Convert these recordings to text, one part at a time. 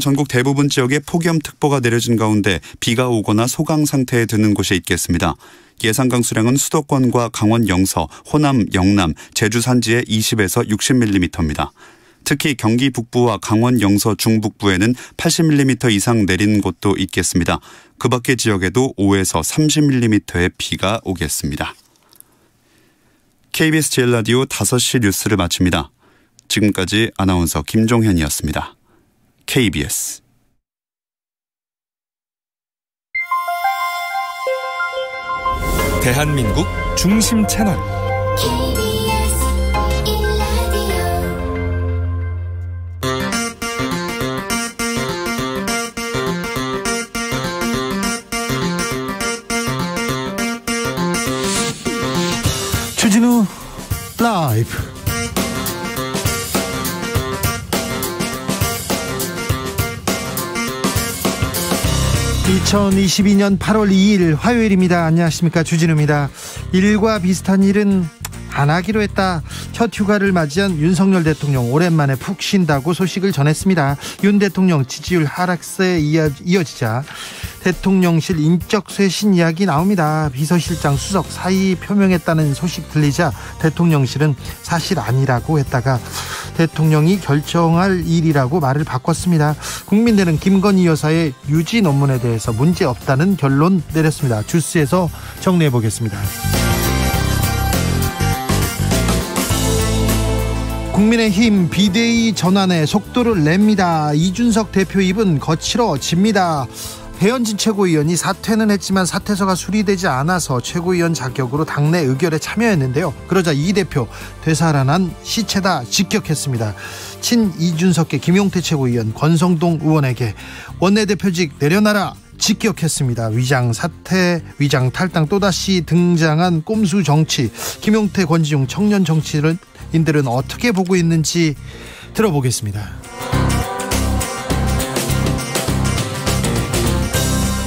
전국 대부분 지역에 폭염특보가 내려진 가운데 비가 오거나 소강 상태에 드는 곳이 있겠습니다. 예상 강수량은 수도권과 강원 영서, 호남, 영남, 제주 산지에 20에서 60mm입니다. 특히 경기 북부와 강원 영서 중북부에는 80mm 이상 내린 곳도 있겠습니다. 그 밖의 지역에도 5에서 30mm의 비가 오겠습니다. KBS 제일라디오 5시 뉴스를 마칩니다. 지금까지 아나운서 김종현이었습니다. KBS 대한민국 중심 채널 주진우 라이브. (2022년 8월 2일) 화요일입니다. 안녕하십니까, 주진우입니다. 일과 비슷한 일은 안 하기로 했다. 첫 휴가를 맞이한 윤석열 대통령 오랜만에 푹 쉰다고 소식을 전했습니다. 윤 대통령 지지율 하락세에 이어지자 대통령실 인적 쇄신 이야기 나옵니다. 비서실장 수석 사의 표명했다는 소식 들리자 대통령실은 사실 아니라고 했다가 대통령이 결정할 일이라고 말을 바꿨습니다. 국민들은 김건희 여사의 유지 논문에 대해서 문제 없다는 결론 내렸습니다. 주스에서 정리해 보겠습니다. 국민의힘 비대위 전환에 속도를 냅니다. 이준석 대표 입은 거칠어집니다. 배현진 최고위원이 사퇴는 했지만 사퇴서가 수리되지 않아서 최고위원 자격으로 당내 의결에 참여했는데요. 그러자 이 대표 되살아난 시체다 직격했습니다. 친 이준석계 김용태 최고위원, 권성동 의원에게 원내대표직 내려놔라 직격했습니다. 위장 사퇴, 위장 탈당, 또다시 등장한 꼼수 정치. 김용태, 권지웅 청년 정치인들은 어떻게 보고 있는지 들어보겠습니다.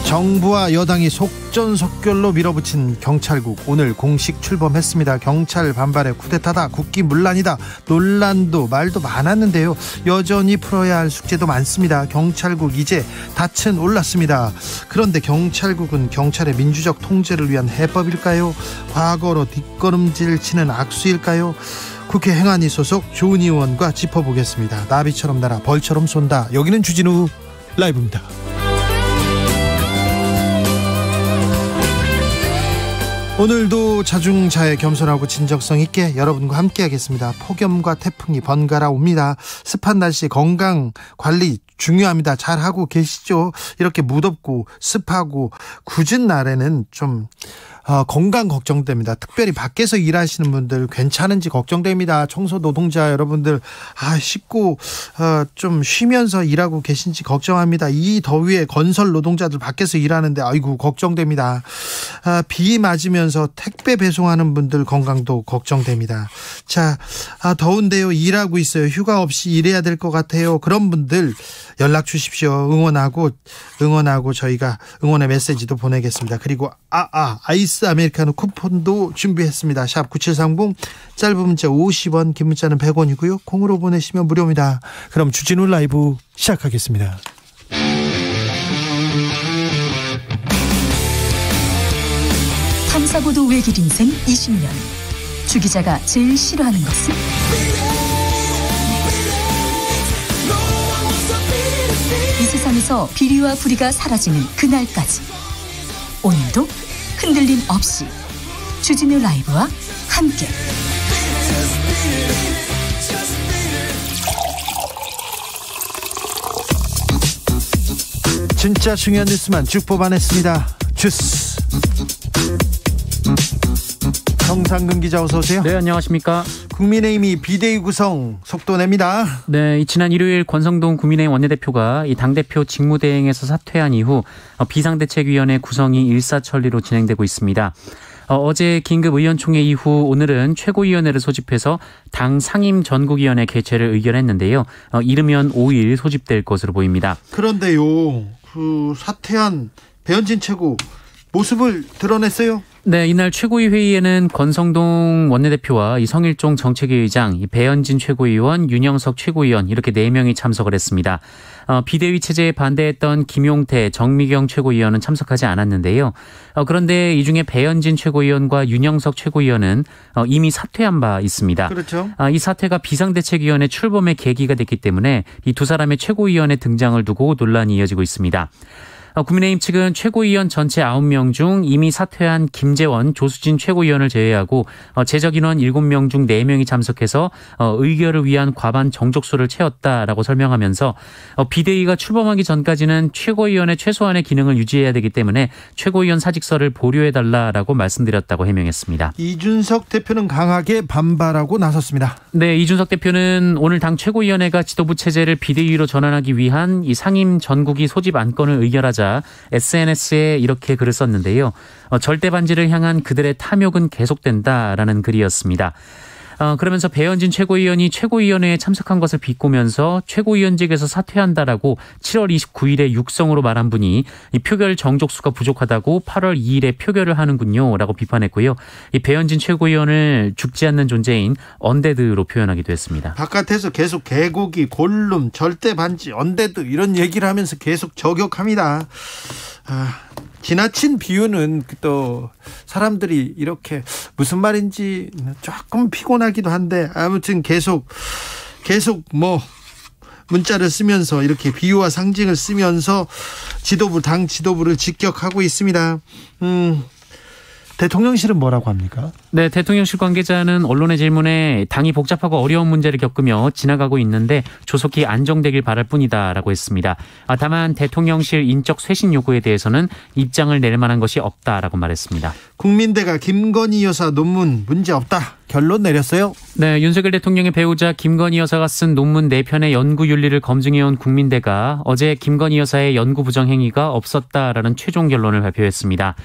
정부와 여당이 속전속결로 밀어붙인 경찰국, 오늘 공식 출범했습니다. 경찰 반발에 쿠데타다, 국기문란이다, 논란도 말도 많았는데요. 여전히 풀어야 할 숙제도 많습니다. 경찰국 이제 닻은 올랐습니다. 그런데 경찰국은 경찰의 민주적 통제를 위한 해법일까요? 과거로 뒷걸음질 치는 악수일까요? 국회 행안위 소속 조은희 의원과 짚어보겠습니다. 나비처럼 날아 벌처럼 쏜다. 여기는 주진우 라이브입니다. 오늘도 자중자애, 겸손하고 진정성 있게 여러분과 함께 하겠습니다. 폭염과 태풍이 번갈아 옵니다. 습한 날씨 건강 관리 중요합니다. 잘 하고 계시죠? 이렇게 무덥고 습하고 굳은 날에는 좀 건강 걱정됩니다. 특별히 밖에서 일하시는 분들 괜찮은지 걱정됩니다. 청소 노동자 여러분들 씻고 좀 쉬면서 일하고 계신지 걱정합니다. 이 더위에 건설 노동자들 밖에서 일하는데 아이고 걱정됩니다. 비 맞으면서 택배 배송하는 분들 건강도 걱정됩니다. 자, 더운데요, 일하고 있어요. 휴가 없이 일해야 될 것 같아요. 그런 분들 연락 주십시오. 응원하고 저희가 응원의 메시지도 보내겠습니다. 그리고 아이스 아메리카노 쿠폰도 준비했습니다. 샵 9730, 짧은 문자 50원, 긴 문자는 100원이고요. 콩으로 보내시면 무료입니다. 그럼 주진우 라이브 시작하겠습니다. 탐사보도 외길 인생 20년. 주 기자가 제일 싫어하는 것은? 이 세상에서 비리와 부리가 사라지는 그날까지, 오늘도 흔들림 없이 주진우 라이브와 함께 진짜 중요한 뉴스만 쭉 뽑아냈습니다. 주스 정상근 기자, 어서 오세요. 네, 안녕하십니까. 국민의힘이 비대위 구성 속도 냅니다. 네, 지난 일요일 권성동 국민의힘 원내대표가 이 당대표 직무대행에서 사퇴한 이후 비상대책위원회 구성이 일사천리로 진행되고 있습니다. 어제 긴급 의원총회 이후 오늘은 최고위원회를 소집해서 당 상임 전국위원회 개최를 의결했는데요. 이르면 5일 소집될 것으로 보입니다. 그런데요, 사퇴한 배현진 최고 모습을 드러냈어요. 네, 이날 최고위 회의에는 권성동 원내대표와 이 성일종 정책위 의장, 이 배현진 최고위원, 윤영석 최고위원 이렇게 4명이 참석을 했습니다. 비대위 체제에 반대했던 김용태, 정미경 최고위원은 참석하지 않았는데요. 그런데 이 중에 배현진 최고위원과 윤영석 최고위원은 이미 사퇴한 바 있습니다. 그렇죠. 이 사퇴가 비상대책위원회 출범의 계기가 됐기 때문에 이 두 사람의 최고위원의 등장을 두고 논란이 이어지고 있습니다. 국민의힘 측은 최고위원 전체 9명 중 이미 사퇴한 김재원, 조수진 최고위원을 제외하고 제적 인원 7명 중 4명이 참석해서 의결을 위한 과반 정족수를 채웠다라고 설명하면서 비대위가 출범하기 전까지는 최고위원의 최소한의 기능을 유지해야 되기 때문에 최고위원 사직서를 보류해달라라고 말씀드렸다고 해명했습니다. 이준석 대표는 강하게 반발하고 나섰습니다. 네, 이준석 대표는 오늘 당 최고위원회가 지도부 체제를 비대위로 전환하기 위한 이 상임 전국위 소집 안건을 의결하자 SNS에 이렇게 글을 썼는데요. 절대 반지를 향한 그들의 탐욕은 계속된다라는 글이었습니다. 그러면서 배현진 최고위원이 최고위원회에 참석한 것을 비꼬면서 최고위원직에서 사퇴한다라고 7월 29일에 육성으로 말한 분이 이 표결 정족수가 부족하다고 8월 2일에 표결을 하는군요 라고 비판했고요. 이 배현진 최고위원을 죽지 않는 존재인 언데드로 표현하기도 했습니다. 바깥에서 계속 개고기, 골룸, 절대 반지, 언데드 이런 얘기를 하면서 계속 저격합니다. 지나친 비유는 또 사람들이 이렇게 무슨 말인지 조금 피곤하기도 한데 아무튼 계속 뭐 문자를 쓰면서 이렇게 비유와 상징을 쓰면서 당 지도부를 직격하고 있습니다. 대통령실은 뭐라고 합니까? 네, 대통령실 관계자는 언론의 질문에 당이 복잡하고 어려운 문제를 겪으며 지나가고 있는데 조속히 안정되길 바랄 뿐이다라고 했습니다. 다만 대통령실 인적 쇄신 요구에 대해서는 입장을 낼 만한 것이 없다라고 말했습니다. 국민대가 김건희 여사 논문 문제 없다 결론 내렸어요? 네, 윤석열 대통령의 배우자 김건희 여사가 쓴 논문 4편의 연구 윤리를 검증해온 국민대가 어제 김건희 여사의 연구 부정 행위가 없었다라는 최종 결론을 발표했습니다.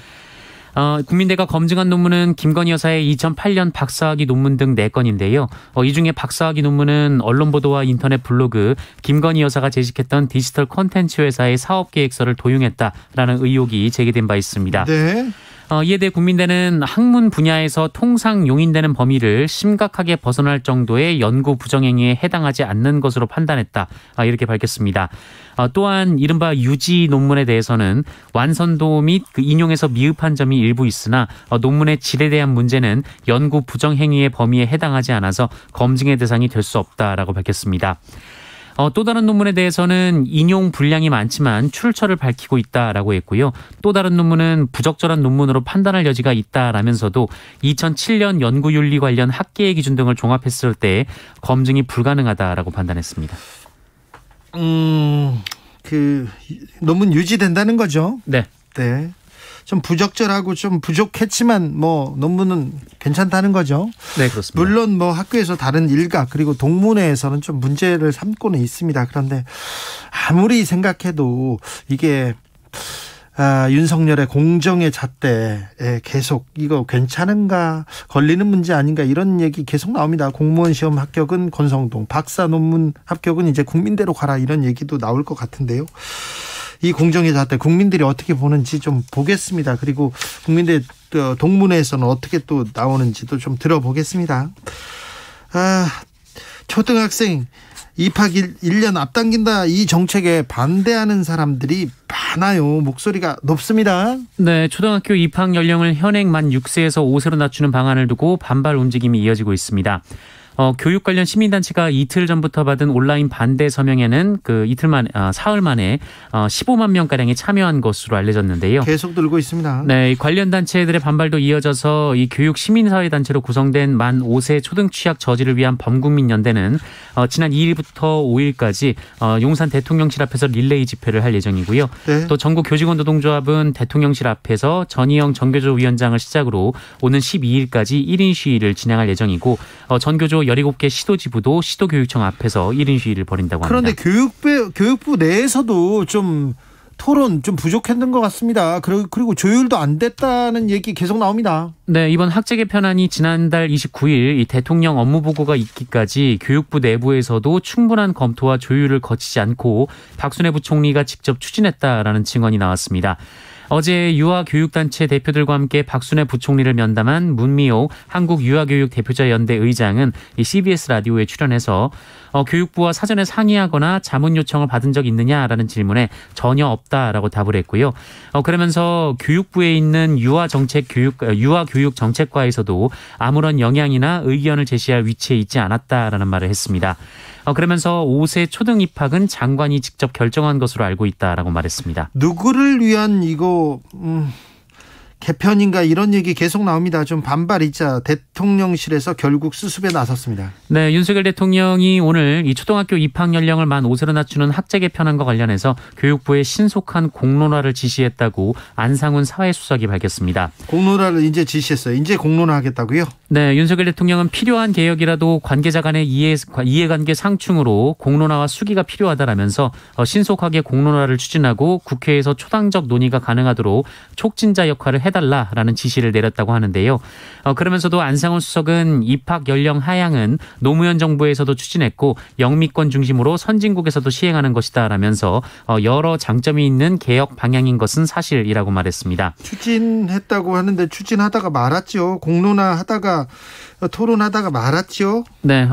국민대가 검증한 논문은 김건희 여사의 2008년 박사학위 논문 등 4건인데요. 이 중에 박사학위 논문은 언론 보도와 인터넷 블로그, 김건희 여사가 재직했던 디지털 콘텐츠 회사의 사업계획서를 도용했다라는 의혹이 제기된 바 있습니다. 네. 이에 대해 국민대는 학문 분야에서 통상 용인되는 범위를 심각하게 벗어날 정도의 연구 부정행위에 해당하지 않는 것으로 판단했다. 이렇게 밝혔습니다. 또한 이른바 유지 논문에 대해서는 완선도 및 그 인용에서 미흡한 점이 일부 있으나 논문의 질에 대한 문제는 연구 부정행위의 범위에 해당하지 않아서 검증의 대상이 될 수 없다라고 밝혔습니다. 또 다른 논문에 대해서는 인용 분량이 많지만 출처를 밝히고 있다라고 했고요. 또 다른 논문은 부적절한 논문으로 판단할 여지가 있다라면서도 2007년 연구윤리 관련 학계의 기준 등을 종합했을 때 검증이 불가능하다라고 판단했습니다. 그 논문 유지된다는 거죠? 네. 네. 좀 부적절하고 좀 부족했지만 뭐 논문은 괜찮다는 거죠. 네, 그렇습니다. 물론 뭐 학교에서 다른 일각 그리고 동문회에서는 좀 문제를 삼고는 있습니다. 그런데 아무리 생각해도 이게 윤석열의 공정의 잣대에 계속 이거 괜찮은가 걸리는 문제 아닌가 이런 얘기 계속 나옵니다. 공무원 시험 합격은 권성동, 박사 논문 합격은 이제 국민대로 가라 이런 얘기도 나올 것 같은데요. 이 공정의 잣대 국민들이 어떻게 보는지 좀 보겠습니다. 그리고 국민대 동문회에서는 어떻게 또 나오는지도 좀 들어보겠습니다. 초등학생 입학 1년 앞당긴다 이 정책에 반대하는 사람들이 많아요. 목소리가 높습니다. 네, 초등학교 입학 연령을 현행 만 6세에서 5세로 낮추는 방안을 두고 반발 움직임이 이어지고 있습니다. 교육 관련 시민단체가 이틀 전부터 받은 온라인 반대 서명에는 사흘 만에 15만 명가량이 참여한 것으로 알려졌는데요. 계속 늘고 있습니다. 네, 관련 단체들의 반발도 이어져서 이 교육 시민사회단체로 구성된 만 5세 초등취학 저지를 위한 범국민연대는 지난 2일부터 5일까지 용산 대통령실 앞에서 릴레이 집회를 할 예정이고요. 네. 또 전국 교직원 노동조합은 대통령실 앞에서 전희영 전교조 위원장을 시작으로 오는 12일까지 1인 시위를 진행할 예정이고 전교조 17개 시도지부도 시도교육청 앞에서 1인 시위를 벌인다고 합니다. 그런데 교육부 내에서도 좀 토론 좀 부족했던 것 같습니다. 그리고 조율도 안 됐다는 얘기 계속 나옵니다. 네, 이번 학제 개편안이 지난달 29일 이 대통령 업무보고가 있기까지 교육부 내부에서도 충분한 검토와 조율을 거치지 않고 박순애 부총리가 직접 추진했다라는 증언이 나왔습니다. 어제 유아교육단체 대표들과 함께 박순애 부총리를 면담한 문미호 한국유아교육대표자연대 의장은 이 CBS 라디오에 출연해서 교육부와 사전에 상의하거나 자문 요청을 받은 적 있느냐라는 질문에 전혀 없다라고 답을 했고요. 그러면서 교육부에 있는 유아교육정책과에서도 아무런 영향이나 의견을 제시할 위치에 있지 않았다라는 말을 했습니다. 그러면서 5세 초등 입학은 장관이 직접 결정한 것으로 알고 있다라고 말했습니다. 누구를 위한 이거 개편인가 이런 얘기 계속 나옵니다. 좀 반발이자 대통령실에서 결국 수습에 나섰습니다. 네, 윤석열 대통령이 오늘 이 초등학교 입학 연령을 만 5세로 낮추는 학제 개편안과 관련해서 교육부에 신속한 공론화를 지시했다고 안상훈 사회수석이 밝혔습니다. 공론화를 이제 지시했어요. 이제 공론화 하겠다고요? 네, 윤석열 대통령은 필요한 개혁이라도 관계자 간의 이해관계 상충으로 공론화와 수기가 필요하다라면서 신속하게 공론화를 추진하고 국회에서 초당적 논의가 가능하도록 촉진자 역할을 해달라라는 지시를 내렸다고 하는데요. 그러면서도 안상훈 수석은 입학 연령 하향은 노무현 정부에서도 추진했고 영미권 중심으로 선진국에서도 시행하는 것이다라면서 여러 장점이 있는 개혁 방향인 것은 사실이라고 말했습니다. 추진했다고 하는데 추진하다가 말았죠. 공론화하다가 토론하다가 말았죠. 네,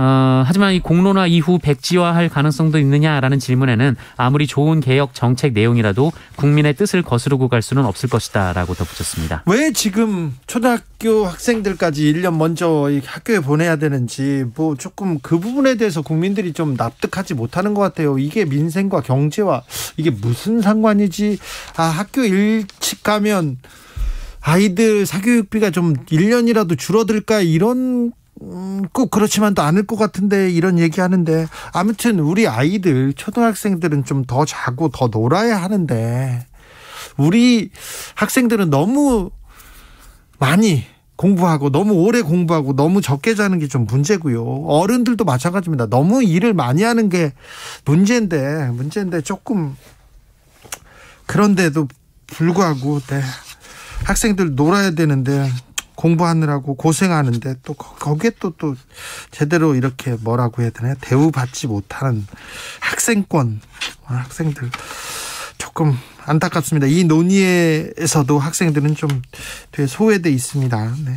하지만 이 공론화 이후 백지화할 가능성도 있느냐라는 질문에는 아무리 좋은 개혁 정책 내용이라도 국민의 뜻을 거스르고 갈 수는 없을 것이다라고 덧붙였습니다. 왜 지금 초등학교 학생들까지 1년 먼저 학교에 보내야 되는지 뭐 조금 그 부분에 대해서 국민들이 좀 납득하지 못하는 것 같아요. 이게 민생과 경제와 이게 무슨 상관이지? 학교 일찍 가면 아이들 사교육비가 좀 1년이라도 줄어들까 이런 꼭 그렇지만도 않을 것 같은데 이런 얘기하는데 아무튼 우리 아이들 초등학생들은 좀 더 자고 더 놀아야 하는데 우리 학생들은 너무 많이 공부하고 너무 오래 공부하고 너무 적게 자는 게 좀 문제고요. 어른들도 마찬가지입니다. 너무 일을 많이 하는 게 문제인데 조금 그런데도 불구하고 학생들 놀아야 되는데 공부하느라고 고생하는데 또 거기에 또 제대로 이렇게 뭐라고 해야 되나 대우받지 못하는 학생들 조금 안타깝습니다. 이 논의에서도 학생들은 좀 되게 소외돼 있습니다. 네.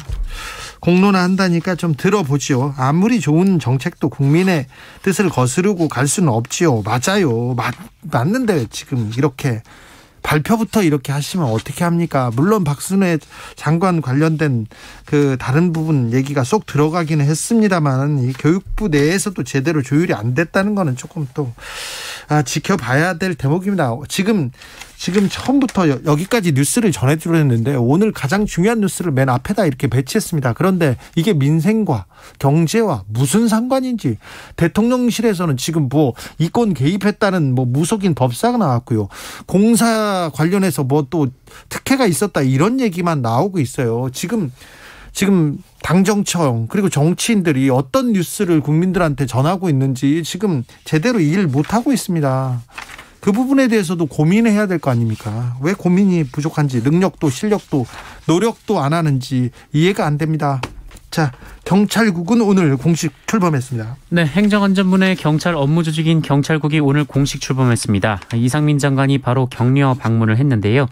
공론화 한다니까 좀 들어보지요. 아무리 좋은 정책도 국민의 뜻을 거스르고 갈 수는 없지요. 맞아요. 맞는데 지금 이렇게 발표부터 이렇게 하시면 어떻게 합니까? 물론 박순애 장관 관련된 그 다른 부분 얘기가 쏙 들어가기는 했습니다만 이 교육부 내에서도 제대로 조율이 안 됐다는 거는 조금 또 지켜봐야 될 대목입니다. 지금 처음부터 여기까지 뉴스를 전해드렸는데 오늘 가장 중요한 뉴스를 맨 앞에다 이렇게 배치했습니다. 그런데 이게 민생과 경제와 무슨 상관인지 대통령실에서는 지금 뭐 이권 개입했다는 뭐 무속인 법사가 나왔고요. 공사 관련해서 뭐 또 특혜가 있었다 이런 얘기만 나오고 있어요. 지금 당정청 그리고 정치인들이 어떤 뉴스를 국민들한테 전하고 있는지 지금 제대로 일 못하고 있습니다. 그 부분에 대해서도 고민해야 될 거 아닙니까? 왜 고민이 부족한지 능력도 실력도 노력도 안 하는지 이해가 안 됩니다. 자, 경찰국은 오늘 공식 출범했습니다. 네, 행정안전부의 경찰 업무 조직인 경찰국이 오늘 공식 출범했습니다. 이상민 장관이 바로 격려 방문을 했는데요.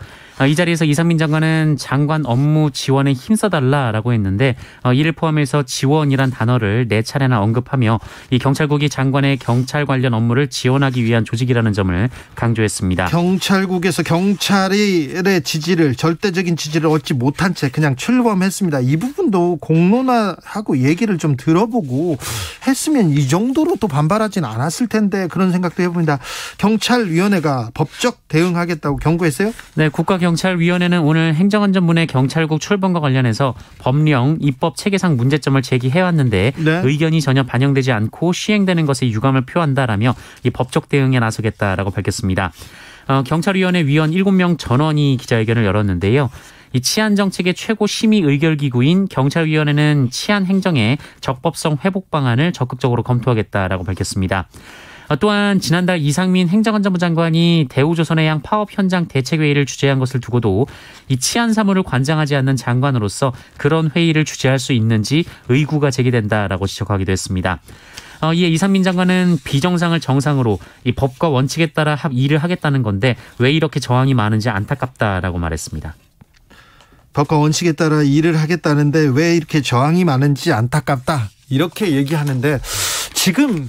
이 자리에서 이상민 장관은 장관 업무 지원에 힘써달라라고 했는데 이를 포함해서 지원이란 단어를 4차례나 언급하며 이 경찰국이 장관의 경찰 관련 업무를 지원하기 위한 조직이라는 점을 강조했습니다. 경찰국에서 경찰의 지지를 절대적인 지지를 얻지 못한 채 그냥 출범했습니다. 이 부분도 공론화하고 얘기를 좀 들어보고 했으면 이 정도로 또 반발하진 않았을 텐데 그런 생각도 해봅니다. 경찰위원회가 법적 대응하겠다고 경고했어요? 네, 국가경찰위원회는 오늘 행정안전부의 경찰국 출범과 관련해서 법령, 입법 체계상 문제점을 제기해왔는데 네. 의견이 전혀 반영되지 않고 시행되는 것에 유감을 표한다라며 이 법적 대응에 나서겠다라고 밝혔습니다. 경찰위원회 위원 7명 전원이 기자회견을 열었는데요. 이 치안 정책의 최고 심의 의결기구인 경찰위원회는 치안 행정의 적법성 회복 방안을 적극적으로 검토하겠다라고 밝혔습니다. 또한 지난달 이상민 행정안전부 장관이 대우조선해양 파업 현장 대책회의를 주재한 것을 두고도 이 치안 사무를 관장하지 않는 장관으로서 그런 회의를 주재할 수 있는지 의구가 제기된다라고 지적하기도 했습니다. 이에 이상민 장관은 비정상을 정상으로 이 법과 원칙에 따라 일을 하겠다는 건데 왜 이렇게 저항이 많은지 안타깝다라고 말했습니다. 법과 원칙에 따라 일을 하겠다는데 왜 이렇게 저항이 많은지 안타깝다. 이렇게 얘기하는데 지금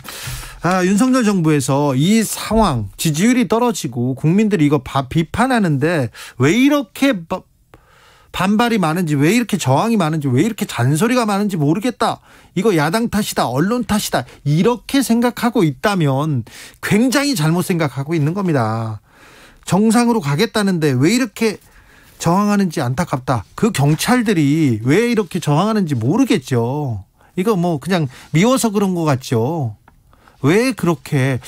윤석열 정부에서 이 상황 지지율이 떨어지고 국민들이 이거 비판하는데 왜 이렇게 반발이 많은지, 왜 이렇게 저항이 많은지, 왜 이렇게 잔소리가 많은지 모르겠다. 이거 야당 탓이다, 언론 탓이다. 이렇게 생각하고 있다면 굉장히 잘못 생각하고 있는 겁니다. 정상으로 가겠다는데 왜 이렇게 저항하는지 안타깝다. 그 경찰들이 왜 이렇게 저항하는지 모르겠죠. 이거 뭐 그냥 미워서 그런 것 같죠. 왜 그렇게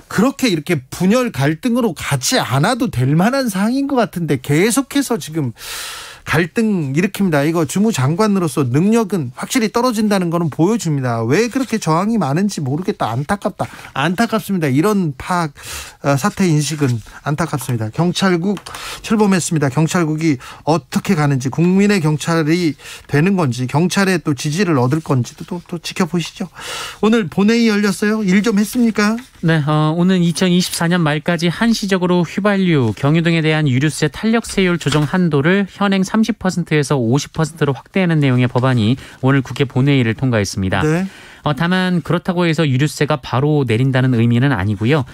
그렇게 이렇게 분열 갈등으로 가지 않아도 될 만한 상황인 것 같은데 계속해서 지금 갈등 일으킵니다. 이거 주무장관으로서 능력은 확실히 떨어진다는 거는 보여줍니다. 왜 그렇게 저항이 많은지 모르겠다. 안타깝습니다. 이런 파악 사태 인식은 안타깝습니다. 경찰국 출범했습니다. 경찰국이 어떻게 가는지, 국민의 경찰이 되는 건지, 경찰의 또 지지를 얻을 건지도 또 지켜보시죠. 오늘 본회의 열렸어요. 일 좀 했습니까? 네, 오늘 2024년 말까지 한시적으로 휘발유, 경유 등에 대한 유류세 탄력세율 조정 한도를 현행 30%에서 50%로 확대하는 내용의 법안이 오늘 국회 본회의를 통과했습니다. 네. 다만 그렇다고 해서 유류세가 바로 내린다는 의미는 아니고요.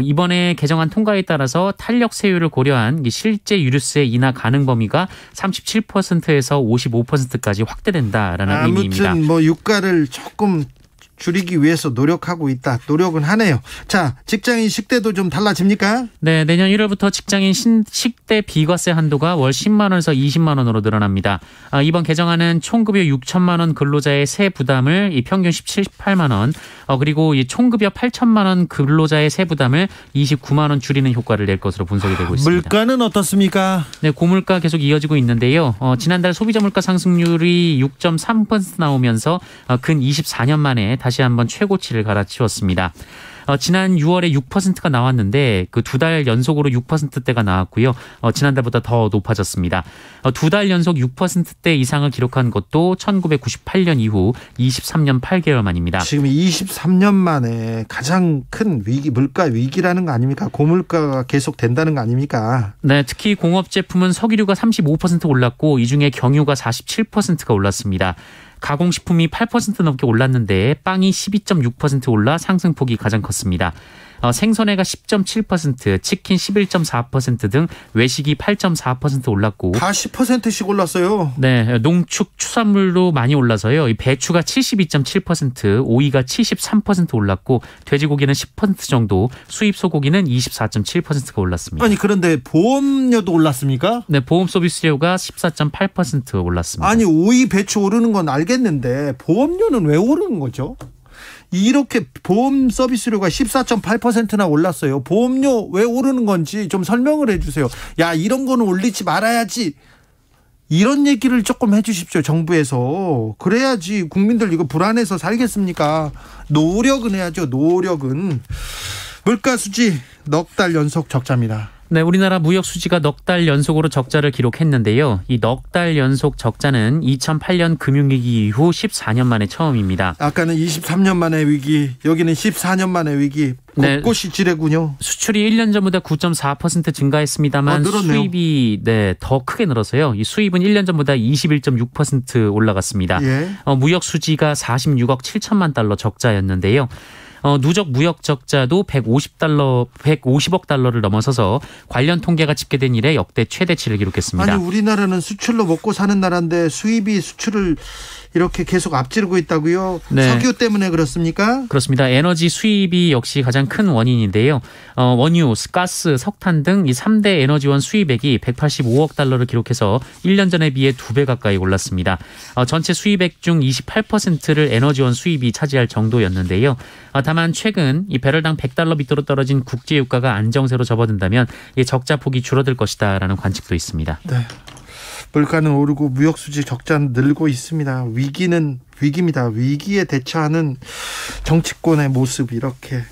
이번에 개정안 통과에 따라서 탄력세율을 고려한 실제 유류세 인하 가능 범위가 37%에서 55%까지 확대된다라는 의미입니다. 아무튼 뭐 유가를 조금 줄이기 위해서 노력하고 있다. 노력은 하네요. 자, 직장인 식대도 좀 달라집니까? 네, 내년 1월부터 직장인 식대 비과세 한도가 월 10만 원에서 20만 원으로 늘어납니다. 이번 개정안은 총급여 6천만 원 근로자의 세 부담을 평균 18만 원, 그리고 이 총급여 8천만 원 근로자의 세 부담을 29만 원 줄이는 효과를 낼 것으로 분석이 되고 있습니다. 물가는 어떻습니까? 네, 고물가 계속 이어지고 있는데요. 지난달 소비자 물가 상승률이 6.3% 나오면서 근 24년 만에 다시 한번 최고치를 갈아치웠습니다. 지난 6월에 6%가 나왔는데 그 두 달 연속으로 6%대가 나왔고요. 지난달보다 더 높아졌습니다. 두 달 연속 6%대 이상을 기록한 것도 1998년 이후 23년 8개월 만입니다. 지금 23년 만에 가장 큰 위기, 물가 위기라는 거 아닙니까? 고물가가 계속 된다는 거 아닙니까? 네, 특히 공업 제품은 석유류가 35% 올랐고 이 중에 경유가 47%가 올랐습니다. 가공식품이 8% 넘게 올랐는데 빵이 12.6% 올라 상승폭이 가장 컸습니다. 생선회가 10.7%, 치킨 11.4% 등 외식이 8.4% 올랐고 다 10%씩 올랐어요. 네, 농축 추산물도 많이 올라서요. 배추가 72.7%, 오이가 73% 올랐고 돼지고기는 10% 정도, 수입 소고기는 24.7%가 올랐습니다. 아니 그런데 보험료도 올랐습니까? 네, 보험 서비스료가 14.8% 올랐습니다. 아니 오이, 배추 오르는 건 알겠는데 보험료는 왜 오르는 거죠? 이렇게 보험 서비스료가 14.8%나 올랐어요. 보험료 왜 오르는 건지 좀 설명을 해 주세요. 야, 이런 거는 올리지 말아야지. 이런 얘기를 조금 해 주십시오. 정부에서. 그래야지 국민들 이거 불안해서 살겠습니까? 노력은 해야죠. 노력은. 물가 수지 넉 달 연속 적자입니다. 네, 우리나라 무역 수지가 넉 달 연속으로 적자를 기록했는데요. 이 넉 달 연속 적자는 2008년 금융위기 이후 14년 만에 처음입니다. 아까는 23년 만의 위기, 여기는 14년 만의 위기. 곳곳이 지뢰군요. 수출이 1년 전보다 9.4% 증가했습니다만 수입이 더 크게 늘어서요. 이 수입은 1년 전보다 21.6% 올라갔습니다. 예. 무역 수지가 46억 7천만 달러 적자였는데요. 누적 무역 적자도 150억 달러를 넘어서서 관련 통계가 집계된 이래 역대 최대치를 기록했습니다. 아니 우리나라는 수출로 먹고 사는 나라인데 수입이 수출을 이렇게 계속 앞지르고 있다고요? 네. 석유 때문에 그렇습니까? 그렇습니다. 에너지 수입이 역시 가장 큰 원인인데요. 원유, 가스, 석탄 등 이 3대 에너지원 수입액이 185억 달러를 기록해서 1년 전에 비해 2배 가까이 올랐습니다. 전체 수입액 중 28%를 에너지원 수입이 차지할 정도였는데요. 다만 최근 이 배럴당 100달러 밑으로 떨어진 국제유가가 안정세로 접어든다면 이 적자 폭이 줄어들 것이다라는 관측도 있습니다. 네. 물가는 오르고 무역수지 적자는 늘고 있습니다. 위기는 위기입니다. 위기에 대처하는 정치권의 모습 이렇게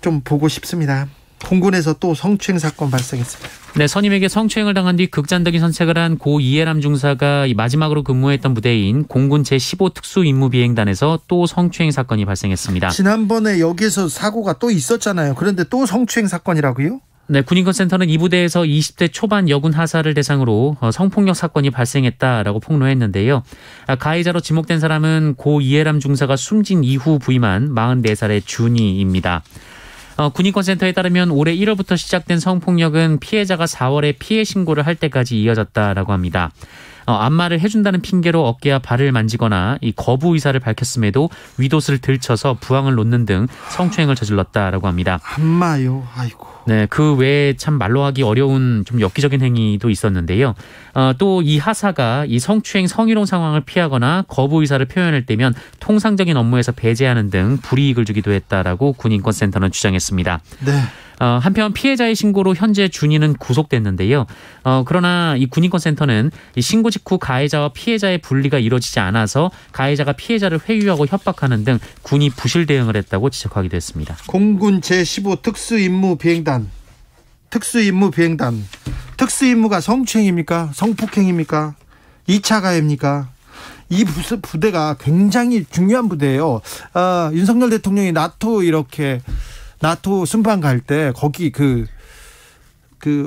좀 보고 싶습니다. 공군에서 또 성추행 사건 발생했습니다. 네, 선임에게 성추행을 당한 뒤 극단적인 선택을 한 고 이해람 중사가 마지막으로 근무했던 부대인 공군 제15 특수임무비행단에서 또 성추행 사건이 발생했습니다. 지난번에 여기에서 사고가 또 있었잖아요. 그런데 또 성추행 사건이라고요? 네, 군인권센터는 이 부대에서 20대 초반 여군 하사를 대상으로 성폭력 사건이 발생했다라고 폭로했는데요. 가해자로 지목된 사람은 고 이해람 중사가 숨진 이후 부임한 44살의 준이입니다. 군인권센터에 따르면 올해 1월부터 시작된 성폭력은 피해자가 4월에 피해 신고를 할 때까지 이어졌다라고 합니다. 안마를 해준다는 핑계로 어깨와 발을 만지거나 이 거부 의사를 밝혔음에도 윗옷을 들쳐서 부항을 놓는 등 성추행을 저질렀다라고 합니다. 안마요? 아이고. 네, 그 외에 참 말로 하기 어려운 좀 엽기적인 행위도 있었는데요. 또 이 하사가 이 성추행 성희롱 상황을 피하거나 거부 의사를 표현할 때면 통상적인 업무에서 배제하는 등 불이익을 주기도 했다라고 군인권센터는 주장했습니다. 네. 한편 피해자의 신고로 현재 준이는 구속됐는데요. 그러나 이 군인권센터는 이 신고 직후 가해자와 피해자의 분리가 이루어지지 않아서 가해자가 피해자를 회유하고 협박하는 등 군이 부실 대응을 했다고 지적하기도 했습니다. 공군 제15 특수임무비행단. 특수임무가 성추행입니까? 성폭행입니까? 2차 가해입니까? 이 부대가 굉장히 중요한 부대예요. 윤석열 대통령이 나토 나토 순방 갈 때 거기 그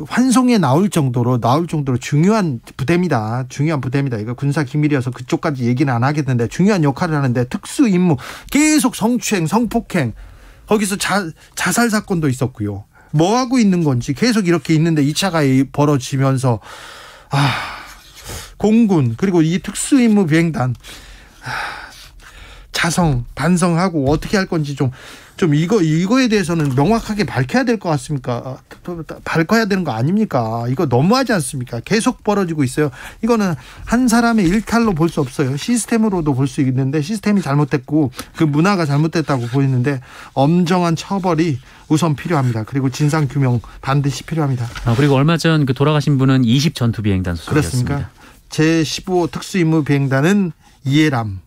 환송에 나올 정도로 중요한 부대입니다. 중요한 부대입니다. 이거 군사 기밀이어서 그쪽까지 얘기는 안 하겠는데 중요한 역할을 하는데 특수 임무 계속 성추행, 성폭행 거기서 자살 사건도 있었고요. 뭐 하고 있는 건지 계속 이렇게 있는데 2차 가해 벌어지면서 공군 그리고 이 특수 임무 비행단 반성하고 어떻게 할 건지 좀 이거에 대해서는 명확하게 밝혀야 될 것 같습니까? 밝혀야 되는 거 아닙니까? 이거 너무하지 않습니까? 계속 벌어지고 있어요. 이거는 한 사람의 일탈로 볼 수 없어요. 시스템으로도 볼 수 있는데 시스템이 잘못됐고 그 문화가 잘못됐다고 보이는데 엄정한 처벌이 우선 필요합니다. 그리고 진상 규명 반드시 필요합니다. 그리고 얼마 전 그 돌아가신 분은 20 전투비행단 소속이었습니다. 그렇습니까? 제15 특수임무비행단은 이해람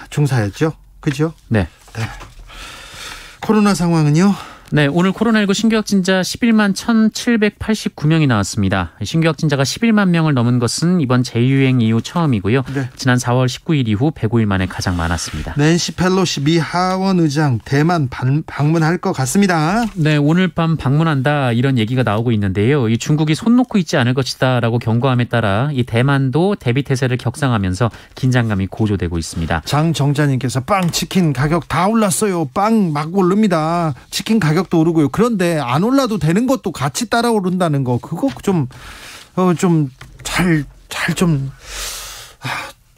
중사였죠. 그죠? 네. 코로나 상황은요? 네, 오늘 코로나19 신규 확진자 11만 1,789명이 나왔습니다. 신규 확진자가 11만 명을 넘은 것은 이번 재유행 이후 처음이고요. 네. 지난 4월 19일 이후 105일 만에 가장 많았습니다. 낸시 펠로시 미 하원 의장 대만 방문할 것 같습니다. 네, 오늘 밤 방문한다 이런 얘기가 나오고 있는데요. 이 중국이 손 놓고 있지 않을 것이다라고 경고함에 따라 이 대만도 대비 태세를 격상하면서 긴장감이 고조되고 있습니다. 장 정자님께서 빵 치킨 가격 다 올랐어요. 빵 막 오릅니다. 치킨 가격도 오르고요. 그런데 안 올라도 되는 것도 같이 따라 오른다는 거 그거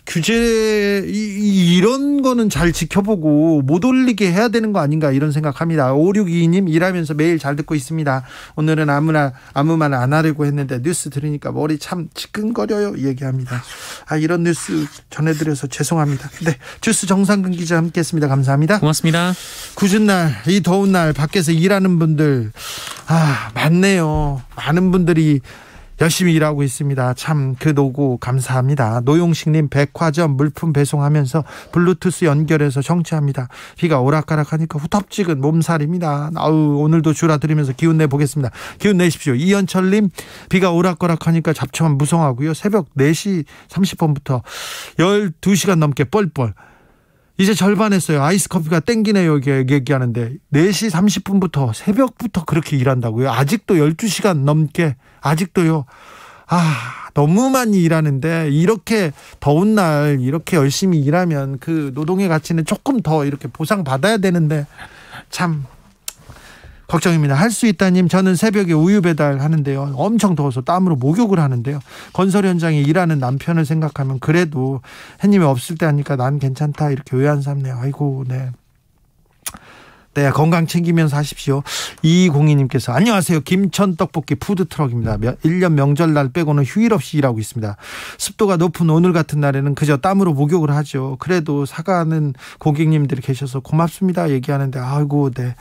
규제 이런 거는 잘 지켜보고 못 올리게 해야 되는 거 아닌가 이런 생각합니다. 5622님 일하면서 매일 잘 듣고 있습니다. 오늘은 아무 말 안 하려고 했는데 뉴스 들으니까 머리 참 지끈거려요 얘기합니다. 이런 뉴스 전해드려서 죄송합니다. 네, 주스 정상근 기자 함께했습니다. 감사합니다. 고맙습니다. 궂은 날, 이 더운 날 밖에서 일하는 분들 많네요. 많은 분들이 열심히 일하고 있습니다. 참 그 노고 감사합니다. 노용식님 백화점 물품 배송하면서 블루투스 연결해서 청취합니다. 비가 오락가락하니까 후텁지근 몸살입니다. 오늘도 주라 들으면서 기운 내보겠습니다. 기운 내십시오. 이현철님 비가 오락가락하니까 잡초만 무성하고요. 새벽 4시 30분부터 12시간 넘게 뻘뻘 이제 절반 했어요. 아이스커피가 땡기네요. 얘기하는데 4시 30분부터 새벽부터 그렇게 일한다고요. 아직도 12시간 넘게 아직도요. 너무 많이 일하는데 이렇게 더운 날 이렇게 열심히 일하면 그 노동의 가치는 조금 더 이렇게 보상받아야 되는데 참 걱정입니다. 할 수 있다님 저는 새벽에 우유 배달하는데요. 엄청 더워서 땀으로 목욕을 하는데요. 건설 현장에 일하는 남편을 생각하면 그래도 햇님이 없을 때 하니까 난 괜찮다 이렇게 외한 삼네요. 아이고 네, 건강 챙기면서 하십시오. 2202님께서 안녕하세요. 김천 떡볶이 푸드트럭입니다. 1년 명절날 빼고는 휴일 없이 일하고 있습니다. 습도가 높은 오늘 같은 날에는 그저 땀으로 목욕을 하죠. 그래도 사가는 고객님들이 계셔서 고맙습니다 얘기하는데 네.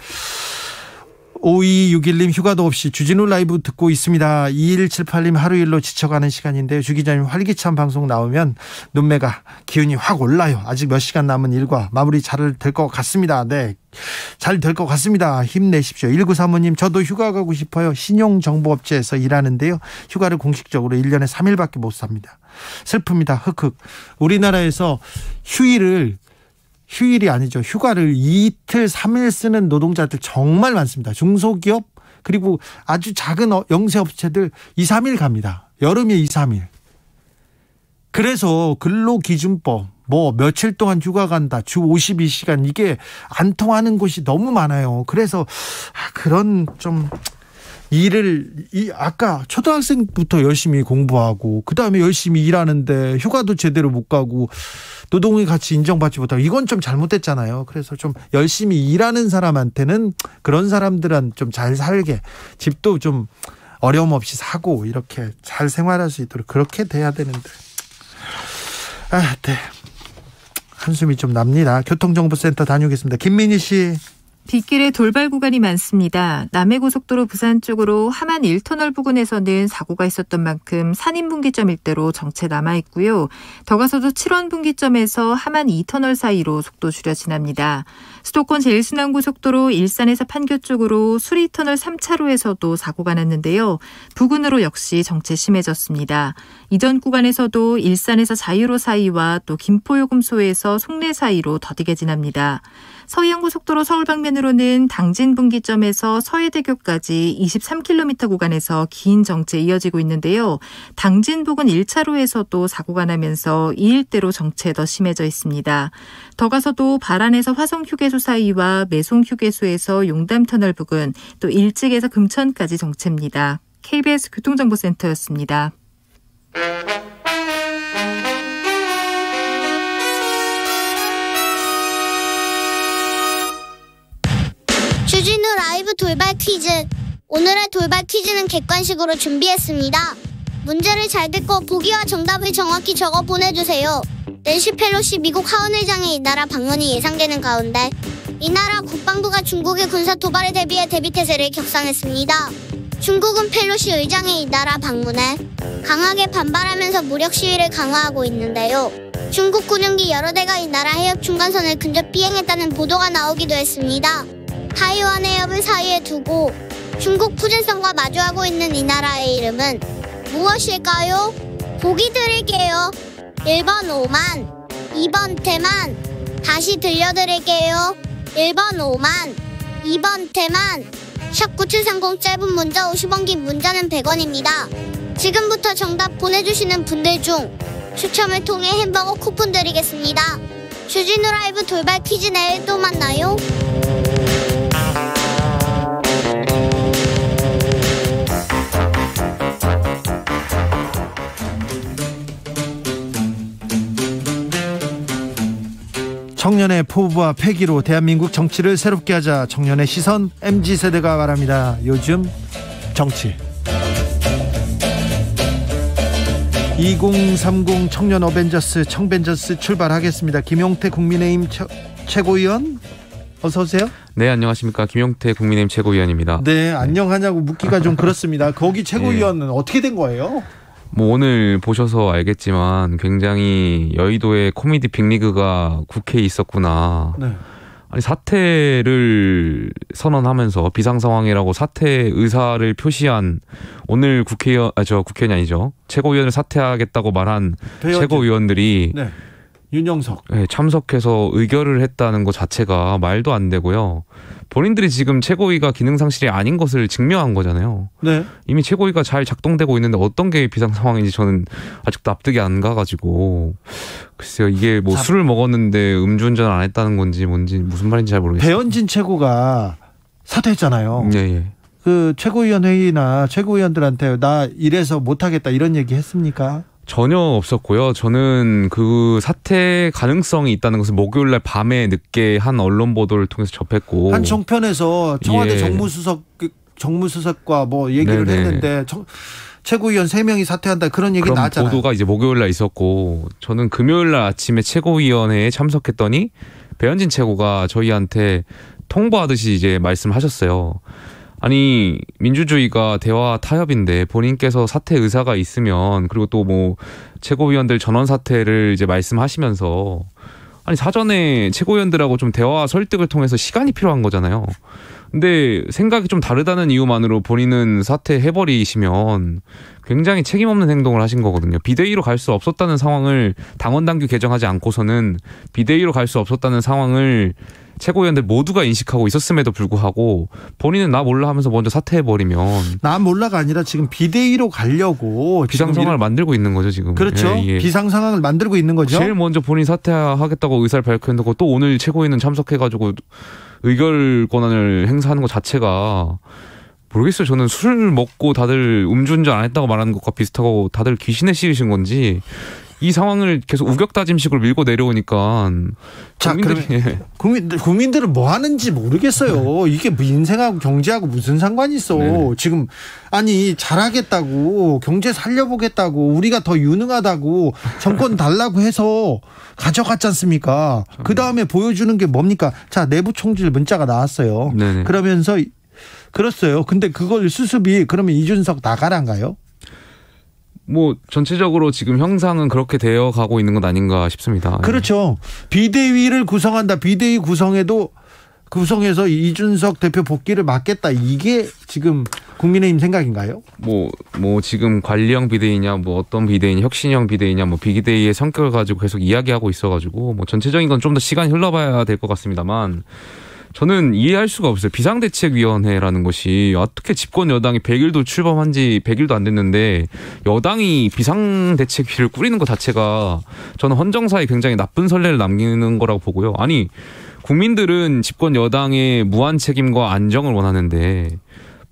5261님 휴가도 없이 주진우 라이브 듣고 있습니다. 2178님 하루 일로 지쳐가는 시간인데요. 주 기자님 활기찬 방송 나오면 눈매가 기운이 확 올라요. 아직 몇 시간 남은 일과 마무리 잘 될 것 같습니다. 네, 잘 될 것 같습니다. 힘내십시오. 1935님 저도 휴가 가고 싶어요. 신용정보업체에서 일하는데요. 휴가를 공식적으로 1년에 3일밖에 못 삽니다. 슬픕니다. 흑흑. 우리나라에서 휴일이 아니죠. 휴가를 이틀 3일 쓰는 노동자들 정말 많습니다. 중소기업 그리고 아주 작은 영세업체들 2, 3일 갑니다. 여름에 2, 3일. 그래서 근로기준법 며칠 동안 휴가 간다. 주 52시간 이게 안 통하는 곳이 너무 많아요. 그래서 그런 좀 아까 초등학생부터 열심히 공부하고 그다음에 열심히 일하는데 휴가도 제대로 못 가고 노동의 가치 인정받지 못하고 이건 좀 잘못됐잖아요. 그래서 좀 열심히 일하는 사람한테는 그런 사람들은 좀 잘 살게 집도 좀 어려움 없이 사고 이렇게 잘 생활할 수 있도록 그렇게 돼야 되는데 네. 한숨이 좀 납니다. 교통정보센터 다녀오겠습니다. 김민희 씨. 빗길에 돌발 구간이 많습니다. 남해고속도로 부산 쪽으로 함안 1터널 부근에서는 사고가 있었던 만큼 산인분기점 일대로 정체 남아있고요. 더 가서도 7원 분기점에서 함안 2터널 사이로 속도 줄여 지납니다. 수도권 제일순환고속도로 일산에서 판교 쪽으로 수리터널 3차로에서도 사고가 났는데요. 부근으로 역시 정체 심해졌습니다. 이전 구간에서도 일산에서 자유로 사이와 또 김포요금소에서 송내 사이로 더디게 지납니다. 서해안고속도로 서울 방면으로는 당진 분기점에서 서해대교까지 23km 구간에서 긴 정체 이어지고 있는데요. 당진 부근 1차로에서도 사고가 나면서 이 일대로 정체 더 심해져 있습니다. 더 가서도 발안에서 화성휴게소 사이와 매송휴게소에서 용담터널 부근 또 일찍에서 금천까지 정체입니다. KBS 교통정보센터였습니다. 주진우 라이브 돌발 퀴즈. 오늘의 돌발 퀴즈는 객관식으로 준비했습니다. 문제를 잘 듣고 보기와 정답을 정확히 적어 보내주세요. 낸시 펠로시 미국 하원의장의 이 나라 방문이 예상되는 가운데 이 나라 국방부가 중국의 군사 도발에 대비해 대비태세를 격상했습니다. 중국은 펠로시 의장의 이 나라 방문에 강하게 반발하면서 무력 시위를 강화하고 있는데요. 중국 군용기 여러 대가 이 나라 해협 중간선을 근접 비행했다는 보도가 나오기도 했습니다. 타이완 해협을 사이에 두고 중국 푸젠성과 마주하고 있는 이 나라의 이름은 무엇일까요? 보기 드릴게요. 1번 오만, 2번 대만. 다시 들려드릴게요. 1번 오만, 2번 대만. 샵 9730 짧은 문자 50원 긴 문자는 100원입니다. 지금부터 정답 보내주시는 분들 중 추첨을 통해 햄버거 쿠폰 드리겠습니다. 주진우 라이브 돌발 퀴즈 내일 또 만나요. 청년의 포부와 패기로 대한민국 정치를 새롭게 하자. 청년의 시선 MZ세대가 말합니다. 요즘 정치. 2030 청년 어벤져스 청벤져스 출발하겠습니다. 김용태 국민의힘 최고위원 어서 오세요. 네, 안녕하십니까. 김용태 국민의힘 최고위원입니다. 네, 안녕하냐고 묻기가 좀 그렇습니다. 거기 최고위원은 네. 어떻게 된 거예요? 오늘 보셔서 알겠지만 굉장히 여의도에 코미디 빅리그가 국회에 있었구나. 네. 아니 사퇴를 선언하면서 비상상황이라고 사퇴 의사를 표시한 오늘 국회의원이 아니죠. 최고위원을 사퇴하겠다고 말한 최고위원들이 네. 윤영석 참석해서 의결을 했다는 것 자체가 말도 안 되고요. 본인들이 지금 최고위가 기능상실이 아닌 것을 증명한 거잖아요. 네. 이미 최고위가 잘 작동되고 있는데 어떤 게 비상상황인지 저는 아직도 납득이 안 가가지고 글쎄요. 이게 뭐 술을 먹었는데 음주운전 안 했다는 건지 뭔지 무슨 말인지 잘 모르겠어요. 배현진 최고가 사퇴했잖아요. 네. 그 최고위원 회의나 최고위원들한테 나 이래서 못하겠다 이런 얘기 했습니까? 전혀 없었고요. 저는 그 사퇴 가능성이 있다는 것을 목요일날 밤에 늦게 한 언론 보도를 통해서 접했고 한 종편에서 청와대 정무수석과 뭐 얘기를 네네. 했는데 최고위원 3명이 사퇴한다 그런 얘기 나왔잖아요. 보도가 이제 목요일날 있었고 저는 금요일날 아침에 최고위원회에 참석했더니 배현진 최고가 저희한테 통보하듯이 이제 말씀하셨어요. 아니 민주주의가 대화 타협인데 본인께서 사퇴 의사가 있으면 그리고 또 뭐 최고위원들 전원 사퇴를 이제 말씀하시면서 아니 사전에 최고위원들하고 좀 대화 설득을 통해서 시간이 필요한 거잖아요. 근데 생각이 좀 다르다는 이유만으로 본인은 사퇴해버리시면 굉장히 책임 없는 행동을 하신 거거든요. 비대위로 갈 수 없었다는 상황을 당원 당규 개정하지 않고서는 비대위로 갈 수 없었다는 상황을 최고위원들 모두가 인식하고 있었음에도 불구하고 본인은 나 몰라 하면서 먼저 사퇴해버리면 나 몰라가 아니라 지금 비대위로 가려고 비상 상황을 만들고 있는 거죠 지금. 그렇죠. 예. 비상 상황을 만들고 있는 거죠. 제일 먼저 본인 사퇴하겠다고 의사를 밝혔고 또 오늘 최고위는 참석해가지고 의결 권한을 행사하는 것 자체가 모르겠어요. 저는 술 먹고 다들 음주운전 안 했다고 말하는 것과 비슷하고 다들 귀신에 씌우신 건지 이 상황을 계속 우격다짐식으로 밀고 내려오니까 자, 국민들은 뭐 하는지 모르겠어요. 이게 인생하고 경제하고 무슨 상관이 있어. 네네. 지금 아니 잘하겠다고 경제 살려보겠다고 우리가 더 유능하다고 정권 달라고 해서 가져갔지 않습니까? 그다음에 보여주는 게 뭡니까? 자, 내부 총질 문자가 나왔어요. 네네. 그러면서 그랬어요. 근데 그걸 수습이 그러면 이준석 나가란가요? 뭐 전체적으로 지금 형상은 그렇게 되어 가고 있는 것 아닌가 싶습니다. 그렇죠. 비대위를 구성한다. 비대위 구성해서 이준석 대표 복귀를 막겠다. 이게 지금 국민의힘 생각인가요? 뭐 지금 관리형 비대위냐, 뭐 어떤 비대위냐, 혁신형 비대위냐, 뭐 비대위의 성격을 가지고 계속 이야기하고 있어가지고 뭐 전체적인 건 좀 더 시간이 흘러봐야 될 것 같습니다만. 저는 이해할 수가 없어요. 비상대책위원회라는 것이 어떻게 집권 여당이 100일도 출범한 지 100일도 안 됐는데 여당이 비상대책위를 꾸리는 것 자체가 저는 헌정사에 굉장히 나쁜 선례를 남기는 거라고 보고요. 아니 국민들은 집권 여당의 무한 책임과 안정을 원하는데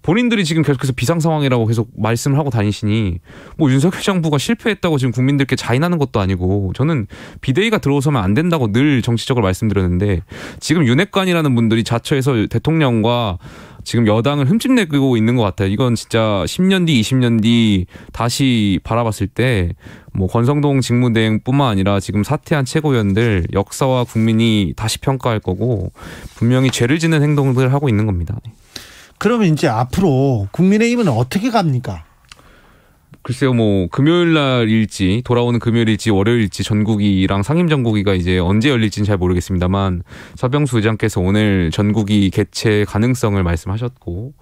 본인들이 지금 계속해서 비상 상황이라고 계속 말씀을 하고 다니시니 뭐 윤석열 정부가 실패했다고 지금 국민들께 자인하는 것도 아니고 저는 비대위가 들어서면 안 된다고 늘 정치적으로 말씀드렸는데 지금 윤핵관이라는 분들이 자처해서 대통령과 지금 여당을 흠집내고 있는 것 같아요. 이건 진짜 10년 뒤, 20년 뒤 다시 바라봤을 때 뭐 권성동 직무대행뿐만 아니라 지금 사퇴한 최고위원들 역사와 국민이 다시 평가할 거고 분명히 죄를 짓는 행동들을 하고 있는 겁니다. 그러면 이제 앞으로 국민의힘은 어떻게 갑니까? 글쎄요, 뭐 금요일 날일지 돌아오는 금요일일지 월요일일지 전국위랑 상임 전국위가 이제 언제 열릴지는 잘 모르겠습니다만 서병수 의장께서 오늘 전국위 개최 가능성을 말씀하셨고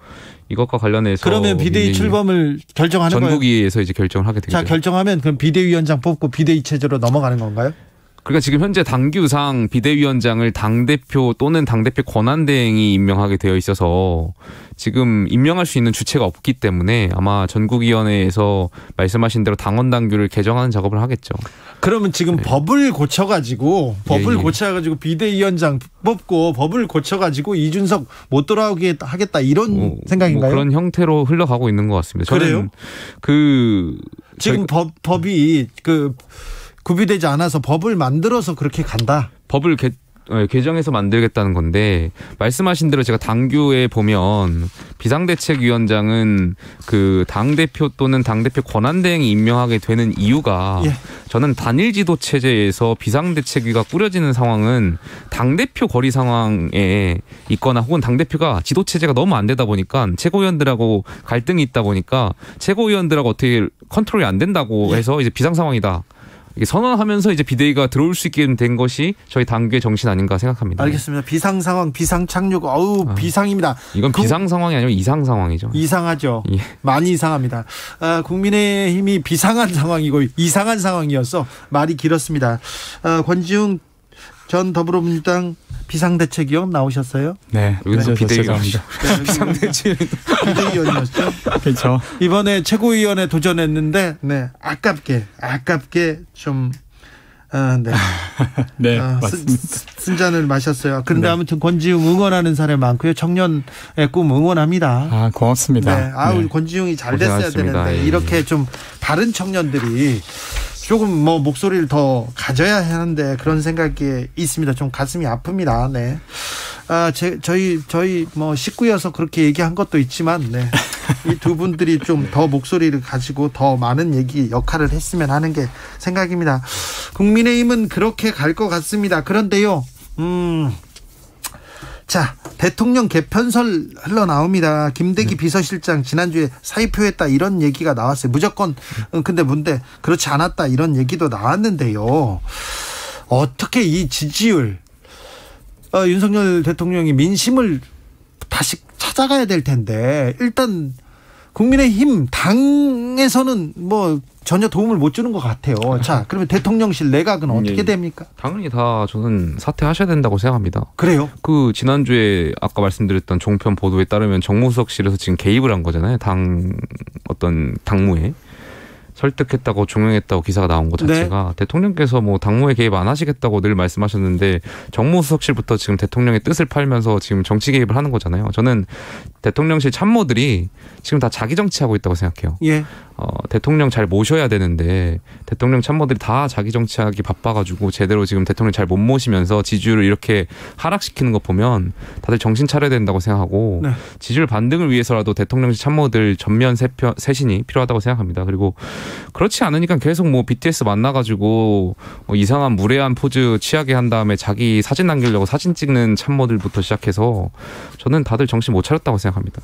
이것과 관련해서 그러면 비대위 출범을 결정하는 거예요? 전국위에서 이제 결정을 하게 되겠죠. 자, 결정하면 그럼 비대위원장 뽑고 비대위 체제로 넘어가는 건가요? 그러니까 지금 현재 당규상 비대위원장을 당대표 또는 당대표 권한대행이 임명하게 되어 있어서 지금 임명할 수 있는 주체가 없기 때문에 아마 전국위원회에서 말씀하신 대로 당원 당규를 개정하는 작업을 하겠죠. 그러면 지금 네. 법을 고쳐가지고 비대위원장 뽑고 법을 고쳐가지고 이준석 못 돌아오게 하겠다 이런 생각인가요? 그런 형태로 흘러가고 있는 것 같습니다. 그래요? 지금 법이 구비되지 않아서 법을 만들어서 그렇게 간다. 법을 개정해서 만들겠다는 건데 말씀하신 대로 제가 당규에 보면 비상대책위원장은 그 당대표 또는 당대표 권한대행이 임명하게 되는 이유가 저는 단일 지도 체제에서 비상대책위가 꾸려지는 상황은 당대표 거리 상황에 있거나 혹은 당대표가 지도 체제가 너무 안 되다 보니까 최고위원들하고 갈등이 있다 보니까 최고위원들하고 어떻게 컨트롤이 안 된다고 해서 이제 비상 상황이다. 선언하면서 이제 비대위가 들어올 수 있게 된 것이 저희 당규의 정신 아닌가 생각합니다. 알겠습니다. 비상 상황, 비상 착륙, 비상입니다. 이건 비상 상황이 아니라 이상 상황이죠. 이상하죠. 예. 많이 이상합니다. 국민의힘이 비상한 상황이고 이상한 상황이어서 말이 길었습니다. 권지웅 전 더불어민주당 비상대책위원 나오셨어요? 네. 여기서 비대위원입니다. 비대위원이었죠. 그렇죠. 이번에 최고위원에 도전했는데, 네, 아깝게 좀, 네. 네, 맞습니다. 쓴잔을 마셨어요. 그런데 네. 아무튼 권지웅 응원하는 사람 많고요. 청년의 꿈 응원합니다. 고맙습니다. 네. 권지웅이 잘 됐어야 되는데, 이렇게 좀 다른 청년들이 조금 목소리를 더 가져야 하는데 그런 생각이 있습니다. 좀 가슴이 아픕니다. 네. 저희 식구여서 그렇게 얘기한 것도 있지만, 네. 이 두 분들이 좀 더 목소리를 가지고 더 많은 역할을 했으면 하는 게 생각입니다. 국민의힘은 그렇게 갈 것 같습니다. 그런데요, 자, 대통령 개편설 흘러나옵니다. 김대기 비서실장 지난주에 사의표했다 이런 얘기가 나왔어요. 무조건 근데 그렇지 않았다 이런 얘기도 나왔는데요. 어떻게 이 지지율 윤석열 대통령이 민심을 다시 찾아가야 될 텐데 일단 국민의힘 당에서는 뭐 전혀 도움을 못 주는 것 같아요. 자, 그러면 대통령실 내각은 어떻게 됩니까? 당연히 다 저는 사퇴하셔야 된다고 생각합니다. 그래요? 그 지난주에 아까 말씀드렸던 종편 보도에 따르면 정무수석실에서 지금 개입을 한 거잖아요. 어떤 당무에. 설득했다고 종용했다고 기사가 나온 것 자체가 네. 대통령께서 뭐 당무에 개입 안 하시겠다고 늘 말씀하셨는데 정무수석실부터 지금 대통령의 뜻을 팔면서 지금 정치 개입을 하는 거잖아요. 저는 대통령실 참모들이 지금 다 자기 정치하고 있다고 생각해요. 예. 대통령 잘 모셔야 되는데 대통령 참모들이 다 자기 정치하기 바빠가지고 제대로 지금 대통령 잘 못 모시면서 지지율을 이렇게 하락시키는 거 보면 다들 정신 차려야 된다고 생각하고 네. 지지율 반등을 위해서라도 대통령실 참모들 전면 쇄신이 필요하다고 생각합니다. 그리고 그렇지 않으니까 계속 뭐 BTS 만나가지고 뭐 이상한 무례한 포즈 취하게 한 다음에 자기 사진 남기려고 사진 찍는 참모들부터 시작해서 저는 다들 정신 못 차렸다고 생각합니다.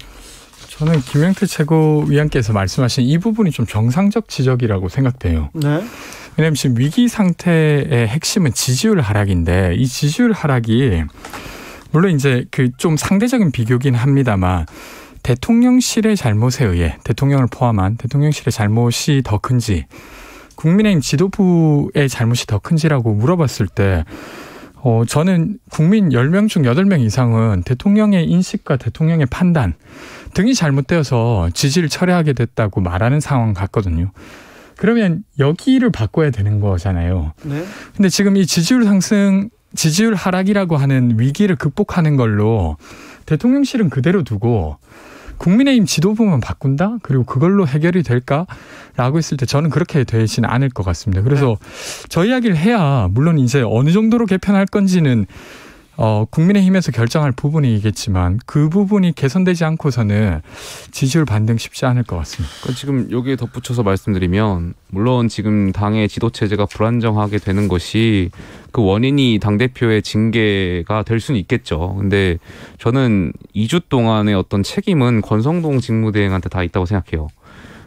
저는 김영태 최고위원께서 말씀하신 이 부분이 좀 정상적 지적이라고 생각돼요. 네. 왜냐하면 지금 위기 상태의 핵심은 지지율 하락인데 이 지지율 하락이 물론 이제 그 좀 상대적인 비교긴 합니다만 대통령실의 잘못에 의해 대통령을 포함한 대통령실의 잘못이 더 큰지 국민의힘 지도부의 잘못이 더 큰지라고 물어봤을 때 저는 국민 10명 중 8명 이상은 대통령의 인식과 대통령의 판단 등이 잘못되어서 지지를 철회하게 됐다고 말하는 상황 같거든요. 그러면 여기를 바꿔야 되는 거잖아요. 네. 근데 지금 이 지지율 하락이라고 하는 위기를 극복하는 걸로 대통령실은 그대로 두고 국민의힘 지도부만 바꾼다? 그리고 그걸로 해결이 될까라고 했을 때 저는 그렇게 되지는 않을 것 같습니다. 그래서 저 이야기를 해야 물론 이제 어느 정도로 개편할 건지는 국민의힘에서 결정할 부분이겠지만 그 부분이 개선되지 않고서는 지지율 반등 쉽지 않을 것 같습니다. 지금 여기에 덧붙여서 말씀드리면 물론 지금 당의 지도체제가 불안정하게 되는 것이 그 원인이 당대표의 징계가 될 수는 있겠죠. 근데 저는 2주 동안의 어떤 책임은 권성동 직무대행한테 다 있다고 생각해요.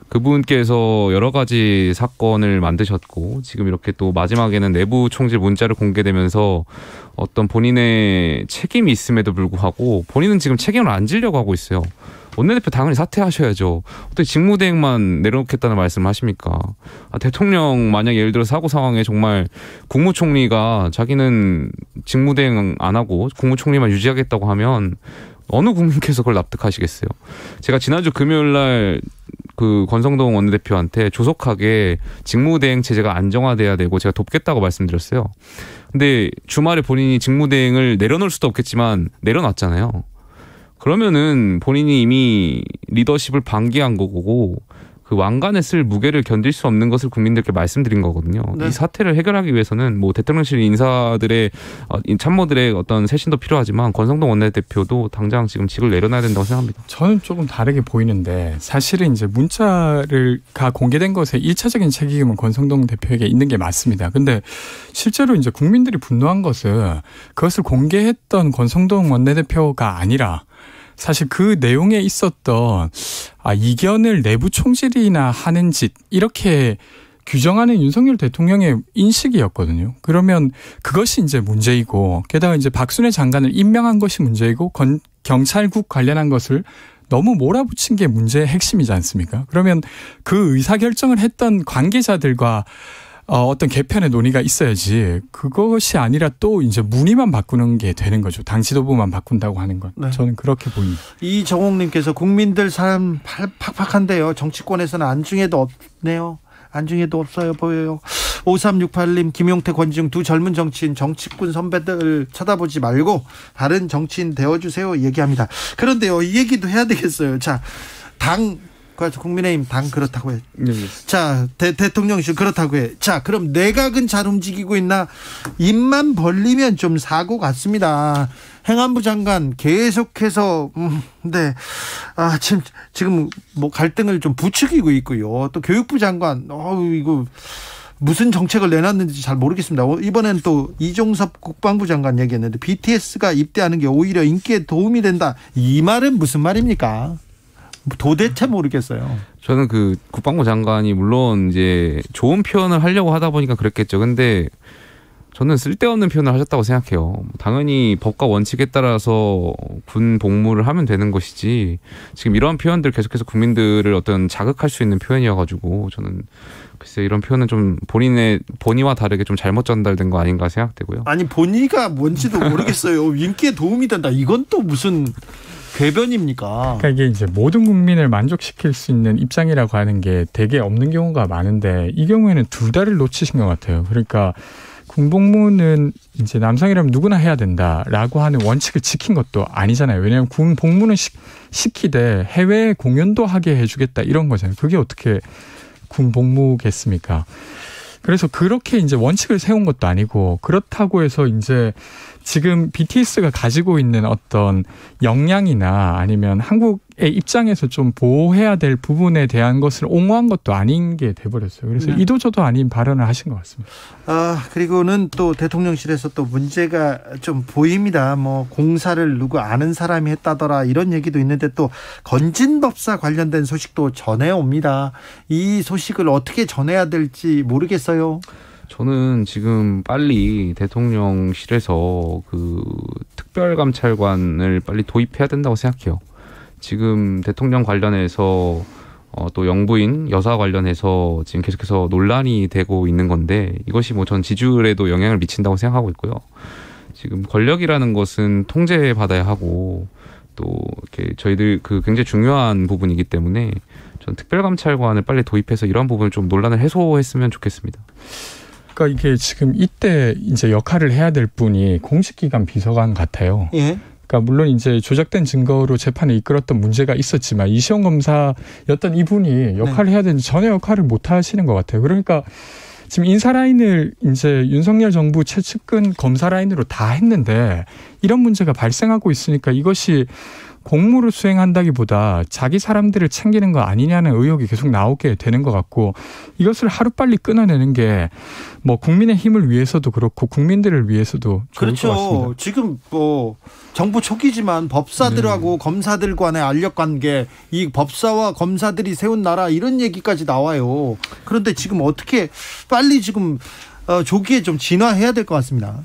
그분께서 여러 가지 사건을 만드셨고 지금 이렇게 또 마지막에는 내부 총질 문자를 공개되면서 어떤 본인의 책임이 있음에도 불구하고 본인은 지금 책임을 안 지려고 하고 있어요. 원내대표 당연히 사퇴하셔야죠. 어떻게 직무대행만 내려놓겠다는 말씀을 하십니까? 대통령 만약 예를 들어 사고 상황에 정말 국무총리가 자기는 직무대행 안 하고 국무총리만 유지하겠다고 하면 어느 국민께서 그걸 납득하시겠어요? 제가 지난주 금요일 날 그 권성동 원내대표한테 조속하게 직무대행 체제가 안정화돼야 되고 제가 돕겠다고 말씀드렸어요. 근데 주말에 본인이 직무대행을 내려놓을 수도 없겠지만 내려놨잖아요. 그러면은 본인이 이미 리더십을 방기한 거고 그 왕관에 쓸 무게를 견딜 수 없는 것을 국민들께 말씀드린 거거든요. 네. 이 사태를 해결하기 위해서는 뭐 대통령실 인사들의 참모들의 어떤 쇄신도 필요하지만 권성동 원내대표도 당장 지금 직을 내려놔야 된다고 생각합니다. 저는 조금 다르게 보이는데 사실은 이제 문자가 공개된 것에 1차적인 책임은 권성동 대표에게 있는 게 맞습니다. 근데 실제로 이제 국민들이 분노한 것은 그것을 공개했던 권성동 원내대표가 아니라 사실 그 내용에 있었던 이견을 내부 총질이나 하는 짓 이렇게 규정하는 윤석열 대통령의 인식이었거든요. 그러면 그것이 이제 문제이고 게다가 이제 박순애 장관을 임명한 것이 문제이고 경찰국 관련한 것을 너무 몰아붙인 게 문제의 핵심이지 않습니까? 그러면 그 의사결정을 했던 관계자들과 어떤 개편의 논의가 있어야지 그것이 아니라 또 이제 문의만 바꾸는 게 되는 거죠. 당 지도부만 바꾼다고 하는 건. 네. 저는 그렇게 보입니다. 이정옥님께서 국민들 사람 팍팍한데요. 정치권에서는 안중에도 없네요. 안중에도 없어요 보여요. 5368님 김용태 권지웅 두 젊은 정치인 정치꾼 선배들 쳐다보지 말고 다른 정치인 되어주세요 얘기합니다. 그런데요 이 얘기도 해야 되겠어요. 자 국민의힘 당 그렇다고 해. 네. 자, 대통령실 그렇다고 해. 자, 그럼 내각은 잘 움직이고 있나? 입만 벌리면 좀 사고 같습니다. 행안부 장관 계속해서 네. 지금 뭐 갈등을 좀 부추기고 있고요. 또 교육부 장관 이거 무슨 정책을 내놨는지 잘 모르겠습니다. 이번엔 또 이종섭 국방부 장관 얘기했는데 BTS가 입대하는 게 오히려 인기에 도움이 된다. 이 말은 무슨 말입니까? 도대체 모르겠어요. 저는 그 국방부 장관이 물론 이제 좋은 표현을 하려고 하다 보니까 그랬겠죠. 근데 저는 쓸데없는 표현을 하셨다고 생각해요. 당연히 법과 원칙에 따라서 군 복무를 하면 되는 것이지 지금 이런 표현들 계속해서 국민들을 어떤 자극할 수 있는 표현이어가지고 저는 글쎄 이런 표현은 좀 본의와 다르게 좀 잘못 전달된 거 아닌가 생각되고요. 아니 본의가 뭔지도 모르겠어요. 인기에 도움이 된다. 이건 또 무슨 궤변입니까? 그러니까 이게 이제 모든 국민을 만족시킬 수 있는 입장이라고 하는 게 되게 없는 경우가 많은데 이 경우에는 두 달을 놓치신 것 같아요. 그러니까 군복무는 이제 남성이라면 누구나 해야 된다라고 하는 원칙을 지킨 것도 아니잖아요. 왜냐하면 군복무는 시키되 해외 공연도 하게 해주겠다 이런 거잖아요. 그게 어떻게 군복무겠습니까? 그래서 그렇게 이제 원칙을 세운 것도 아니고 그렇다고 해서 이제 지금 BTS가 가지고 있는 어떤 역량이나 아니면 한국의 입장에서 좀 보호해야 될 부분에 대한 것을 옹호한 것도 아닌 게 돼버렸어요. 그래서 이도저도 아닌 발언을 하신 것 같습니다. 그리고는 또 대통령실에서 또 문제가 좀 보입니다. 뭐 공사를 누구 아는 사람이 했다더라 이런 얘기도 있는데 또 건진법사 관련된 소식도 전해옵니다. 이 소식을 어떻게 전해야 될지 모르겠어요. 저는 지금 빨리 대통령실에서 그 특별감찰관을 빨리 도입해야 된다고 생각해요. 지금 대통령 관련해서 또 영부인 여사 관련해서 지금 계속해서 논란이 되고 있는 건데 이것이 뭐 전 지지율에도 영향을 미친다고 생각하고 있고요. 지금 권력이라는 것은 통제받아야 하고 또 이렇게 저희들 그 굉장히 중요한 부분이기 때문에 전 특별감찰관을 빨리 도입해서 이런 부분을 좀 논란을 해소했으면 좋겠습니다. 그러니까 이게 지금 이때 이제 역할을 해야 될 분이 공식기관 비서관 같아요. 예. 그러니까 물론 이제 조작된 증거로 재판에 이끌었던 문제가 있었지만 이시영 검사였던 이분이 역할을 해야 되는데 전혀 역할을 못 하시는 것 같아요. 그러니까 지금 인사 라인을 이제 윤석열 정부 최측근 검사 라인으로 다 했는데 이런 문제가 발생하고 있으니까 이것이 공무를 수행한다기보다 자기 사람들을 챙기는 거 아니냐는 의혹이 계속 나오게 되는 것 같고 이것을 하루빨리 끊어내는 게 뭐 국민의 힘을 위해서도 그렇고 국민들을 위해서도 좋을 것 같습니다. 그렇죠. 지금 뭐 정부 초기지만 법사들하고 검사들 간의 알력관계, 이 법사와 검사들이 세운 나라 이런 얘기까지 나와요. 그런데 지금 어떻게 빨리 지금 조기에 좀 진화해야 될 것 같습니다.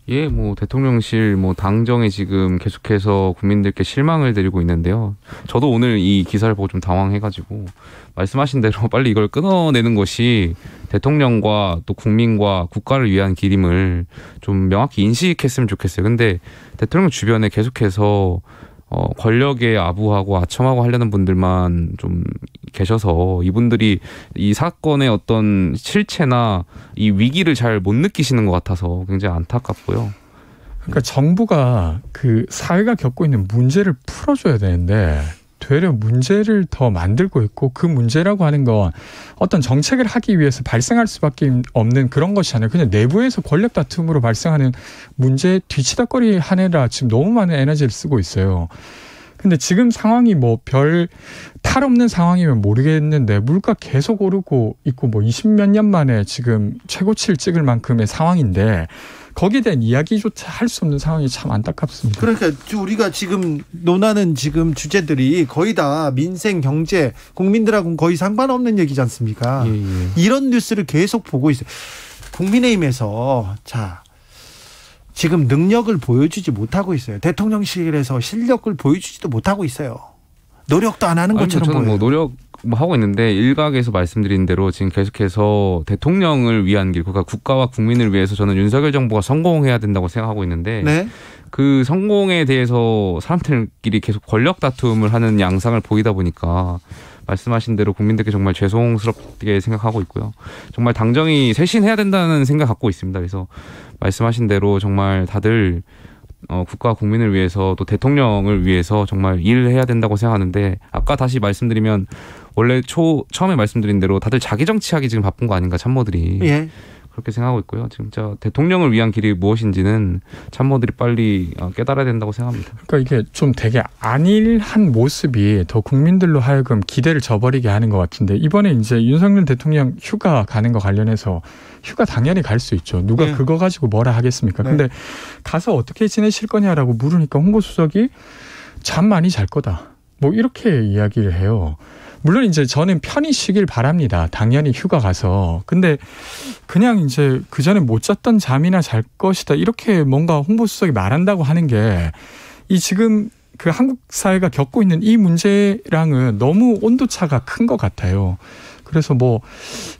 예, 뭐 대통령실 뭐 당정에 지금 계속해서 국민들께 실망을 드리고 있는데요. 저도 오늘 이 기사를 보고 좀 당황해가지고 말씀하신 대로 빨리 이걸 끊어내는 것이 대통령과 또 국민과 국가를 위한 길임을 좀 명확히 인식했으면 좋겠어요. 근데 대통령 주변에 계속해서 권력에 아부하고 아첨하고 하려는 분들만 좀 계셔서 이분들이 이 사건의 어떤 실체나 이 위기를 잘 못 느끼시는 것 같아서 굉장히 안타깝고요. 그러니까 정부가 그 사회가 겪고 있는 문제를 풀어줘야 되는데 되려 문제를 더 만들고 있고 그 문제라고 하는 건 어떤 정책을 하기 위해서 발생할 수밖에 없는 그런 것이 아니라 그냥 내부에서 권력 다툼으로 발생하는 문제에 뒤치다꺼리 하느라 지금 너무 많은 에너지를 쓰고 있어요. 근데 지금 상황이 뭐 별 탈 없는 상황이면 모르겠는데 물가 계속 오르고 있고 뭐 20몇 년 만에 지금 최고치를 찍을 만큼의 상황인데 거기에 대한 이야기조차 할 수 없는 상황이 참 안타깝습니다. 그러니까 우리가 지금 논하는 지금 주제들이 거의 다 민생, 경제, 국민들하고는 거의 상관없는 얘기지 않습니까? 예. 이런 뉴스를 계속 보고 있어요. 국민의힘에서 지금 능력을 보여주지 못하고 있어요. 대통령실에서 실력을 보여주지도 못하고 있어요. 노력도 안 하는 것처럼 저는 보여요. 뭐 노력 하고 있는데 일각에서 말씀드린 대로 지금 계속해서 대통령을 위한 길, 그러니까 국가와 국민을 위해서 저는 윤석열 정부가 성공해야 된다고 생각하고 있는데 네. 그 성공에 대해서 사람들끼리 계속 권력 다툼을 하는 양상을 보이다 보니까 말씀하신 대로 국민들께 정말 죄송스럽게 생각하고 있고요. 정말 당정이 쇄신해야 된다는 생각 갖고 있습니다. 그래서 말씀하신 대로 정말 다들 국가 국민을 위해서 또 대통령을 위해서 정말 일을 해야 된다고 생각하는데 아까 다시 말씀드리면 원래 처음에 말씀드린 대로 다들 자기 정치하기 지금 바쁜 거 아닌가 참모들이. 예. 그렇게 생각하고 있고요. 진짜 대통령을 위한 길이 무엇인지는 참모들이 빨리 깨달아야 된다고 생각합니다. 그러니까 이게 좀 되게 안일한 모습이 더 국민들로 하여금 기대를 저버리게 하는 것 같은데 이번에 이제 윤석열 대통령 휴가 가는 거 관련해서 휴가 당연히 갈 수 있죠. 누가 네. 그거 가지고 뭐라 하겠습니까? 네. 근데 가서 어떻게 지내실 거냐라고 물으니까 홍보수석이 잠 많이 잘 거다. 뭐 이렇게 이야기를 해요. 물론 이제 저는 편히 쉬길 바랍니다. 당연히 휴가 가서. 근데 그냥 이제 그 전에 못 잤던 잠이나 잘 것이다. 이렇게 뭔가 홍보수석이 말한다고 하는 게 이 지금 그 한국 사회가 겪고 있는 이 문제랑은 너무 온도차가 큰 것 같아요. 그래서 뭐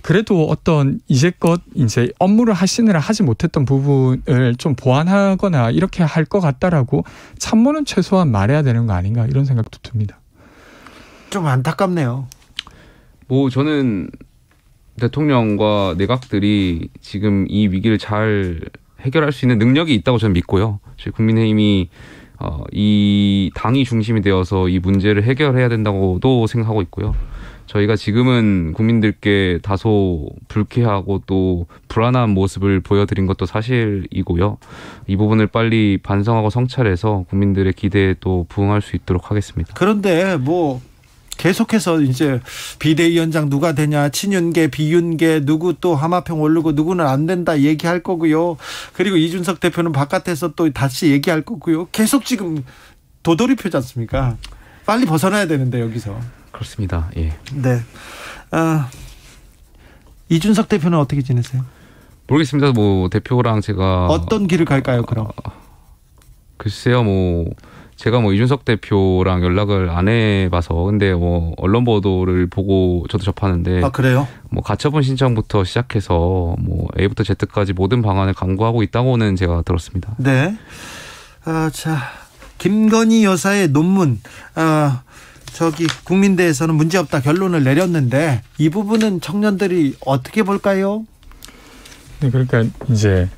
그래도 어떤 이제껏 이제 업무를 하시느라 하지 못했던 부분을 좀 보완하거나 이렇게 할 것 같다라고 참모는 최소한 말해야 되는 거 아닌가 이런 생각도 듭니다. 좀 안타깝네요. 뭐 저는 대통령과 내각들이 지금 이 위기를 잘 해결할 수 있는 능력이 있다고 저는 믿고요. 국민의힘이 이 당이 중심이 되어서 이 문제를 해결해야 된다고도 생각하고 있고요. 저희가 지금은 국민들께 다소 불쾌하고 또 불안한 모습을 보여드린 것도 사실이고요. 이 부분을 빨리 반성하고 성찰해서 국민들의 기대에 또 부응할 수 있도록 하겠습니다. 그런데 뭐 계속해서 이제 비대위원장 누가 되냐, 친윤계, 비윤계, 누구 또 하마평 오르고 누구는 안 된다 얘기할 거고요. 그리고 이준석 대표는 바깥에서 또 다시 얘기할 거고요. 계속 지금 도돌이표지 않습니까? 빨리 벗어나야 되는데 여기서. 그렇습니다. 예. 네. 이준석 대표는 어떻게 지내세요? 모르겠습니다. 뭐 대표랑 제가 어떤 길을 갈까요, 그럼? 글쎄요, 뭐 제가 뭐 이준석 대표랑 연락을 안 해봐서 근데 뭐 언론 보도를 보고 저도 접하는데 그래요? 뭐 가처분 신청부터 시작해서 뭐 A부터 Z까지 모든 방안을 강구하고 있다고는 제가 들었습니다. 네. 자, 김건희 여사의 논문 국민대에서는 문제없다 결론을 내렸는데 이 부분은 청년들이 어떻게 볼까요? 네, 그러니까 이제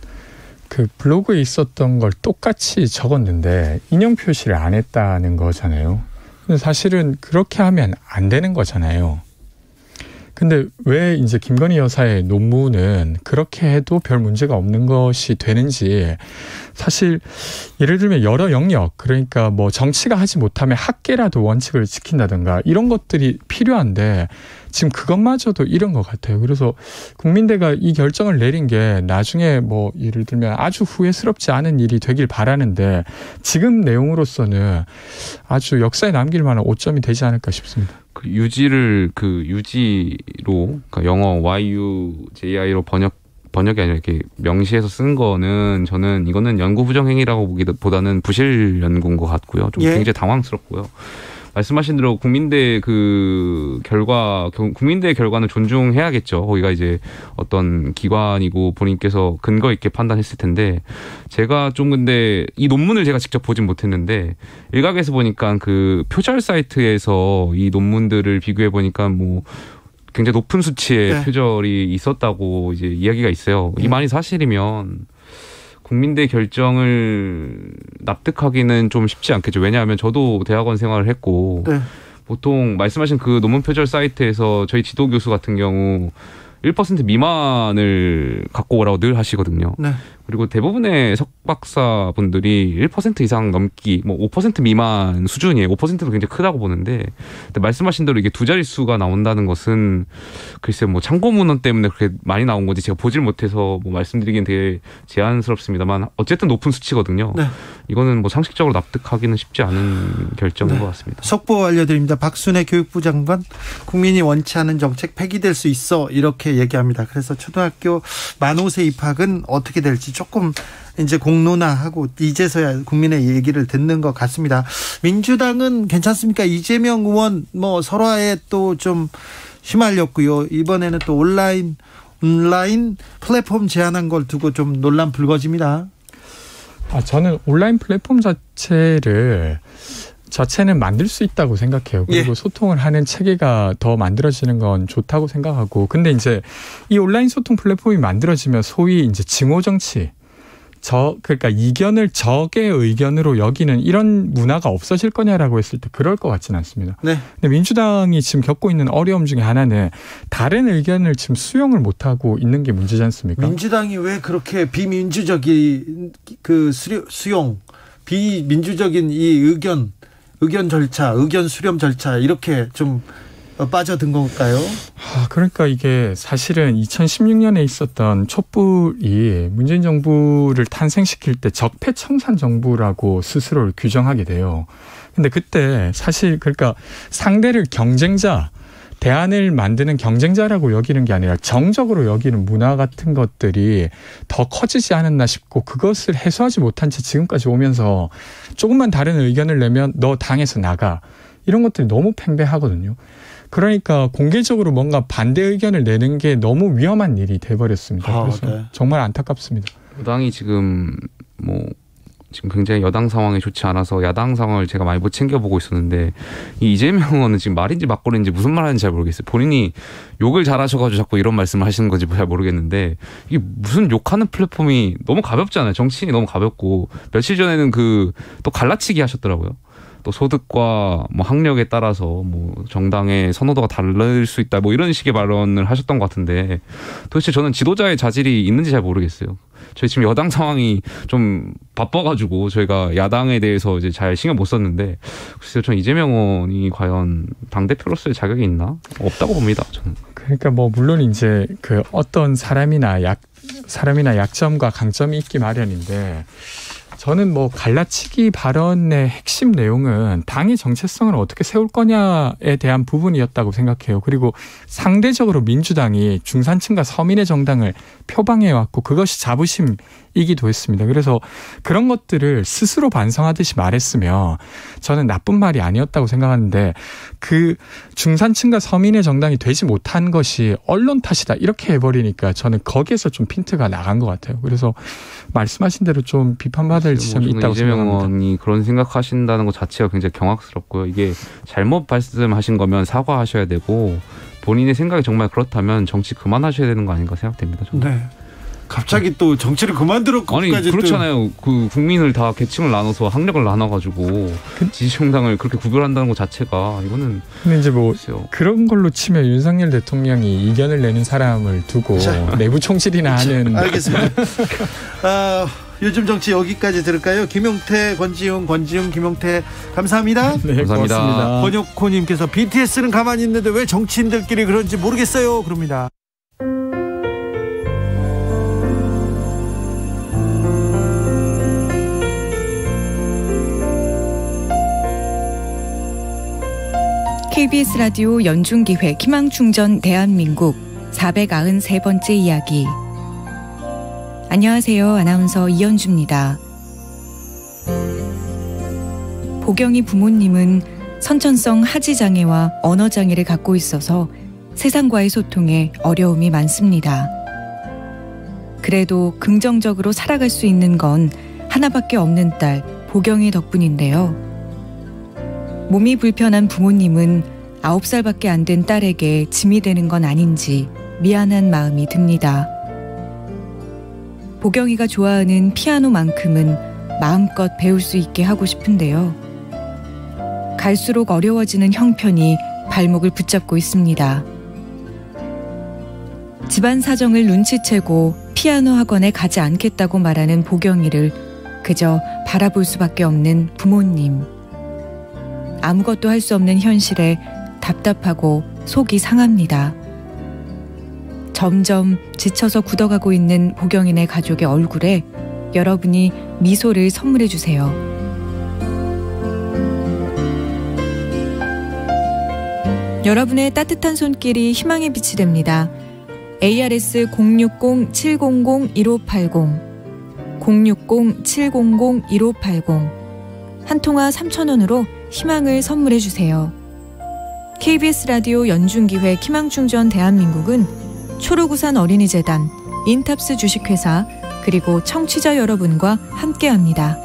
그 블로그에 있었던 걸 똑같이 적었는데 인용 표시를 안 했다는 거잖아요. 근데 사실은 그렇게 하면 안 되는 거잖아요. 근데 왜 이제 김건희 여사의 논문은 그렇게 해도 별 문제가 없는 것이 되는지 사실 예를 들면 여러 영역 그러니까 뭐 정치가 하지 못하면 학계라도 원칙을 지킨다든가 이런 것들이 필요한데 지금 그것마저도 이런 것 같아요. 그래서 국민대가 이 결정을 내린 게 나중에 뭐 예를 들면 아주 후회스럽지 않은 일이 되길 바라는데 지금 내용으로서는 아주 역사에 남길 만한 오점이 되지 않을까 싶습니다. 그 유지로 그러니까 영어 YUJI로 번역이 아니라 이렇게 명시해서 쓴 거는 저는 이거는 연구 부정 행위라고 보기보다는 부실 연구인 것 같고요. 좀 굉장히 당황스럽고요. 말씀하신 대로 국민대의 결과는 존중해야겠죠. 거기가 이제 어떤 기관이고 본인께서 근거 있게 판단했을 텐데 제가 좀 근데 이 논문을 제가 직접 보진 못했는데 일각에서 보니까 그 표절 사이트에서 이 논문들을 비교해 보니까 뭐 굉장히 높은 수치의 표절이 있었다고 이제 이야기가 있어요. 이 말이 사실이면 국민대 결정을 납득하기는 좀 쉽지 않겠죠. 왜냐하면 저도 대학원 생활을 했고 보통 말씀하신 그 논문 표절 사이트에서 저희 지도 교수 같은 경우 1% 미만을 갖고 오라고 늘 하시거든요. 네. 그리고 대부분의 석박사 분들이 1% 이상 넘기, 뭐 5% 미만 수준이에요. 5%도 굉장히 크다고 보는데, 근데 말씀하신 대로 이게 두 자릿수가 나온다는 것은 글쎄 뭐 참고 문헌 때문에 그렇게 많이 나온 건지 제가 보질 못해서 뭐 말씀드리기는 되게 제한스럽습니다만 어쨌든 높은 수치거든요. 네. 이거는 뭐 상식적으로 납득하기는 쉽지 않은 결정인 것 같습니다. 속보 알려드립니다. 박순애 교육부 장관, 국민이 원치 않은 정책 폐기될 수 있어 이렇게 얘기합니다. 그래서 초등학교 만 5세 입학은 어떻게 될지 조금 이제 공론화하고 이제서야 국민의 얘기를 듣는 것 같습니다. 민주당은 괜찮습니까? 이재명 의원 뭐 설화에 또 좀 휘말렸고요. 이번에는 또 온라인 플랫폼 제한한 걸 두고 좀 논란 불거집니다. 저는 온라인 플랫폼 자체는 만들 수 있다고 생각해요. 그리고 소통을 하는 체계가 더 만들어지는 건 좋다고 생각하고, 근데 이제 이 온라인 소통 플랫폼이 만들어지면 소위 이제 증오 정치, 그러니까 이견을 적의 의견으로 여기는 이런 문화가 없어질 거냐라고 했을 때 그럴 것 같지는 않습니다. 네. 근데 민주당이 지금 겪고 있는 어려움 중에 하나는 다른 의견을 지금 수용을 못하고 있는 게 문제지 않습니까? 민주당이 왜 그렇게 비민주적인 그 수용, 비민주적인 이 의견 절차, 의견 수렴 절차 이렇게 좀 빠져든 걸까요? 그러니까 이게 사실은 2016년에 있었던 촛불이 문재인 정부를 탄생시킬 때 적폐청산 정부라고 스스로를 규정하게 돼요. 근데 그때 사실 그러니까 상대를 경쟁자, 대안을 만드는 경쟁자라고 여기는 게 아니라 정적으로 여기는 문화 같은 것들이 더 커지지 않았나 싶고 그것을 해소하지 못한 채 지금까지 오면서 조금만 다른 의견을 내면 너 당에서 나가. 이런 것들이 너무 팽배하거든요. 그러니까 공개적으로 뭔가 반대 의견을 내는 게 너무 위험한 일이 돼버렸습니다. 그래서 네. 정말 안타깝습니다. 여당이 지금 지금 굉장히 여당 상황이 좋지 않아서 야당 상황을 제가 많이 못 챙겨보고 있었는데 이 이재명 의원은 지금 말인지 막걸리인지 무슨 말 하는지 잘 모르겠어요. 본인이 욕을 잘하셔가지고 자꾸 이런 말씀을 하시는 건지 잘 모르겠는데 이게 무슨 욕하는 플랫폼이 너무 가볍잖아요. 정치인이 너무 가볍고 며칠 전에는 또 갈라치기 하셨더라고요. 또 소득과 학력에 따라서 정당의 선호도가 다를 수 있다 이런 식의 발언을 하셨던 것 같은데 도대체 저는 지도자의 자질이 있는지 잘 모르겠어요. 저희 지금 여당 상황이 좀 바빠가지고 저희가 야당에 대해서 이제 잘 신경 못 썼는데 글쎄요, 전 이재명 의원이 과연 당대표로서의 자격이 있나? 없다고 봅니다, 저는. 그러니까 물론 이제 어떤 사람이나 약점과 강점이 있기 마련인데 저는 갈라치기 발언의 핵심 내용은 당의 정체성을 어떻게 세울 거냐에 대한 부분이었다고 생각해요. 그리고 상대적으로 민주당이 중산층과 서민의 정당을 표방해왔고 그것이 자부심이기도 했습니다. 그래서 그런 것들을 스스로 반성하듯이 말했으면 저는 나쁜 말이 아니었다고 생각하는데 그 중산층과 서민의 정당이 되지 못한 것이 언론 탓이다 이렇게 해버리니까 저는 거기에서 좀 핀트가 나간 것 같아요. 그래서 말씀하신 대로 좀 비판받을 지점이 있다고 이재명 생각합니다. 의원이 그런 생각하신다는 것 자체가 굉장히 경악스럽고요. 이게 잘못 말씀하신 거면 사과하셔야 되고 본인의 생각이 정말 그렇다면 정치 그만하셔야 되는 거 아닌가 생각됩니다. 저는. 네. 갑자기 또 정치를 그만두고 아니 그렇잖아요. 그 국민을 다 계층을 나눠서 학력을 나눠가지고 지지정당을 그렇게 구별한다는 것 자체가 이거는. 근데 이제 글쎄요. 그런 걸로 치면 윤석열 대통령이 이견을 내는 사람을 두고 내부 총질이나 하는. 알겠습니다. 요즘 정치 여기까지 들을까요? 김용태, 권지웅, 김용태 감사합니다. 네, 감사합니다. 고맙습니다. 권혁호님께서 BTS는 가만히 있는데 왜 정치인들끼리 그런지 모르겠어요. 그럽니다. KBS 라디오 연중기획 희망충전 대한민국 493번째 이야기. 안녕하세요. 아나운서 이현주입니다. 보경이 부모님은 선천성 하지장애와 언어장애를 갖고 있어서 세상과의 소통에 어려움이 많습니다. 그래도 긍정적으로 살아갈 수 있는 건 하나밖에 없는 딸 보경이 덕분인데요. 몸이 불편한 부모님은 9살밖에 안 된 딸에게 짐이 되는 건 아닌지 미안한 마음이 듭니다. 보경이가 좋아하는 피아노만큼은 마음껏 배울 수 있게 하고 싶은데요. 갈수록 어려워지는 형편이 발목을 붙잡고 있습니다. 집안 사정을 눈치채고 피아노 학원에 가지 않겠다고 말하는 보경이를 그저 바라볼 수밖에 없는 부모님. 아무것도 할 수 없는 현실에 답답하고 속이 상합니다. 점점 지쳐서 굳어가고 있는 보경이네 가족의 얼굴에 여러분이 미소를 선물해 주세요. 여러분의 따뜻한 손길이 희망의 빛이 됩니다. ARS 060-700-1580 060-700-1580 한 통화 3,000원으로 희망을 선물해 주세요. KBS 라디오 연중기획 희망충전 대한민국은 초록우산 어린이재단, 인탑스 주식회사 그리고 청취자 여러분과 함께합니다.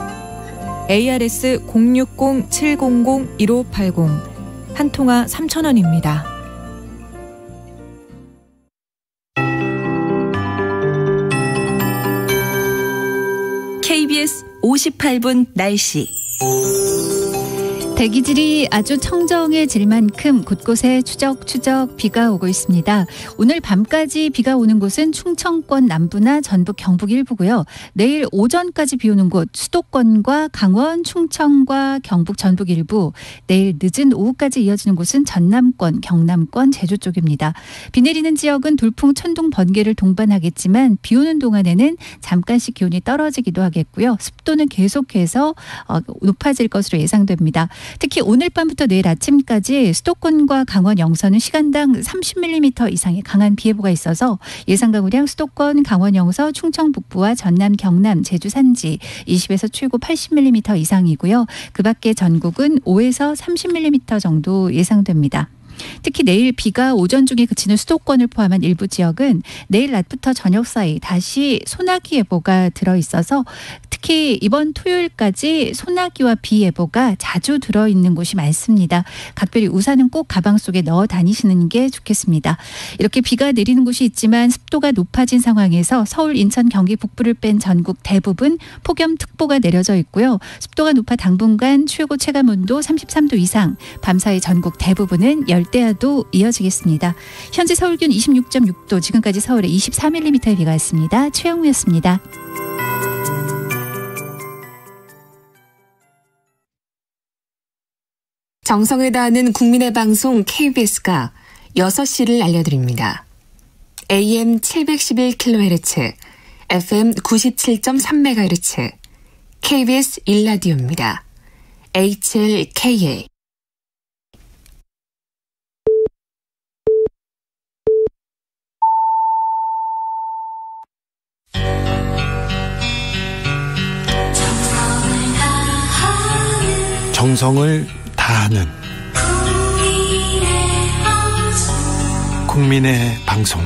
ARS 060-700-1580 한 통화 3,000원입니다. 58분 날씨. 대기질이 아주 청정해질 만큼 곳곳에 추적추적 비가 오고 있습니다. 오늘 밤까지 비가 오는 곳은 충청권 남부나 전북 경북 일부고요. 내일 오전까지 비 오는 곳 수도권과 강원, 충청과 경북 전북 일부, 내일 늦은 오후까지 이어지는 곳은 전남권, 경남권, 제주 쪽입니다. 비 내리는 지역은 돌풍, 천둥, 번개를 동반하겠지만 비 오는 동안에는 잠깐씩 기온이 떨어지기도 하겠고요. 습도는 계속해서 높아질 것으로 예상됩니다. 특히 오늘 밤부터 내일 아침까지 수도권과 강원 영서는 시간당 30mm 이상의 강한 비 예보가 있어서 예상 강우량 수도권, 강원 영서, 충청 북부와 전남, 경남, 제주 산지 20에서 최고 80mm 이상이고요. 그 밖에 전국은 5에서 30mm 정도 예상됩니다. 특히 내일 비가 오전 중에 그치는 수도권을 포함한 일부 지역은 내일 낮부터 저녁 사이 다시 소나기 예보가 들어있어서 특히 이번 토요일까지 소나기와 비 예보가 자주 들어있는 곳이 많습니다. 각별히 우산은 꼭 가방 속에 넣어 다니시는 게 좋겠습니다. 이렇게 비가 내리는 곳이 있지만 습도가 높아진 상황에서 서울, 인천, 경기 북부를 뺀 전국 대부분 폭염특보가 내려져 있고요. 습도가 높아 당분간 최고 체감온도 33도 이상, 밤사이 전국 대부분은 열대야도 이어지겠습니다. 현재 서울 기온 26.6도, 지금까지 서울에 24mm의 비가 왔습니다. 최영우였습니다. 정성을 다하는 국민의 방송 KBS가 6시를 알려드립니다. AM 711kHz, FM 97.3MHz, KBS 1라디오입니다. HLKA. 정성을 다하는 국민의 방송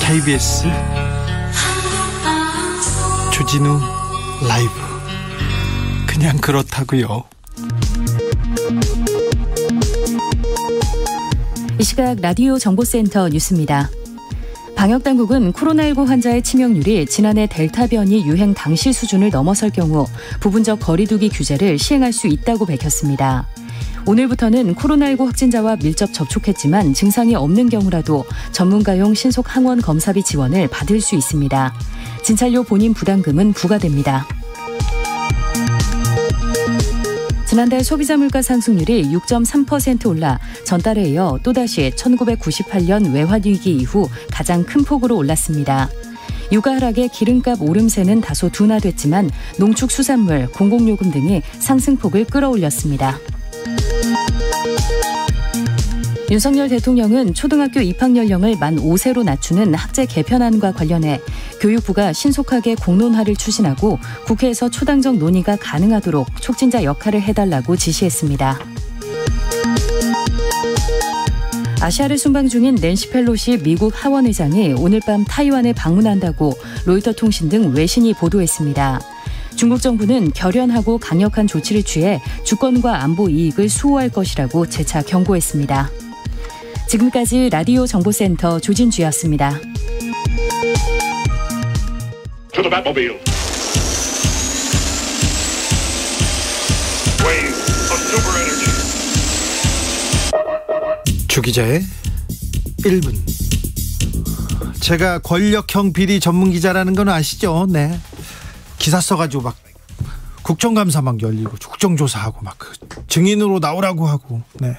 KBS 주진우 라이브. 그냥 그렇다고요. 이 시각 라디오 정보센터 뉴스입니다. 방역당국은 코로나19 환자의 치명률이 지난해 델타 변이 유행 당시 수준을 넘어설 경우 부분적 거리두기 규제를 시행할 수 있다고 밝혔습니다. 오늘부터는 코로나19 확진자와 밀접 접촉했지만 증상이 없는 경우라도 전문가용 신속 항원 검사비 지원을 받을 수 있습니다. 진찰료 본인 부담금은 부과됩니다. 지난달 소비자 물가 상승률이 6.3% 올라 전달에 이어 또다시 1998년 외환위기 이후 가장 큰 폭으로 올랐습니다. 유가 하락에 기름값 오름세는 다소 둔화됐지만 농축수산물, 공공요금 등이 상승폭을 끌어올렸습니다. 윤석열 대통령은 초등학교 입학 연령을 만 5세로 낮추는 학제 개편안과 관련해 교육부가 신속하게 공론화를 추진하고 국회에서 초당적 논의가 가능하도록 촉진자 역할을 해달라고 지시했습니다. 아시아를 순방 중인 낸시 펠로시 미국 하원 의장이 오늘 밤 타이완에 방문한다고 로이터 통신 등 외신이 보도했습니다. 중국 정부는 결연하고 강력한 조치를 취해 주권과 안보 이익을 수호할 것이라고 재차 경고했습니다. 지금까지 라디오 정보센터 조진주였습니다. 주기자의 1분. 제가 권력형 비리 전문 기자라는 건 아시죠? 네. 기사 써가지고 막 국정감사 막 열리고 국정조사하고 막 증인으로 나오라고 하고. 네.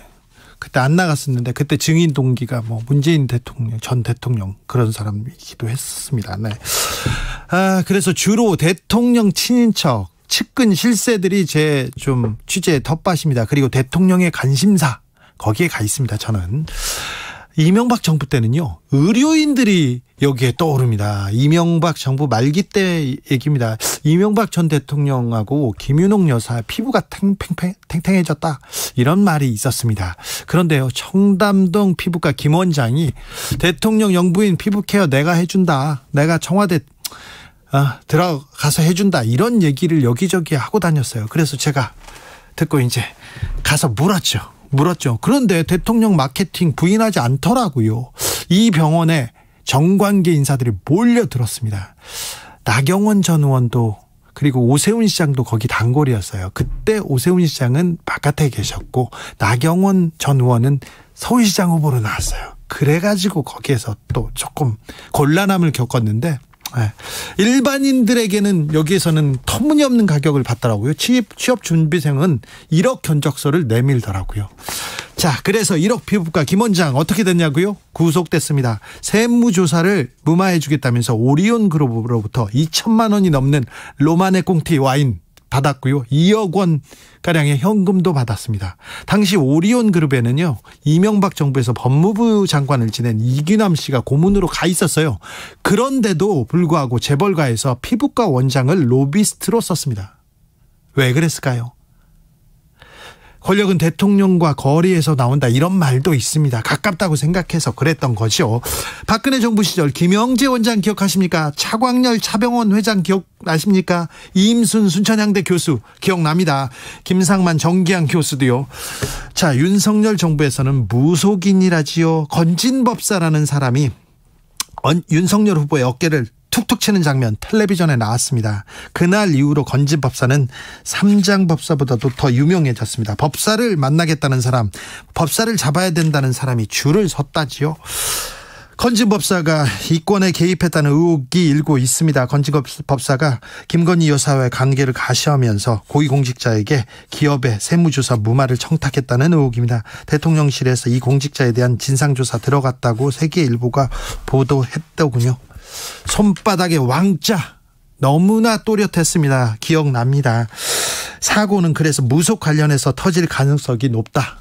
그때 안 나갔었는데 그때 증인 동기가 뭐 문재인 대통령, 전 대통령 그런 사람이기도 했습니다. 네. 그래서 주로 대통령 친인척, 측근 실세들이 제 좀 취재의 텃밭입니다. 그리고 대통령의 관심사 거기에 가 있습니다. 저는 이명박 정부 때는요, 의료인들이 여기에 떠오릅니다. 이명박 정부 말기 때 얘기입니다. 이명박 전 대통령하고 김윤옥 여사 피부가 탱탱해졌다, 이런 말이 있었습니다. 그런데요, 청담동 피부과 김 원장이 대통령 영부인 피부 케어 내가 해준다, 내가 청와대 들어가서 해준다, 이런 얘기를 여기저기 하고 다녔어요. 그래서 제가 듣고 이제 가서 물었죠. 그런데 대통령 마케팅 부인하지 않더라고요. 이 병원에 정관계 인사들이 몰려들었습니다. 나경원 전 의원도 그리고 오세훈 시장도 거기 단골이었어요. 그때 오세훈 시장은 바깥에 계셨고 나경원 전 의원은 서울시장 후보로 나왔어요. 그래가지고 거기에서 또 조금 곤란함을 겪었는데 일반인들에게는 여기에서는 터무니없는 가격을 받더라고요. 취업 준비생은 1억 견적서를 내밀더라고요. 자, 그래서 1억 피부과 김 원장 어떻게 됐냐고요? 구속됐습니다. 세무조사를 무마해주겠다면서 오리온 그룹으로부터 2천만 원이 넘는 로마네 꽁티 와인 받았고요. 2억 원 가량의 현금도 받았습니다. 당시 오리온 그룹에는요, 이명박 정부에서 법무부 장관을 지낸 이규남 씨가 고문으로 가 있었어요. 그런데도 불구하고 재벌가에서 피부과 원장을 로비스트로 썼습니다. 왜 그랬을까요? 권력은 대통령과 거리에서 나온다, 이런 말도 있습니다. 가깝다고 생각해서 그랬던 거죠. 박근혜 정부 시절 김영재 원장 기억하십니까? 차광렬 차병원 회장 기억나십니까? 이임순 순천향대 교수 기억납니다. 김상만 정기양 교수도요. 자, 윤석열 정부에서는 무속인이라지요. 건진법사라는 사람이 윤석열 후보의 어깨를 툭툭 치는 장면 텔레비전에 나왔습니다. 그날 이후로 건진법사는 삼장법사보다도 더 유명해졌습니다. 법사를 만나겠다는 사람, 법사를 잡아야 된다는 사람이 줄을 섰다지요. 건진법사가 이권에 개입했다는 의혹이 일고 있습니다. 건진법사가 김건희 여사와의 관계를 가시하면서 고위공직자에게 기업의 세무조사 무마를 청탁했다는 의혹입니다. 대통령실에서 이 공직자에 대한 진상조사 들어갔다고 세계일보가 보도했더군요. 손바닥에 왕자, 너무나 또렷했습니다. 기억납니다. 사고는 그래서 무속 관련해서 터질 가능성이 높다,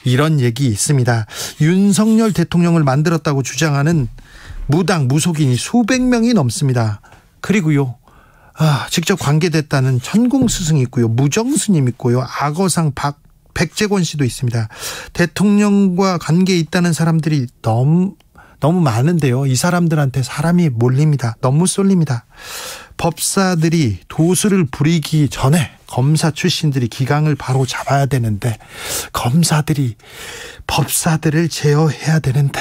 이런 얘기 있습니다. 윤석열 대통령을 만들었다고 주장하는 무당 무속인이 수백 명이 넘습니다. 그리고요, 직접 관계됐다는 천공스승이 있고요, 무정스님 있고요, 악어상 백재권 씨도 있습니다. 대통령과 관계 있다는 사람들이 너무 많은데요. 이 사람들한테 사람이 몰립니다. 너무 쏠립니다. 법사들이 도수를 부리기 전에 검사 출신들이 기강을 바로 잡아야 되는데, 검사들이 법사들을 제어해야 되는데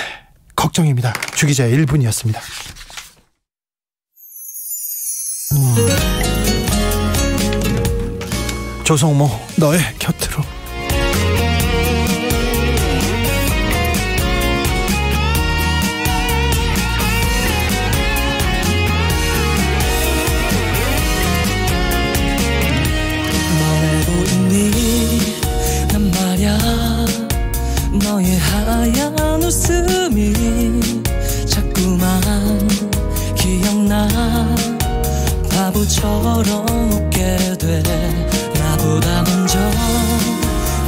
걱정입니다. 주 기자의 1분이었습니다. 조성모, 너의 곁으로. 난 말야, 너의 하얀 웃음이 자꾸만 기억나. 바보처럼 웃게 돼. 나보다 먼저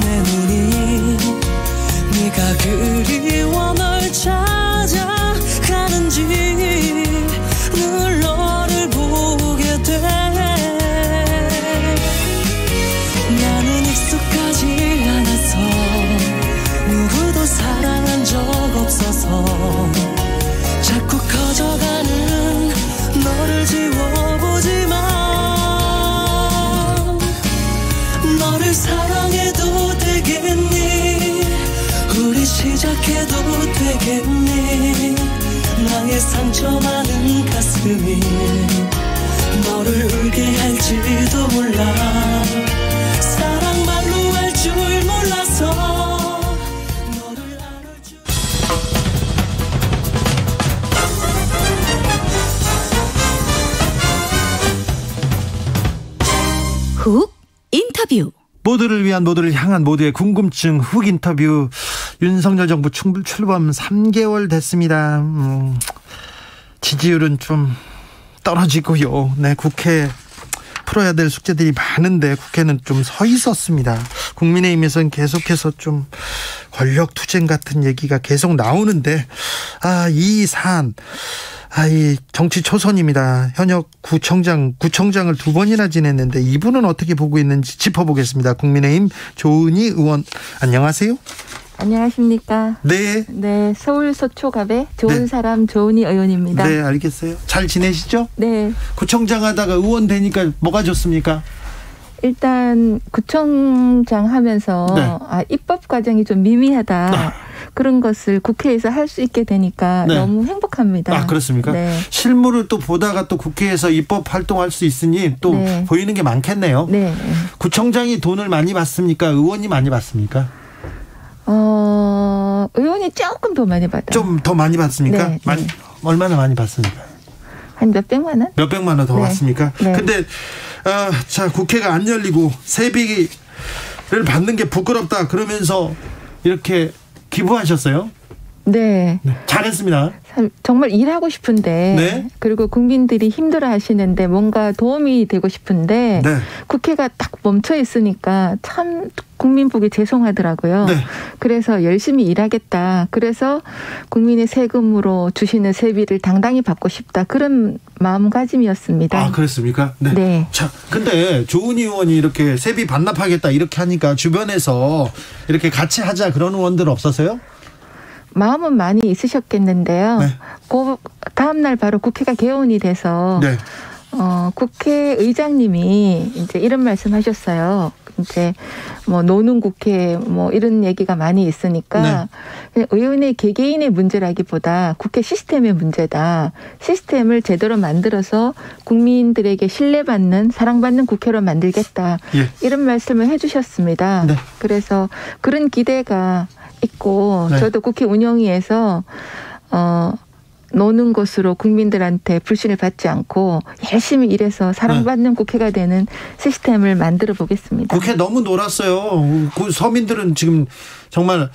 내 눈이 네가 그리워 널 찾아가는지 늘 너를 보게 돼. 나는 익숙하지 않아서 누구도 사랑한 적 없어서 자꾸 커져가는 너를 지워보지만 너를 사랑해도 되겠니? 우리 시작해도 되겠니? 나의 상처 많은 가슴이 너를 울게 할지도 몰라. 사랑말로 할 줄 몰라서 너를 알아줄. 훅 인터뷰. 모두를 위한, 모두를 향한, 모두의 궁금증 훅 인터뷰. 윤석열 정부 출범 3개월 됐습니다. 지지율은 좀 떨어지고요. 네, 국회 풀어야 될 숙제들이 많은데 국회는 좀 서 있었습니다. 국민의힘에서는 계속해서 좀 권력투쟁 같은 얘기가 계속 나오는데, 이 사안, 이 정치 초선입니다. 현역 구청장을 2번이나 지냈는데 이분은 어떻게 보고 있는지 짚어보겠습니다. 국민의힘 조은희 의원, 안녕하세요. 안녕하십니까. 네. 네, 서울 서초갑의 좋은 네. 사람 조은희 의원입니다. 네, 알겠어요. 잘 지내시죠? 네. 구청장 하다가 의원 되니까 뭐가 좋습니까? 일단 구청장 하면서 네. 입법 과정이 좀 미미하다. 그런 것을 국회에서 할 수 있게 되니까 네. 너무 행복합니다. 아, 그렇습니까? 네. 실무를 또 보다가 또 국회에서 입법 활동할 수 있으니 또 네. 보이는 게 많겠네요. 네. 구청장이 돈을 많이 받습니까? 의원이 많이 받습니까? 의원이 조금 더 많이 받아요. 좀 더 많이 받습니까? 네, 네. 얼마나 많이 받습니까? 한 몇백만 원? 몇백만 원 더 네. 받습니까? 네. 근데 자, 국회가 안 열리고 세비를 받는 게 부끄럽다 그러면서 이렇게 기부하셨어요? 네. 잘했습니다. 정말 일하고 싶은데 네. 그리고 국민들이 힘들어 하시는데 뭔가 도움이 되고 싶은데 네. 국회가 딱 멈춰 있으니까 참 국민 보기 죄송하더라고요. 네. 그래서 열심히 일하겠다. 그래서 국민의 세금으로 주시는 세비를 당당히 받고 싶다. 그런 마음가짐이었습니다. 아, 그렇습니까? 네. 네. 자, 근데 조은희 의원이 이렇게 세비 반납하겠다 이렇게 하니까 주변에서 이렇게 같이 하자 그런 의원들 없었어요? 마음은 많이 있으셨겠는데요. 네. 그 다음 날 바로 국회가 개원이 돼서 네. 국회의장님이 이제 이런 말씀하셨어요. 이제 뭐 노는 국회 뭐 이런 얘기가 많이 있으니까 그냥 의원의 개개인의 문제라기보다 국회 시스템의 문제다. 시스템을 제대로 만들어서 국민들에게 신뢰받는 사랑받는 국회로 만들겠다. 예. 이런 말씀을 해주셨습니다. 네. 그래서 그런 기대가 있고 네. 저도 국회 운영위에서 노는 것으로 국민들한테 불신을 받지 않고 열심히 일해서 사랑받는 국회가 되는 시스템을 만들어 보겠습니다. 국회 너무 놀았어요. 그 서민들은 지금 정말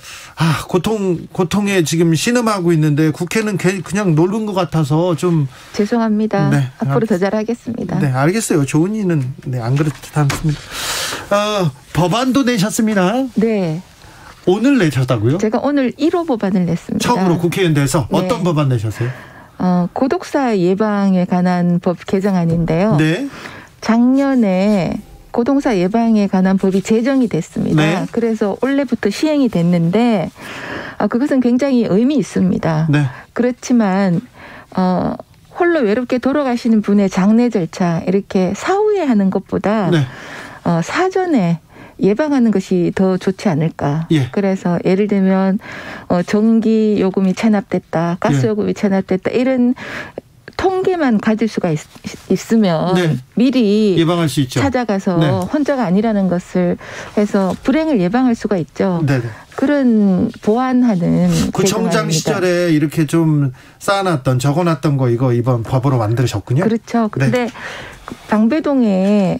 고통에 지금 신음하고 있는데 국회는 그냥 놀는 것 같아서 좀 죄송합니다. 네. 앞으로 더 잘하겠습니다. 네, 알겠어요. 조은희는 안 그렇지 않습니다. 법안도 내셨습니다. 네. 오늘 내셨다고요? 제가 오늘 1호 법안을 냈습니다. 처음으로 국회의원 돼서 네. 어떤 법안 내셨어요? 고독사 예방에 관한 법 개정안인데요. 네. 작년에 고독사 예방에 관한 법이 제정이 됐습니다. 네. 그래서 올해부터 시행이 됐는데 그것은 굉장히 의미 있습니다. 네. 그렇지만 홀로 외롭게 돌아가시는 분의 장례 절차 이렇게 사후에 하는 것보다 네. 사전에 예방하는 것이 더 좋지 않을까. 예. 그래서 예를 들면 전기 요금이 체납됐다, 가스 예. 요금이 체납됐다 이런 통계만 가질 수가 있으면 네. 미리 예방할 수 있죠. 찾아가서 네. 혼자가 아니라는 것을 해서 불행을 예방할 수가 있죠. 네네. 그런 보완하는 구청장 개정안입니다. 시절에 이렇게 좀 쌓아놨던 적어놨던 거 이거 이번 법으로 만드셨군요. 그렇죠. 그런데 네. 방배동에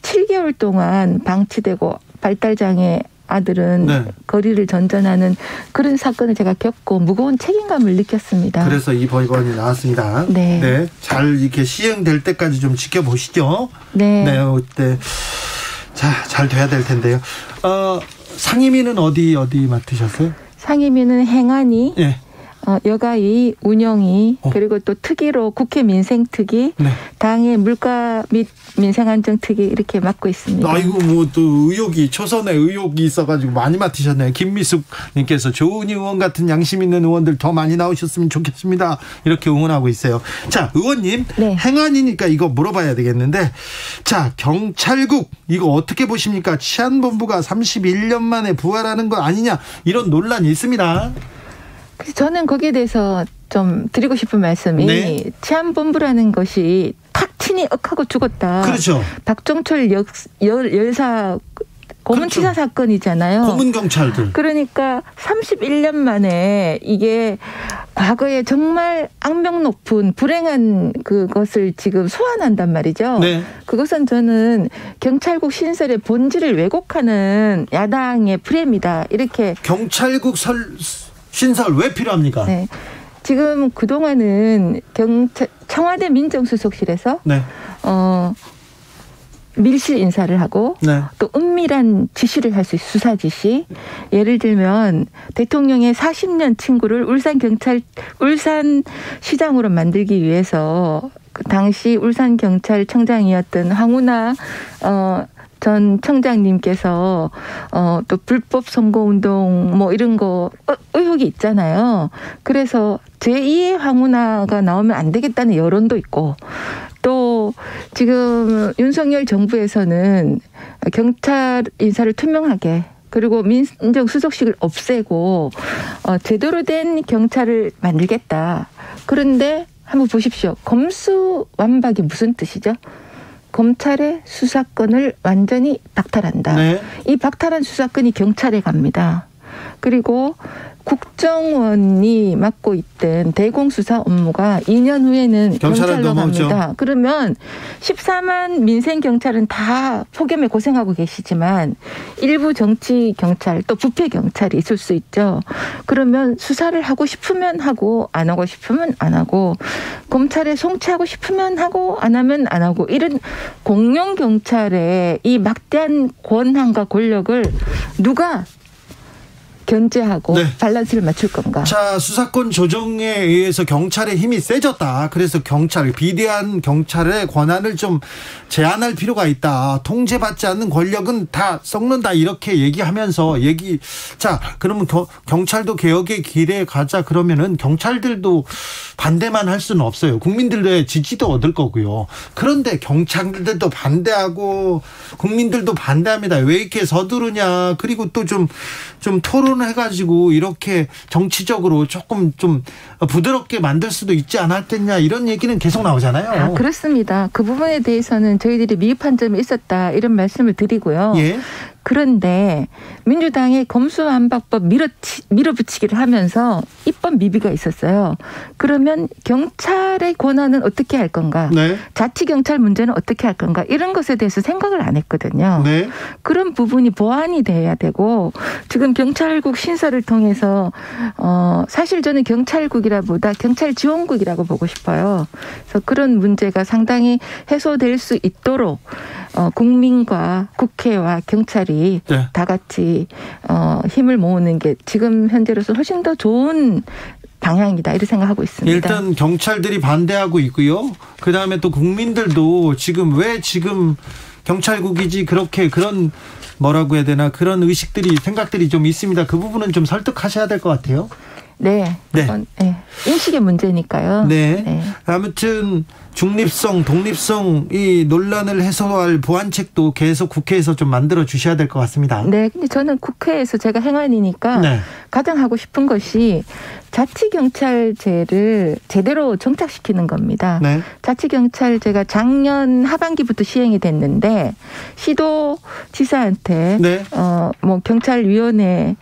7개월 동안 방치되고 발달장애 아들은 네. 거리를 전전하는 그런 사건을 제가 겪고 무거운 책임감을 느꼈습니다. 그래서 이 법안이 나왔습니다. 네. 잘 이렇게 시행될 때까지 좀 지켜보시죠. 네. 네. 잘 돼야 될 텐데요. 상임위는 어디 맡으셨어요? 상임위는 행안위, 예. 여가위, 운영위, 그리고 또 특위로 국회 민생특위, 네. 당의 물가 및 민생안정특위 이렇게 맡고 있습니다. 아이고 또 의혹이 초선에 의혹이 있어가지고 많이 맡으셨네요. 김미숙님께서 조은희 의원 같은 양심 있는 의원들 더 많이 나오셨으면 좋겠습니다. 이렇게 응원하고 있어요. 자, 의원님 네. 행안이니까 이거 물어봐야 되겠는데, 자, 경찰국 이거 어떻게 보십니까? 치안본부가 31년 만에 부활하는 거 아니냐 이런 논란이 있습니다. 그래서 저는 거기에 대해서 좀 드리고 싶은 말씀이 네. 치안본부라는 것이 탁 친이 억하고 죽었다. 그렇죠. 박종철 열사 고문치사 그렇죠. 사건이잖아요. 고문 경찰들. 그러니까 31년 만에 이게 과거에 정말 악명 높은 불행한 그것을 지금 소환한단 말이죠. 네. 그것은 저는 경찰국 신설의 본질을 왜곡하는 야당의 프레임이다. 이렇게 경찰국 신설 왜 필요합니까? 네. 지금 그동안은 청와대 민정수석실에서 네. 밀실 인사를 하고 네. 또 은밀한 지시를 할 수 있어요. 수사 지시. 예를 들면 대통령의 40년 친구를 울산시장으로 만들기 위해서 그 당시 울산경찰청장이었던 황운하 전 청장님께서 또 불법 선거운동 뭐 이런 거 의혹이 있잖아요. 그래서 제2의 황운하가 나오면 안 되겠다는 여론도 있고 또 지금 윤석열 정부에서는 경찰 인사를 투명하게 그리고 민정수석실을 없애고 제대로 된 경찰을 만들겠다. 그런데 한번 보십시오. 검수완박이 무슨 뜻이죠? 검찰의 수사권을 완전히 박탈한다. 네. 이 박탈한 수사권이 경찰에 갑니다. 그리고 국정원이 맡고 있던 대공수사 업무가 2년 후에는 경찰로 갑니다. 그러면 14만 민생 경찰은 다 폭염에 고생하고 계시지만 일부 정치 경찰 또 부패 경찰이 있을 수 있죠. 그러면 수사를 하고 싶으면 하고 안 하고 싶으면 안 하고 검찰에 송치하고 싶으면 하고 안 하면 안 하고 이런 공룡 경찰의 이 막대한 권한과 권력을 누가 견제하고 네. 밸런스를 맞출 건가. 자, 수사권 조정에 의해서 경찰의 힘이 세졌다. 그래서 비대한 경찰의 권한을 좀 제한할 필요가 있다. 통제받지 않는 권력은 다 썩는다. 이렇게 얘기하면서 자, 그러면 경찰도 개혁의 길에 가자. 그러면은 경찰들도 반대만 할 수는 없어요. 국민들의 지지도 얻을 거고요. 그런데 경찰들도 반대하고 국민들도 반대합니다. 왜 이렇게 서두르냐. 그리고 또 좀 토론해가지고 이렇게 정치적으로 조금 좀 부드럽게 만들 수도 있지 않았겠냐 이런 얘기는 계속 나오잖아요. 그렇습니다. 그 부분에 대해서는 저희들이 미흡한 점이 있었다 이런 말씀을 드리고요. 예. 그런데 민주당의 검수완박법 밀어붙이기를 하면서 입법 미비가 있었어요. 그러면 경찰의 권한은 어떻게 할 건가? 네. 자치경찰 문제는 어떻게 할 건가? 이런 것에 대해서 생각을 안 했거든요. 네. 그런 부분이 보완이 돼야 되고 지금 경찰국 신설을 통해서 사실 저는 경찰국이라보다 경찰지원국이라고 보고 싶어요. 그래서 그런 문제가 상당히 해소될 수 있도록 국민과 국회와 경찰이 네. 다 같이 힘을 모으는 게 지금 현재로서 훨씬 더 좋은 방향이다 이렇게 생각하고 있습니다. 일단 경찰들이 반대하고 있고요. 그다음에 또 국민들도 왜 경찰국이지 그렇게 그런 뭐라고 해야 되나 그런 생각들이 좀 있습니다. 그 부분은 좀 설득하셔야 될 것 같아요. 네. 그건, 네. 인식의 문제니까요. 네. 네. 아무튼 중립성, 독립성 이 논란을 해소할 보완책도 계속 국회에서 좀 만들어 주셔야 될 것 같습니다. 네. 근데 저는 국회에서 제가 행안이니까 네. 가장 하고 싶은 것이 자치경찰제를 제대로 정착시키는 겁니다. 네. 자치경찰제가 작년 하반기부터 시행이 됐는데 시도지사한테 네. 경찰위원회를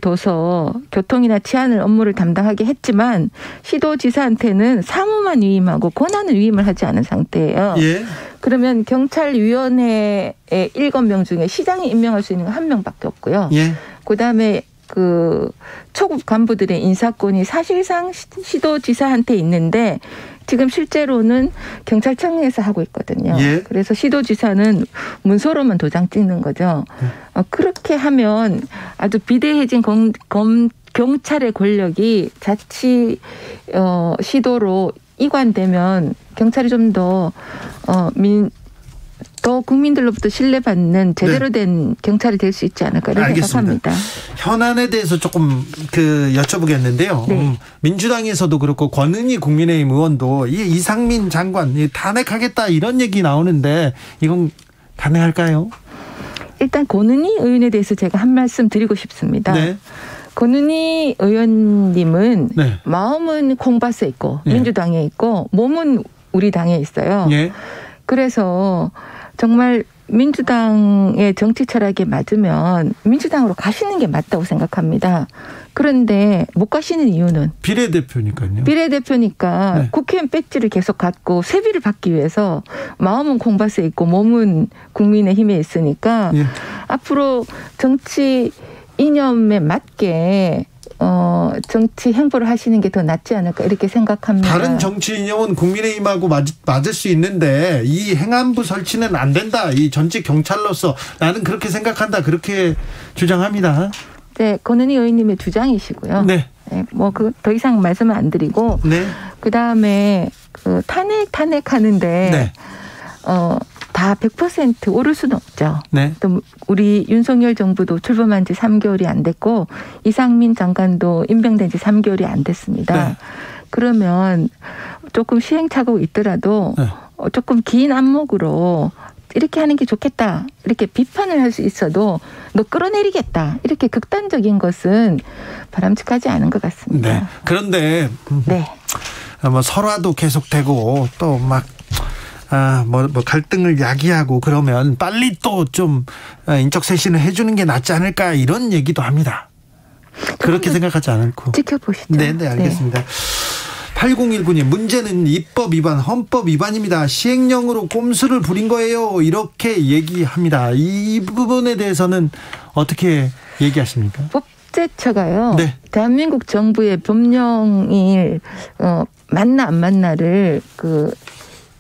둬서 교통이나 치안을 업무를 담당하게 했지만 시도지사한테는 사무만 위임하고 권한을 위임을 하지 않은 상태예요. 예. 그러면 경찰위원회의 7명 중에 시장이 임명할 수 있는 건 1명밖에 없고요. 예. 그다음에 초급 간부들의 인사권이 사실상 시도지사한테 있는데 지금 실제로는 경찰청에서 하고 있거든요. 예. 그래서 시도지사는 문서로만 도장 찍는 거죠. 그렇게 하면 아주 비대해진 경찰의 권력이 자치 시도로 이관되면 경찰이 좀 더 국민들로부터 신뢰받는 제대로 된 경찰이 될 수 있지 않을까 이렇게 생각합니다. 현안에 대해서 조금 여쭤보겠는데요. 네. 민주당에서도 그렇고 권은희 국민의힘 의원도 이 이상민 장관 탄핵하겠다 이런 얘기 나오는데 이건 가능할까요? 일단 권은희 의원에 대해서 제가 한 말씀 드리고 싶습니다. 네. 권은희 의원님은 네. 마음은 콩밭에 있고 네. 민주당에 있고 몸은 우리 당에 있어요. 네. 그래서 정말 민주당의 정치 철학에 맞으면 민주당으로 가시는 게 맞다고 생각합니다. 그런데 못 가시는 이유는 비례대표니까요. 비례대표니까 네. 국회의원 배지를 계속 갖고 세비를 받기 위해서 마음은 콩밭에 있고 몸은 국민의힘에 있으니까 네. 앞으로 정치 이념에 맞게 정치 행보를 하시는 게 더 낫지 않을까 이렇게 생각합니다. 다른 정치 이념은 국민의힘하고 맞을 수 있는데 이 행안부 설치는 안 된다. 이 전직 경찰로서 나는 그렇게 생각한다. 그렇게 주장합니다. 네, 권은희 의원님의 주장이시고요. 네. 네, 더 이상 말씀을 안 드리고. 네. 그 다음에 탄핵하는데. 네. 다 100% 오를 수는 없죠. 네. 또 우리 윤석열 정부도 출범한 지 3개월이 안 됐고 이상민 장관도 임명된 지 3개월이 안 됐습니다. 네. 그러면 조금 시행착오가 있더라도 네. 조금 긴 안목으로 이렇게 하는 게 좋겠다. 이렇게 비판을 할 수 있어도 너 끌어내리겠다. 이렇게 극단적인 것은 바람직하지 않은 것 같습니다. 네. 그런데 네. 뭐 설화도 계속되고 또 막 뭐 갈등을 야기하고 그러면 빨리 또 좀 인적 쇄신을 해주는 게 낫지 않을까 이런 얘기도 합니다. 그렇게 생각하지 않고 지켜보시죠. 네, 알겠습니다. 8019님 문제는 입법 위반, 헌법 위반입니다. 시행령으로 꼼수를 부린 거예요. 이렇게 얘기합니다. 이 부분에 대해서는 어떻게 얘기하십니까? 법제처가요. 네. 대한민국 정부의 법령이 맞나 안 맞나를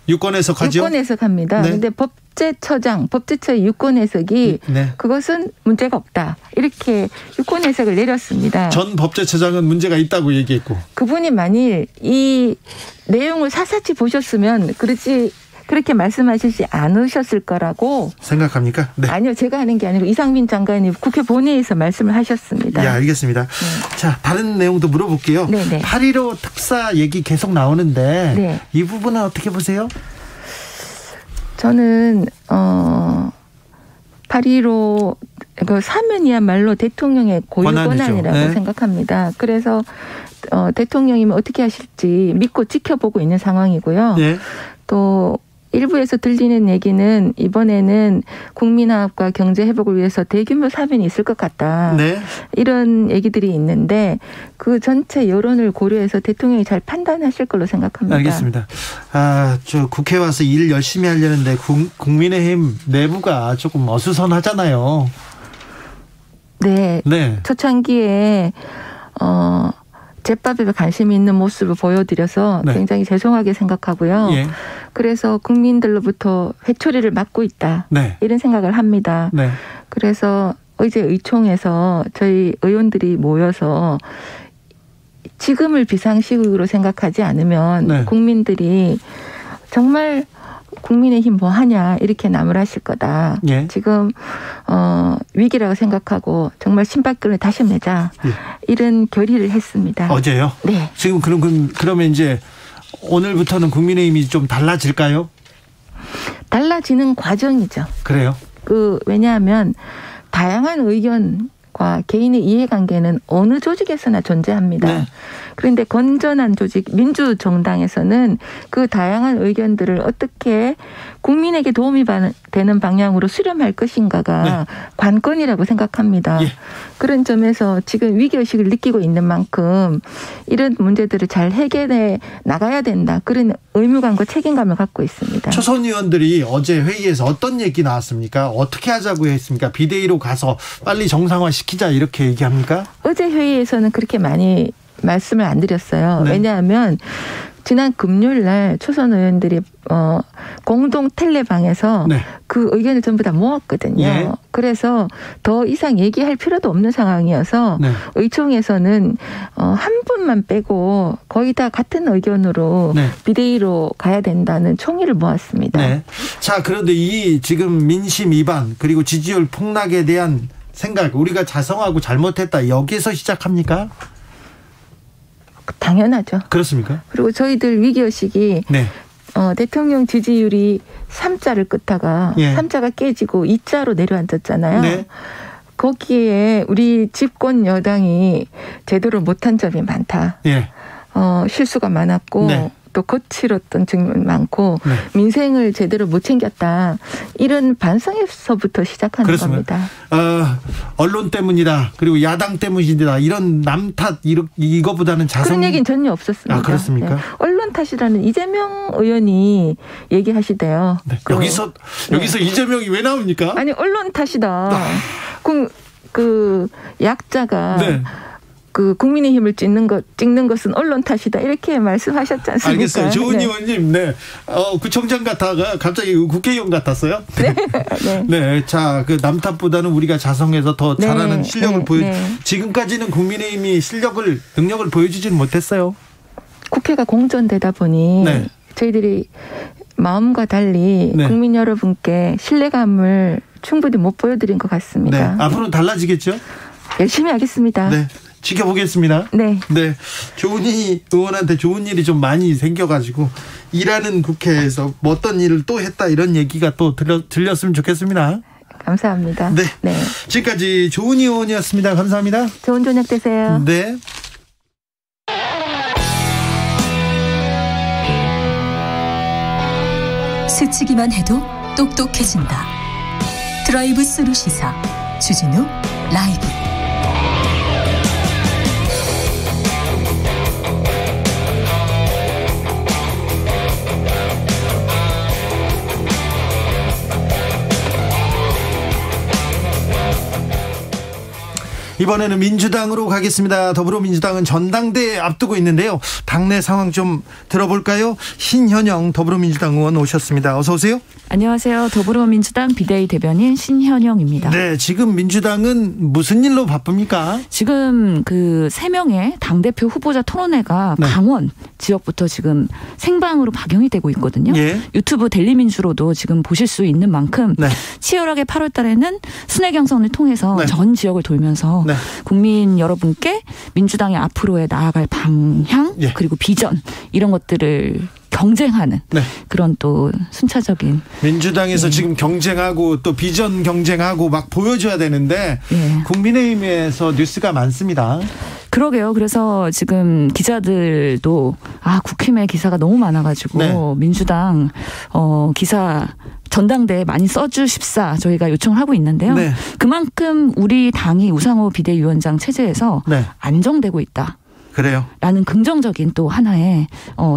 유권해서 가죠. 유권해서 갑니다. 그런데 법제처의 유권 해석이 그것은 문제가 없다. 이렇게 유권 해석을 내렸습니다. 전 법제처장은 문제가 있다고 얘기했고. 그분이 만일 이 내용을 사사치 보셨으면 그렇게 말씀하시지 않으셨을 거라고 생각합니까? 네. 아니요. 제가 하는 게 아니고 이상민 장관이 국회 본회의에서 말씀을 하셨습니다. 네, 알겠습니다. 네. 자, 다른 내용도 물어볼게요. 8.15 특사 얘기 계속 나오는데 이 부분은 어떻게 보세요? 저는 8.15 사면이야말로 대통령의 고유 권한이라고 생각합니다. 그래서 대통령이면 어떻게 하실지 믿고 지켜보고 있는 상황이고요. 또 일부에서 들리는 얘기는 이번에는 국민화합과 경제회복을 위해서 대규모 사면이 있을 것 같다. 이런 얘기들이 있는데 그 전체 여론을 고려해서 대통령이 잘 판단하실 걸로 생각합니다. 알겠습니다. 저 국회 와서 일 열심히 하려는데 국민의힘 내부가 조금 어수선하잖아요. 네. 초창기에 제밥에 관심이 있는 모습을 보여드려서 굉장히 죄송하게 생각하고요. 그래서 국민들로부터 회초리를 맞고 있다. 이런 생각을 합니다. 그래서 어제 의총에서 저희 의원들이 모여서 지금을 비상시국으로 생각하지 않으면 국민들이 정말 국민의힘 뭐 하냐 이렇게 나무라실 거다. 지금 위기라고 생각하고 정말 신발끈을 다시 매자 이런 결의를 했습니다. 어제요? 네. 지금 그러면 이제 오늘부터는 국민의힘이 좀 달라질까요? 달라지는 과정이죠. 그래요? 왜냐하면 다양한 의견과 개인의 이해관계는 어느 조직에서나 존재합니다. 그런데 건전한 조직 민주정당에서는 그 다양한 의견들을 어떻게 국민에게 도움이 되는 방향으로 수렴할 것인가가 관건이라고 생각합니다. 그런 점에서 지금 위기의식을 느끼고 있는 만큼 이런 문제들을 잘 해결해 나가야 된다. 그런 의무감과 책임감을 갖고 있습니다. 초선 의원들이 어제 회의에서 어떤 얘기 나왔습니까? 어떻게 하자고 했습니까? 비대위로 가서 빨리 정상화시키자 이렇게 얘기합니까? 어제 회의에서는 그렇게 많이 말씀을 안 드렸어요. 왜냐하면 지난 금요일 날 초선 의원들이 공동 텔레방에서 그 의견을 전부 다 모았거든요. 그래서 더 이상 얘기할 필요도 없는 상황이어서 의총에서는 한 분만 빼고 거의 다 같은 의견으로 비대위로 가야 된다는 총의를 모았습니다. 자, 그런데 이 지금 민심 위반 그리고 지지율 폭락에 대한 생각 우리가 자성하고 잘못했다 여기서 시작합니까? 당연하죠. 그렇습니까? 그리고 저희들 위기의식이 대통령 지지율이 3자를 끄다가 3자가 깨지고 2자로 내려앉았잖아요. 거기에 우리 집권 여당이 제대로 못한 점이 많다. 실수가 많았고 또 거칠었던 측면이 많고 민생을 제대로 못 챙겼다. 이런 반성에서부터 시작하는 겁니다. 언론 때문이다. 그리고 야당 때문이다. 이런 남 탓 이거보다는 자성. 그런 얘기는 전혀 없었습니다. 그렇습니까? 언론 탓이라는 이재명 의원이 얘기하시대요. 여기서 이재명이 왜 나옵니까? 아니 언론 탓이다. 그 약자가 그 국민의힘을 찍는 것은 언론 탓이다 이렇게 말씀하셨지 않습니까? 알겠어요. 조은 의원님, 구청장 같다가 갑자기 국회의원 같았어요. 자, 그 남 탓보다는 우리가 자성해서 더 잘하는 실력을 지금까지는 국민의힘이 능력을 보여주지는 못했어요. 국회가 공전되다 보니 저희들이 마음과 달리 국민 여러분께 신뢰감을 충분히 못 보여드린 것 같습니다. 앞으로는 달라지겠죠? 열심히 하겠습니다. 지켜보겠습니다. 네. 네. 조은희 의원한테 좋은 일이 좀 많이 생겨가지고 일하는 국회에서 뭐 어떤 일을 또 했다 이런 얘기가 또 들렸으면 좋겠습니다. 감사합니다. 네. 네. 지금까지 조은희 의원이었습니다. 감사합니다. 좋은 저녁 되세요. 네. 스치기만 해도 똑똑해진다. 드라이브 스루 시사 주진우 라이브. 이번에는 민주당으로 가겠습니다. 더불어민주당은 전당대회 앞두고 있는데요. 당내 상황 좀 들어볼까요? 신현영 더불어민주당 의원 오셨습니다. 어서 오세요. 안녕하세요. 더불어민주당 비대위 대변인 신현영입니다. 네, 지금 민주당은 무슨 일로 바쁩니까? 지금 그 3명의 당대표 후보자 토론회가 네. 강원 지역부터 지금 생방으로 방영이 되고 있거든요. 예. 유튜브 델리민주로도 지금 보실 수 있는 만큼 네. 치열하게 8월 달에는 순회 경선을 통해서 네. 전 지역을 돌면서 네. 국민 여러분께 민주당의 앞으로의 나아갈 방향 예. 그리고 비전 이런 것들을 경쟁하는 네. 그런 또 순차적인 민주당에서 지금 경쟁하고 또 비전 경쟁하고 막 보여줘야 되는데 국민의힘에서 뉴스가 많습니다. 그러게요. 그래서 지금 기자들도 국힘의 기사가 너무 많아가지고 민주당 기사 전당대에 많이 써주십사 저희가 요청을 하고 있는데요. 네. 그만큼 우리 당이 우상호 비대위원장 체제에서 안정되고 있다. 그래요. 라는 긍정적인 또 하나의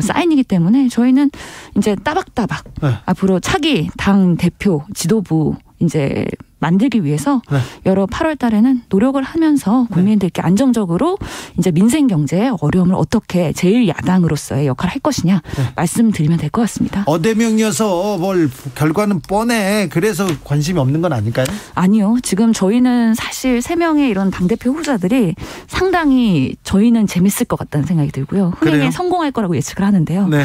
사인이기 때문에 저희는 이제 따박따박 앞으로 차기 당 대표 지도부 이제 만들기 위해서 여러 8월 달에는 노력을 하면서 국민들께 안정적으로 이제 민생 경제의 어려움을 어떻게 제1야당으로서의 역할을 할 것이냐 말씀드리면 될 것 같습니다. 어대명이어서 뭘 결과는 뻔해. 그래서 관심이 없는 건 아닐까요? 아니요. 지금 저희는 사실 3명의 이런 당대표 후보자들이 상당히 저희는 재밌을 것 같다는 생각이 들고요. 흥행에 그래요? 성공할 거라고 예측을 하는데요. 네.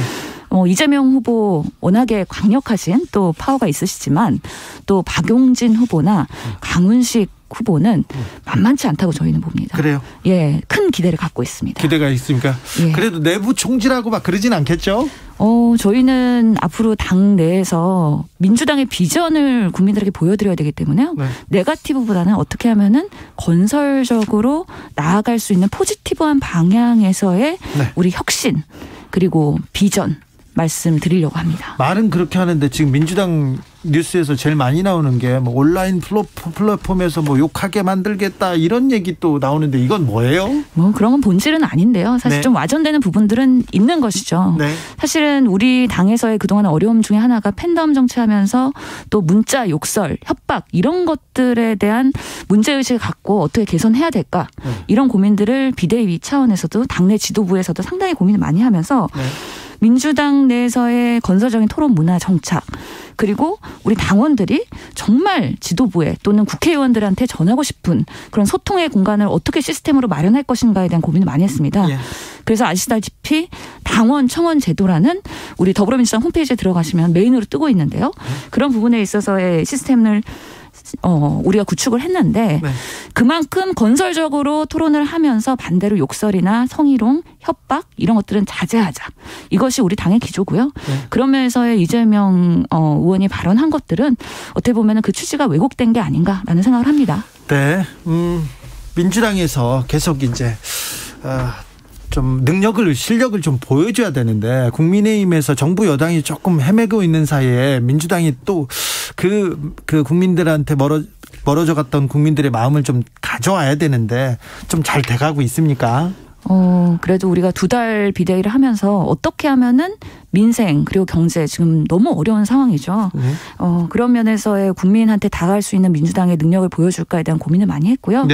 이재명 후보 워낙에 강력하신 또 파워가 있으시지만 또 박용진 후보나 강훈식 후보는 만만치 않다고 저희는 봅니다. 그래요? 예, 큰 기대를 갖고 있습니다. 기대가 있습니까? 예. 그래도 내부 총질하고 막 그러진 않겠죠? 저희는 앞으로 당 내에서 민주당의 비전을 국민들에게 보여드려야 되기 때문에요. 네거티브보다는 어떻게 하면은 건설적으로 나아갈 수 있는 포지티브한 방향에서의 우리 혁신 그리고 비전 말씀드리려고 합니다. 말은 그렇게 하는데 지금 민주당 뉴스에서 제일 많이 나오는 게 뭐 온라인 플랫폼에서 뭐 욕하게 만들겠다 이런 얘기 또 나오는데 이건 뭐예요? 뭐 그런 건 본질은 아닌데요. 사실 좀 와전되는 부분들은 있는 것이죠. 사실은 우리 당에서의 그동안 어려움 중에 하나가 팬덤 정치하면서 또 문자 욕설, 협박 이런 것들에 대한 문제의식을 갖고 어떻게 개선해야 될까 이런 고민들을 비대위 차원에서도 당내 지도부에서도 상당히 고민을 많이 하면서 민주당 내에서의 건설적인 토론 문화 정착 그리고 우리 당원들이 정말 지도부에 또는 국회의원들한테 전하고 싶은 그런 소통의 공간을 어떻게 시스템으로 마련할 것인가에 대한 고민을 많이 했습니다. 그래서 아시다시피 당원 청원 제도라는 우리 더불어민주당 홈페이지에 들어가시면 메인으로 뜨고 있는데요. 그런 부분에 있어서의 시스템을 우리가 구축을 했는데 그만큼 건설적으로 토론을 하면서 반대로 욕설이나 성희롱, 협박 이런 것들은 자제하자. 이것이 우리 당의 기조고요. 그런 면에서의 이재명 의원이 발언한 것들은 어떻게 보면 그 취지가 왜곡된 게 아닌가라는 생각을 합니다. 네. 민주당에서 계속 이제 좀 실력을 좀 보여줘야 되는데 국민의힘에서 정부 여당이 조금 헤매고 있는 사이에 민주당이 또 그 국민들한테 멀어져 갔던 국민들의 마음을 좀 가져와야 되는데 좀 잘 돼가고 있습니까? 그래도 우리가 2달 비대위를 하면서 어떻게 하면은 민생 그리고 경제 지금 너무 어려운 상황이죠. 그런 면에서의 국민한테 다가갈 수 있는 민주당의 능력을 보여줄까에 대한 고민을 많이 했고요.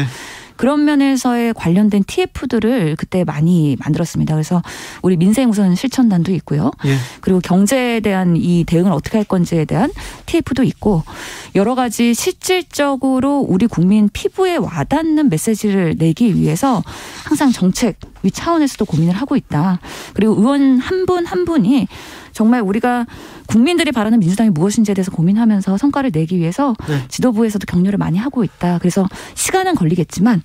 그런 면에서의 관련된 TF들을 그때 많이 만들었습니다. 그래서 우리 민생 우선 실천단도 있고요. 그리고 경제에 대한 이 대응을 어떻게 할 건지에 대한 TF도 있고 여러 가지 실질적으로 우리 국민 피부에 와닿는 메시지를 내기 위해서 항상 정책 위 차원에서도 고민을 하고 있다. 그리고 의원 한 분 한 분이 정말 우리가 국민들이 바라는 민주당이 무엇인지에 대해서 고민하면서 성과를 내기 위해서 지도부에서도 격려를 많이 하고 있다. 그래서 시간은 걸리겠지만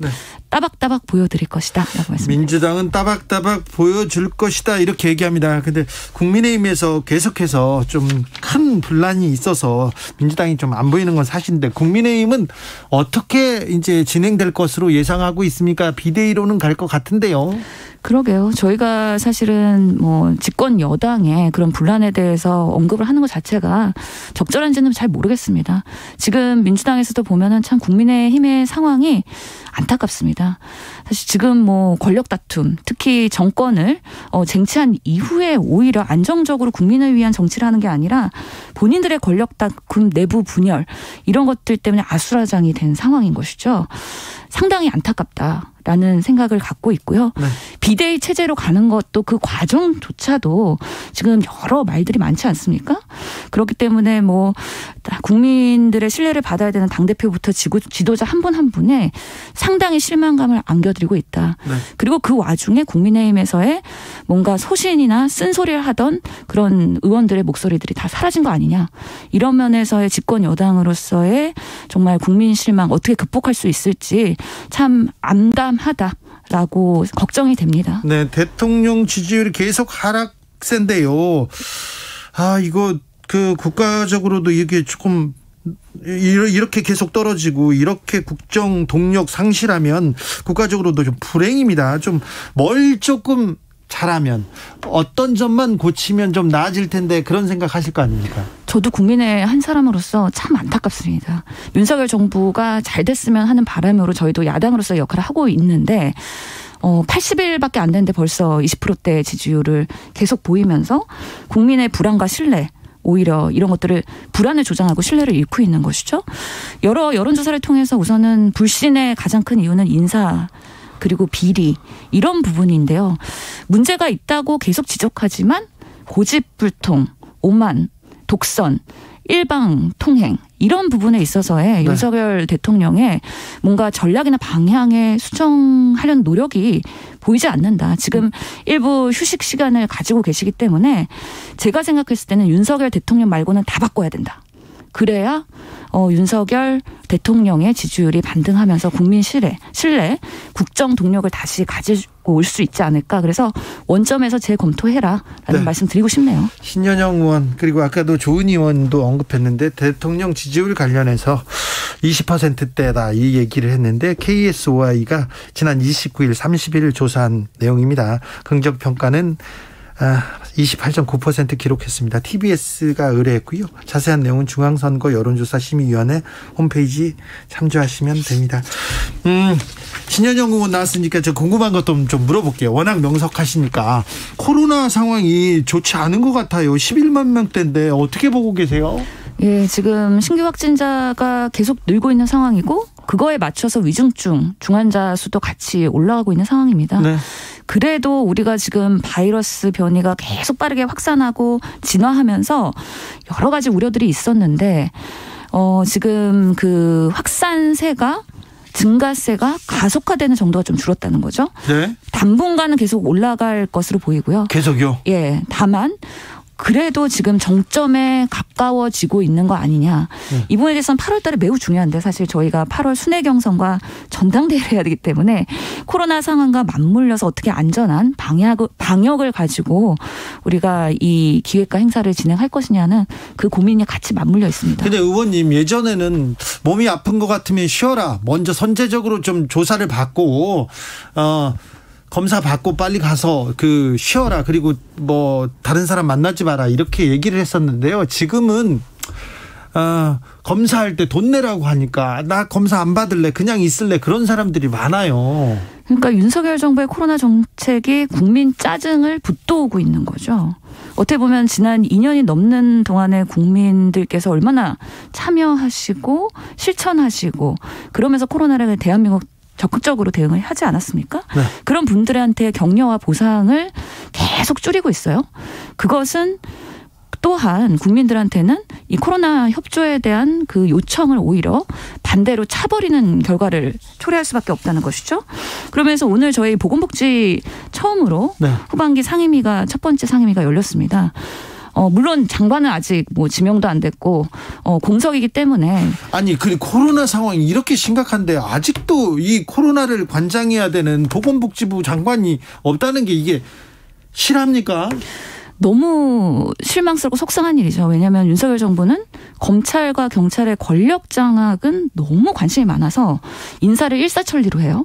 따박따박 보여드릴 것이다 라고 말씀드립니다. 민주당은 따박따박 보여줄 것이다 이렇게 얘기합니다. 근데 국민의힘에서 계속해서 좀 큰 분란이 있어서 민주당이 좀 안 보이는 건 사실인데 국민의힘은 어떻게 이제 진행될 것으로 예상하고 있습니까? 비대위로는 갈 것 같은데요. 그러게요. 저희가 사실은 뭐 집권 여당의 그런 분란에 대해서 언급을 하는 것 자체가 적절한지는 잘 모르겠습니다. 지금 민주당에서도 보면은 참 국민의힘의 상황이 안타깝습니다. 사실 지금 뭐 권력 다툼, 특히 정권을 쟁취한 이후에 오히려 안정적으로 국민을 위한 정치를 하는 게 아니라 본인들의 권력 다툼, 내부 분열 이런 것들 때문에 아수라장이 된 상황인 것이죠. 상당히 안타깝다라는 생각을 갖고 있고요. 네. 비대위 체제로 가는 것도 그 과정조차도 지금 여러 말들이 많지 않습니까? 그렇기 때문에 뭐 국민들의 신뢰를 받아야 되는 당대표부터 지도자 한 분 한 분에 상당히 실망감을 안겨드리고 있다. 네. 그리고 그 와중에 국민의힘에서의 뭔가 소신이나 쓴소리를 하던 그런 의원들의 목소리들이 다 사라진 거 아니냐. 이런 면에서의 집권 여당으로서의 정말 국민 실망 어떻게 극복할 수 있을지 참 암담하다라고 걱정이 됩니다. 네, 대통령 지지율이 계속 하락세인데요. 이거 그 국가적으로도 이게 조금 이렇게 계속 떨어지고 이렇게 국정 동력 상실하면 국가적으로도 좀 불행입니다. 좀 뭘 조금 잘하면 어떤 점만 고치면 좀 나아질 텐데 그런 생각하실 거 아닙니까? 저도 국민의 한 사람으로서 참 안타깝습니다. 윤석열 정부가 잘 됐으면 하는 바람으로 저희도 야당으로서 역할을 하고 있는데 80일밖에 안 됐는데 벌써 20%대 지지율을 계속 보이면서 국민의 불안과 신뢰 오히려 이런 것들을 불안을 조장하고 신뢰를 잃고 있는 것이죠. 여러 여론조사를 통해서 우선은 불신의 가장 큰 이유는 인사 그리고 비리 이런 부분인데요. 문제가 있다고 계속 지적하지만 고집불통, 오만, 독선, 일방통행 이런 부분에 있어서의 윤석열 대통령의 뭔가 전략이나 방향에 수정하려는 노력이 보이지 않는다. 지금 일부 휴식 시간을 가지고 계시기 때문에 제가 생각했을 때는 윤석열 대통령 말고는 다 바꿔야 된다. 그래야 윤석열 대통령의 지지율이 반등하면서 국민 신뢰, 국정 동력을 다시 가지고 올 수 있지 않을까. 그래서 원점에서 재검토해라라는 말씀 드리고 싶네요. 신현영 의원 그리고 아까도 조은 의원도 언급했는데 대통령 지지율 관련해서 20%대다 이 얘기를 했는데 KSOI가 지난 29일, 30일 조사한 내용입니다. 긍정 평가는 28.9% 기록했습니다. TBS가 의뢰했고요. 자세한 내용은 중앙선거 여론조사 심의위원회 홈페이지 참조하시면 됩니다. 신현영 의원 나왔으니까 저 궁금한 것도 좀 물어볼게요. 워낙 명석하시니까 코로나 상황이 좋지 않은 것 같아요. 11만 명대인데 어떻게 보고 계세요? 예, 지금 신규 확진자가 계속 늘고 있는 상황이고 그거에 맞춰서 위중증, 중환자 수도 같이 올라가고 있는 상황입니다. 네. 그래도 우리가 지금 바이러스 변이가 계속 빠르게 확산하고 진화하면서 여러 가지 우려들이 있었는데 지금 그 확산세가 증가세가 가속화되는 정도가 좀 줄었다는 거죠. 네. 당분간은 계속 올라갈 것으로 보이고요. 계속요? 예. 다만 그래도 지금 정점에 가까워지고 있는 거 아니냐. 이 부분에 대해서는 8월 달에 매우 중요한데 사실 저희가 8월 순회 경선과 전당대회를 해야 되기 때문에 코로나 상황과 맞물려서 어떻게 안전한 방역을 가지고 우리가 이 기획과 행사를 진행할 것이냐는 그 고민이 같이 맞물려 있습니다. 근데 의원님 예전에는 몸이 아픈 것 같으면 쉬어라. 먼저 선제적으로 좀 조사를 받고 검사 받고 빨리 가서 쉬어라. 그리고 뭐 다른 사람 만나지 마라. 이렇게 얘기를 했었는데요. 지금은 검사할 때 돈 내라고 하니까 나 검사 안 받을래. 그냥 있을래. 그런 사람들이 많아요. 그러니까 윤석열 정부의 코로나 정책이 국민 짜증을 북돋우고 있는 거죠. 어떻게 보면 지난 2년이 넘는 동안에 국민들께서 얼마나 참여하시고 실천하시고 그러면서 코로나를 대한민국 적극적으로 대응을 하지 않았습니까? 네. 그런 분들한테 격려와 보상을 계속 줄이고 있어요. 그것은 또한 국민들한테는 이 코로나 협조에 대한 그 요청을 오히려 반대로 차버리는 결과를 초래할 수밖에 없다는 것이죠. 그러면서 오늘 저희 보건복지 처음으로 후반기 상임위가 첫 번째 상임위가 열렸습니다. 물론 장관은 아직 뭐 지명도 안 됐고 공석이기 때문에. 아니 그리고 코로나 상황이 이렇게 심각한데 아직도 이 코로나를 관장해야 되는 보건복지부 장관이 없다는 게 이게 실합니까? 너무 실망스럽고 속상한 일이죠. 왜냐하면 윤석열 정부는 검찰과 경찰의 권력 장악은 너무 관심이 많아서 인사를 일사천리로 해요.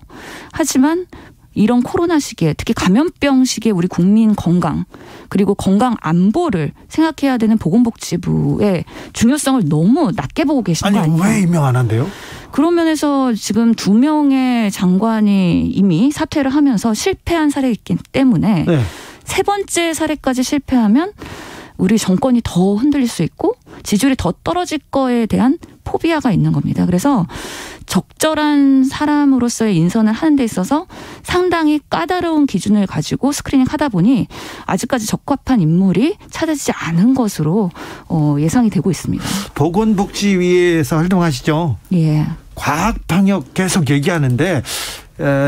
하지만 이런 코로나 시기에 특히 감염병 시기에 우리 국민 건강 그리고 건강 안보를 생각해야 되는 보건복지부의 중요성을 너무 낮게 보고 계신 거 아니에요? 왜 임명 안 한대요? 그런 면에서 지금 2명의 장관이 이미 사퇴를 하면서 실패한 사례이기 때문에 네. 세 번째 사례까지 실패하면 우리 정권이 더 흔들릴 수 있고 지지율이 더 떨어질 거에 대한 포비아가 있는 겁니다. 그래서 적절한 사람으로서의 인선을 하는 데 있어서 상당히 까다로운 기준을 가지고 스크리닝 하다 보니 아직까지 적합한 인물이 찾아지지 않은 것으로 예상이 되고 있습니다. 보건복지위에서 활동하시죠? 예. 과학방역 계속 얘기하는데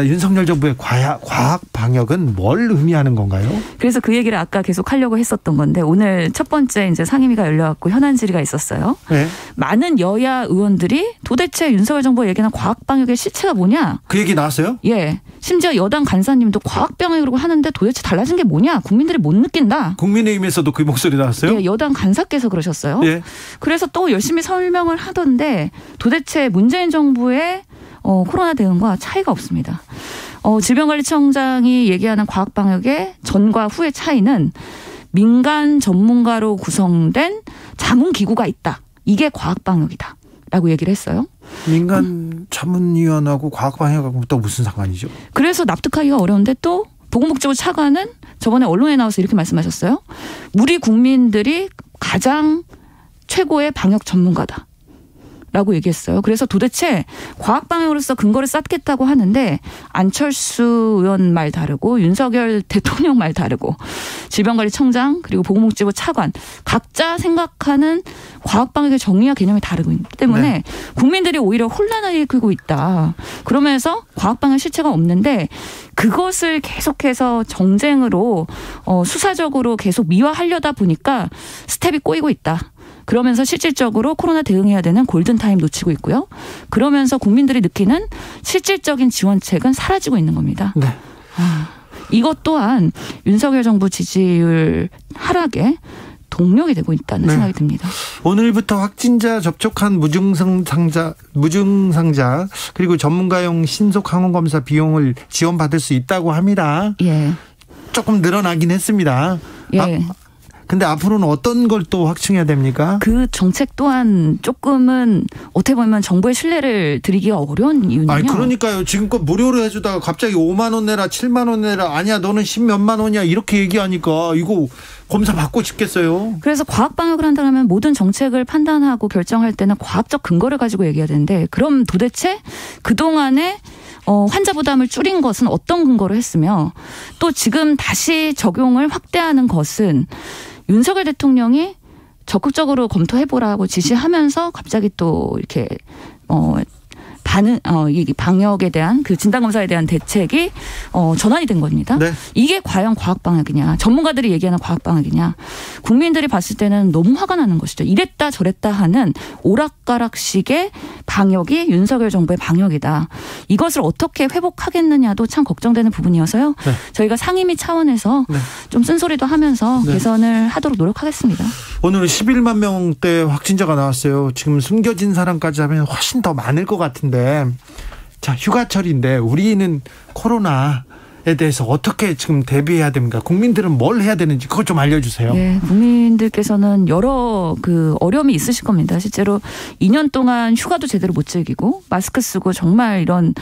윤석열 정부의 과학방역은 뭘 의미하는 건가요? 그래서 그 얘기를 아까 계속 하려고 했었던 건데 오늘 첫 번째 이제 상임위가 열려갖고 현안 질의가 있었어요. 네. 많은 여야 의원들이 도대체 윤석열 정부가 얘기하는 과학방역의 실체가 뭐냐? 그 얘기 나왔어요? 예. 심지어 여당 간사님도 과학방역이라고 하는데 도대체 달라진 게 뭐냐? 국민들이 못 느낀다. 국민의힘에서도 그 목소리 나왔어요? 예, 여당 간사께서 그러셨어요. 예. 그래서 또 열심히 설명을 하던데 도대체 문재인 정부의 코로나 대응과 차이가 없습니다. 질병관리청장이 얘기하는 과학방역의 전과 후의 차이는 민간 전문가로 구성된 자문기구가 있다. 이게 과학방역이다. 라고 얘기를 했어요. 민간 자문위원하고 과학방역하고 또 무슨 상관이죠? 그래서 납득하기가 어려운데 또 보건복지부 차관은 저번에 언론에 나와서 이렇게 말씀하셨어요. 우리 국민들이 가장 최고의 방역 전문가다. 라고 얘기했어요. 그래서 도대체 과학방역으로서 근거를 쌓겠다고 하는데 안철수 의원 말 다르고 윤석열 대통령 말 다르고 질병관리청장 그리고 보건복지부 차관 각자 생각하는 과학방역의 정의와 개념이 다르기 때문에 네. 국민들이 오히려 혼란을 일으키고 있다. 그러면서 과학방역 실체가 없는데 그것을 계속해서 정쟁으로 수사적으로 계속 미화하려다 보니까 스텝이 꼬이고 있다. 그러면서 실질적으로 코로나 대응해야 되는 골든타임 놓치고 있고요. 그러면서 국민들이 느끼는 실질적인 지원책은 사라지고 있는 겁니다. 네. 이것 또한 윤석열 정부 지지율 하락에 동력이 되고 있다는 생각이 듭니다. 오늘부터 확진자 접촉한 무증상자 그리고 전문가용 신속 항원검사 비용을 지원받을 수 있다고 합니다. 예. 조금 늘어나긴 했습니다. 예. 근데 앞으로는 어떤 걸 또 확충해야 됩니까? 그 정책 또한 조금은 어떻게 보면 정부의 신뢰를 드리기가 어려운 이유는요. 아니 그러니까요. 지금껏 무료로 해주다가 갑자기 5만 원 내라 7만 원 내라 아니야 너는 10몇만 원이야 이렇게 얘기하니까 이거 검사 받고 싶겠어요. 그래서 과학방역을 한다면 모든 정책을 판단하고 결정할 때는 과학적 근거를 가지고 얘기해야 되는데 그럼 도대체 그동안에 환자 부담을 줄인 것은 어떤 근거로 했으며 또 지금 다시 적용을 확대하는 것은 윤석열 대통령이 적극적으로 검토해보라고 지시하면서 갑자기 또 이렇게 이 방역에 대한 그 진단검사에 대한 대책이 전환이 된 겁니다. 네. 이게 과연 과학방역이냐 전문가들이 얘기하는 과학방역이냐 국민들이 봤을 때는 너무 화가 나는 것이죠. 이랬다 저랬다 하는 오락가락식의 방역이 윤석열 정부의 방역이다. 이것을 어떻게 회복하겠느냐도 참 걱정되는 부분이어서요. 네. 저희가 상임위 차원에서 네. 좀 쓴소리도 하면서 네. 개선을 하도록 노력하겠습니다. 오늘은 11만 명대 확진자가 나왔어요. 지금 숨겨진 사람까지 하면 훨씬 더 많을 것 같은데 자 휴가철인데 우리는 코로나에 대해서 어떻게 지금 대비해야 됩니까? 국민들은 뭘 해야 되는지 그것 좀 알려주세요. 네, 국민들께서는 여러 그 어려움이 있으실 겁니다. 실제로 2년 동안 휴가도 제대로 못 즐기고 마스크 쓰고 정말 이런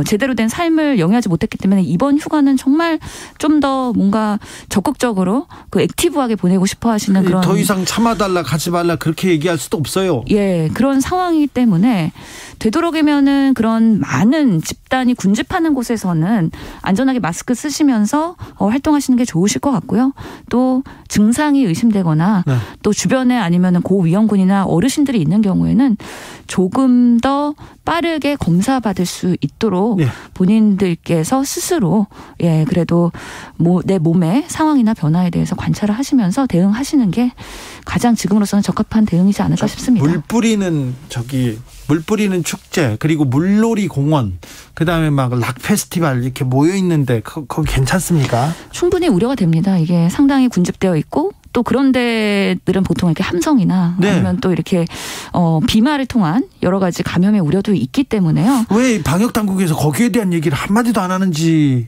제대로 된 삶을 영위하지 못했기 때문에 이번 휴가는 정말 좀 더 뭔가 적극적으로 그 액티브하게 보내고 싶어 하시는 그런 더 이상 참아달라 가지 말라 그렇게 얘기할 수도 없어요. 예, 그런 상황이기 때문에 되도록이면은 그런 많은 집단 집단이 군집하는 곳에서는 안전하게 마스크 쓰시면서 활동하시는 게 좋으실 것 같고요. 또 증상이 의심되거나 네. 또 주변에 아니면 고위험군이나 어르신들이 있는 경우에는 조금 더 빠르게 검사받을 수 있도록 네. 본인들께서 스스로 그래도 내 몸의 상황이나 변화에 대해서 관찰을 하시면서 대응하시는 게 가장 지금으로서는 적합한 대응이지 않을까 싶습니다. 물 뿌리는 축제 그리고 물놀이 공원 그다음에 막 락 페스티벌 이렇게 모여 있는데 거기 괜찮습니까? 충분히 우려가 됩니다. 이게 상당히 군집되어 있고 또 그런 데들은 보통 이렇게 함성이나 네. 아니면 또 이렇게 비말을 통한 여러 가지 감염의 우려도 있기 때문에요. 왜 방역 당국에서 거기에 대한 얘기를 한마디도 안 하는지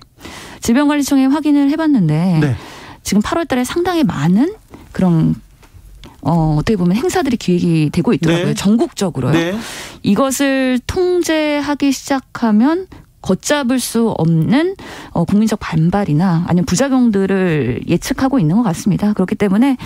질병관리청에 확인을 해봤는데 네. 지금 8월 달에 상당히 많은 그런 어떻게 보면 행사들이 기획이 되고 있더라고요. 네. 전국적으로요. 네. 이것을 통제하기 시작하면 걷잡을 수 없는 국민적 반발이나 아니면 부작용들을 예측하고 있는 것 같습니다. 그렇기 때문에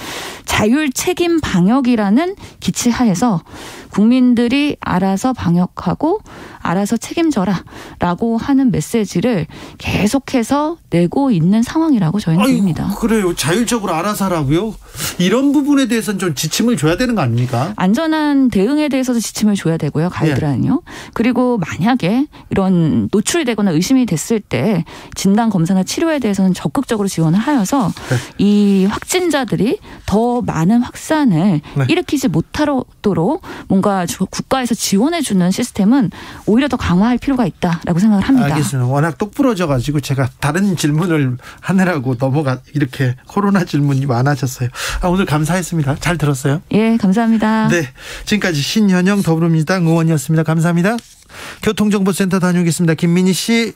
자율 책임 방역이라는 기치 하에서 국민들이 알아서 방역하고 알아서 책임져라라고 하는 메시지를 계속해서 내고 있는 상황이라고 저희는 봅니다. 그래요. 자율적으로 알아서 하라고요? 이런 부분에 대해서는 좀 지침을 줘야 되는 거 아닙니까? 안전한 대응에 대해서도 지침을 줘야 되고요. 가이드라인요. 네. 그리고 만약에 이런 노출이 되거나 의심이 됐을 때 진단 검사나 치료에 대해서는 적극적으로 지원을 하여서 네. 이 확진자들이 더 많은 확산을 네. 일으키지 못하도록 뭔가 국가에서 지원해 주는 시스템은 오히려 더 강화할 필요가 있다라고 생각을 합니다. 알겠습니다. 워낙 똑부러져가지고 제가 다른 질문을 하느라고 이렇게 코로나 질문이 많아졌어요. 오늘 감사했습니다. 잘 들었어요? 예, 감사합니다. 네, 지금까지 신현영 더불어민주당 의원이었습니다. 감사합니다. 교통정보센터 다녀오겠습니다. 김민희 씨.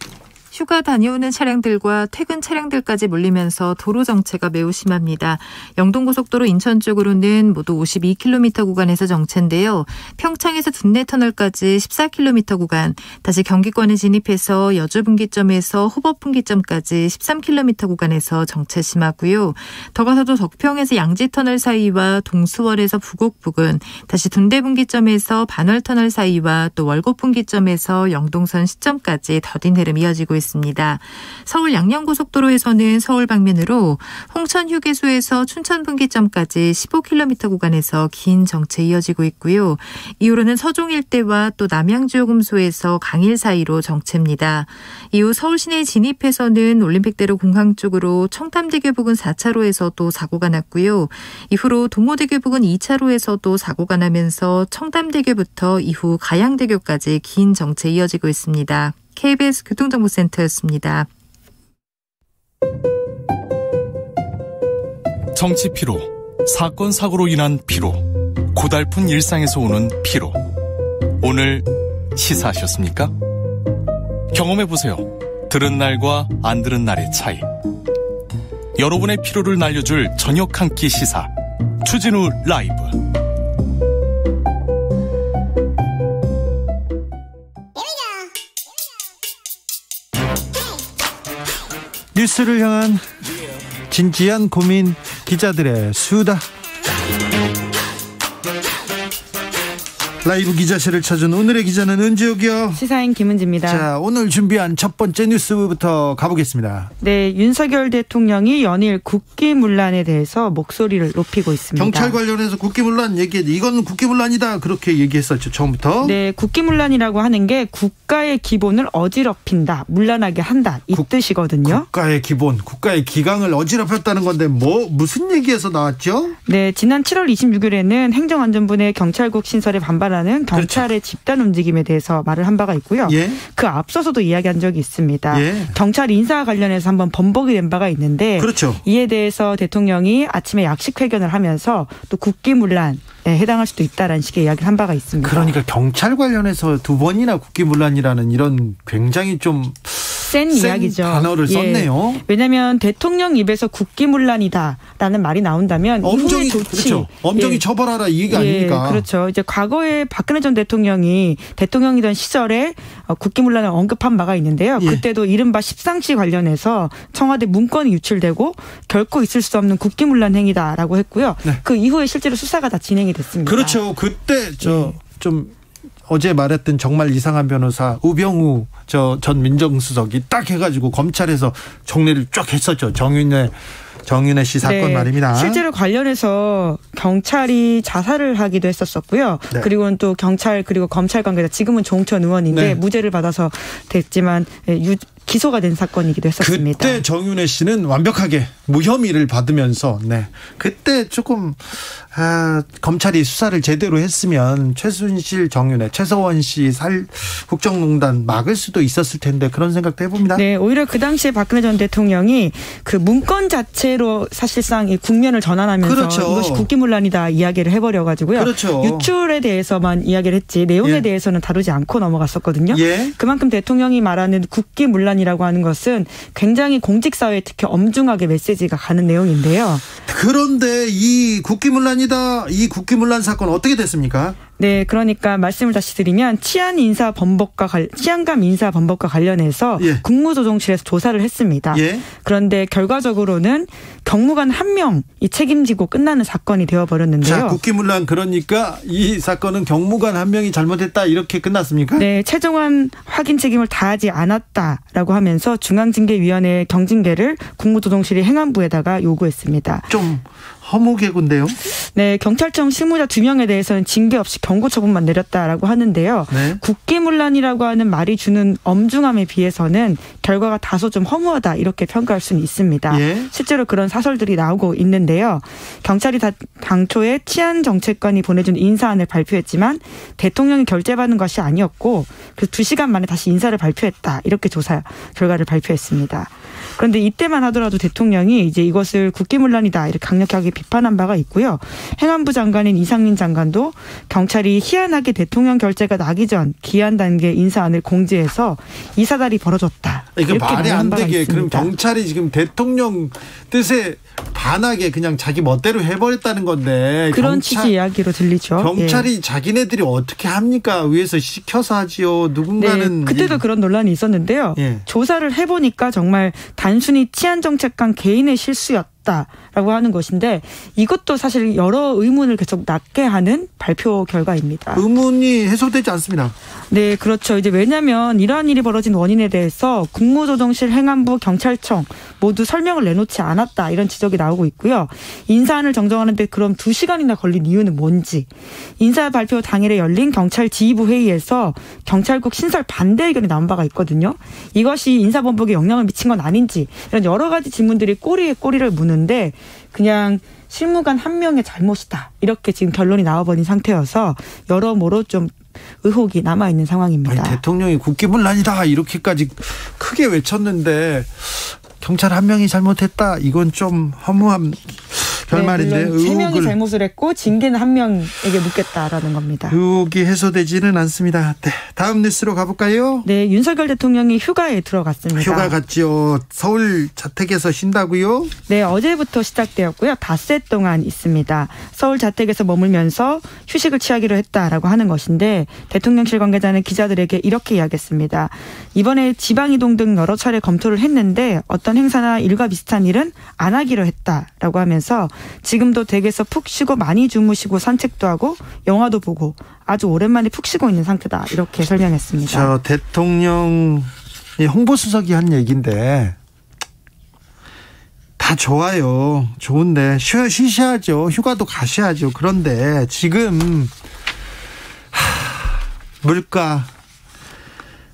휴가 다녀오는 차량들과 퇴근 차량들까지 몰리면서 도로 정체가 매우 심합니다. 영동고속도로 인천 쪽으로는 모두 52km 구간에서 정체인데요. 평창에서 둔내터널까지 14km 구간, 다시 경기권에 진입해서 여주분기점에서 호법분기점까지 13km 구간에서 정체 심하고요. 더 가서도 덕평에서 양지터널 사이와 동수월에서 부곡 부근, 다시 둔대분기점에서 반월터널 사이와 또 월곡분기점에서 영동선 시점까지 더딘 흐름 이어지고 있습니다. 서울 양양고속도로에서는 서울 방면으로 홍천 휴게소에서 춘천 분기점까지 15km 구간에서 긴 정체 이어지고 있고요. 이후로는 서종 일대와 또 남양주요금소에서 강일 사이로 정체입니다. 이후 서울 시내 진입해서는 올림픽대로 공항 쪽으로 청담대교 부근 4차로에서도 사고가 났고요. 이후로 동호대교 부근 2차로에서도 사고가 나면서 청담대교부터 이후 가양대교까지 긴 정체 이어지고 있습니다. KBS 교통정보센터였습니다. 정치 피로, 사건 사고로 인한 피로, 고달픈 일상에서 오는 피로. 오늘 시사하셨습니까? 경험해보세요. 들은 날과 안 들은 날의 차이. 여러분의 피로를 날려줄 저녁 한 끼 시사. 추진우 라이브. 뉴스를 향한 진지한 고민, 기자들의 수다. 라이브 기자실을 찾은 오늘의 기자는 은지옥이요. 시사인 김은지입니다. 자, 오늘 준비한 첫 번째 뉴스부터 가보겠습니다. 네, 윤석열 대통령이 연일 국기문란에 대해서 목소리를 높이고 있습니다. 경찰 관련해서 국기문란 이건 국기문란이다 그렇게 얘기했었죠, 처음부터. 네, 국기문란이라고 하는 게 국가의 기본을 어지럽힌다, 문란하게 한다 이 뜻이거든요. 국가의 기본, 국가의 기강을 어지럽혔다는 건데 무슨 얘기에서 나왔죠? 네, 지난 7월 26일에는 행정안전부 내 경찰국 신설에 반발하는 경찰의 그렇죠. 집단 움직임에 대해서 말을 한 바가 있고요. 예. 그 앞서서도 이야기한 적이 있습니다. 예. 경찰 인사 관련해서 한번 번복이 된 바가 있는데 그렇죠. 이에 대해서 대통령이 아침에 약식회견을 하면서 또 국기문란에 해당할 수도 있다라는 식의 이야기를 한 바가 있습니다. 그러니까 경찰 관련해서 두 번이나 국기문란이라는 이런 굉장히 좀 센 이야기죠. 단어를 썼네요. 왜냐하면 대통령 입에서 국기문란이다라는 말이 나온다면 엄정히 조치, 그렇죠. 엄정히 처벌하라 이 얘기 아닙니까? 그렇죠. 이제 과거에 박근혜 전 대통령이 대통령이던 시절에 국기문란을 언급한 바가 있는데요. 그때도 이른바 십상시 관련해서 청와대 문건이 유출되고 결코 있을 수 없는 국기문란 행위다라고 했고요. 그 이후에 실제로 수사가 다 진행이 됐습니다. 그렇죠. 그때 좀 어제 말했던 정말 이상한 변호사 우병우 전 민정수석이 딱 해가지고 검찰에서 정리를 쫙 했었죠. 정윤회 씨 사건 네, 말입니다. 실제로 관련해서 경찰이 자살을 하기도 했었었고요. 네. 그리고는 또 경찰 그리고 검찰 관계자 지금은 조홍천 의원인데 네. 무죄를 받아서 됐지만 기소가 된 사건이기도 했었습니다. 그때 정윤회 씨는 완벽하게 무혐의를 받으면서 그때 조금 검찰이 수사를 제대로 했으면 최순실, 정윤회, 최서원 씨 국정농단 막을 수도 있었을 텐데 그런 생각도 해봅니다. 네, 오히려 그 당시에 박근혜 전 대통령이 그 문건 자체로 사실상 이 국면을 전환하면서 그렇죠. 이것이 국기문란이다 이야기를 해버려가지고요. 그렇죠. 유출에 대해서만 이야기를 했지 내용에 대해서는 다루지 않고 넘어갔었거든요. 그만큼 대통령이 말하는 국기문란이라고 하는 것은 굉장히 공직사회에 특히 엄중하게 메시지가 가는 내용인데요. 그런데 이 국기문란 사건 어떻게 됐습니까? 네, 그러니까 말씀을 다시 드리면 치안감 인사 범법과 관련해서 국무조정실에서 조사를 했습니다. 그런데 결과적으로는 경무관 한 명이 책임지고 끝나는 사건이 되어버렸는데요. 자, 국기문란 그러니까 이 사건은 경무관 한 명이 잘못했다 이렇게 끝났습니까? 네, 최종한 확인 책임을 다하지 않았다라고 하면서 중앙징계위원회 경징계를 국무조정실이 행안부에다가 요구했습니다. 좀 허무개구인데요. 네, 경찰청 실무자 2명에 대해서는 징계 없이 경고 처분만 내렸다라고 하는데요. 국기문란이라고 하는 말이 주는 엄중함에 비해서는 결과가 다소 좀 허무하다 이렇게 평가할 수는 있습니다. 실제로 그런 사설들이 나오고 있는데요. 경찰이 당초에 치안정책관이 보내준 인사안을 발표했지만 대통령이 결재받은 것이 아니었고 그래서 2시간 만에 다시 인사를 발표했다 이렇게 조사 결과를 발표했습니다. 그런데 이때만 하더라도 대통령이 이제 이것을 국기문란이다 이렇게 강력하게 비판한 바가 있고요. 행안부 장관인 이상민 장관도 경찰이 희한하게 대통령 결재가 나기 전 기한 단계 인사안을 공지해서 이 사달이 벌어졌다. 이거 이렇게 말이 안 되게. 있습니다. 그럼 경찰이 지금 대통령 뜻에 반하게 그냥 자기 멋대로 해버렸다는 건데. 그런 취지 이야기로 들리죠. 경찰이 자기네들이 어떻게 합니까? 위에서 시켜서 하지요. 누군가는. 네, 그때도 그런 논란이 있었는데요. 조사를 해보니까 정말 단순히 치안정책관 개인의 실수였다라고 하는 것인데 이것도 사실 여러 의문을 계속 낳게 하는 발표 결과입니다. 의문이 해소되지 않습니다. 네, 그렇죠. 이제 왜냐하면 이러한 일이 벌어진 원인에 대해서 국무조정실, 행안부, 경찰청 모두 설명을 내놓지 않았다 이런 지적이 나오고 있고요. 인사안을 정정하는데 그럼 2시간이나 걸린 이유는 뭔지. 인사 발표 당일에 열린 경찰 지휘부 회의에서 경찰국 신설 반대 의견이 나온 바가 있거든요. 이것이 인사범벅에 영향을 미친 건 아닌지 이런 여러 가지 질문들이 꼬리에 꼬리를 무는데 그냥 실무관 한 명의 잘못이다 이렇게 지금 결론이 나와버린 상태여서 여러모로 좀 의혹이 남아있는 상황입니다. 아니, 대통령이 국기문란이다 이렇게까지 크게 외쳤는데 경찰 한 명이 잘못했다 이건 좀 허무한 결말인데. 네, 3명이 잘못을 했고 징계는 한 명에게 묻겠다라는 겁니다. 의혹이 해소되지는 않습니다. 네, 다음 뉴스로 가볼까요? 네, 윤석열 대통령이 휴가에 들어갔습니다. 휴가 갔죠. 서울 자택에서 쉰다고요? 네, 어제부터 시작되었고요. 닷새 동안 있습니다. 서울 자택에서 머물면서 휴식을 취하기로 했다라고 하는 것인데 대통령실 관계자는 기자들에게 이렇게 이야기했습니다. 이번에 지방이동 등 여러 차례 검토를 했는데 어떤 행사나 일과 비슷한 일은 안 하기로 했다라고 하면서 지금도 댁에서 푹 쉬고 많이 주무시고 산책도 하고 영화도 보고 아주 오랜만에 푹 쉬고 있는 상태다 이렇게 설명했습니다. 저 대통령 홍보수석이 한 얘기인데 다 좋아요. 좋은데 쉬셔야죠. 휴가도 가셔야죠. 그런데 지금 물가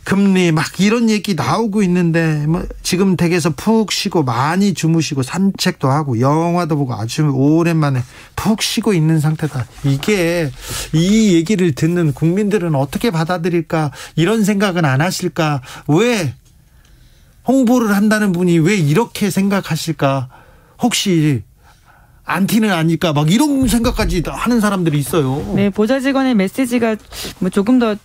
금리 막 이런 얘기 나오고 있는데 뭐 지금 댁에서 푹 쉬고 많이 주무시고 산책도 하고 영화도 보고 아주 오랜만에 푹 쉬고 있는 상태다. 이게 이 얘기를 듣는 국민들은 어떻게 받아들일까? 이런 생각은 안 하실까? 왜 홍보를 한다는 분이 왜 이렇게 생각하실까? 혹시 안티는 아닐까? 막 이런 생각까지 하는 사람들이 있어요. 네, 보좌직원의 메시지가 뭐 조금 더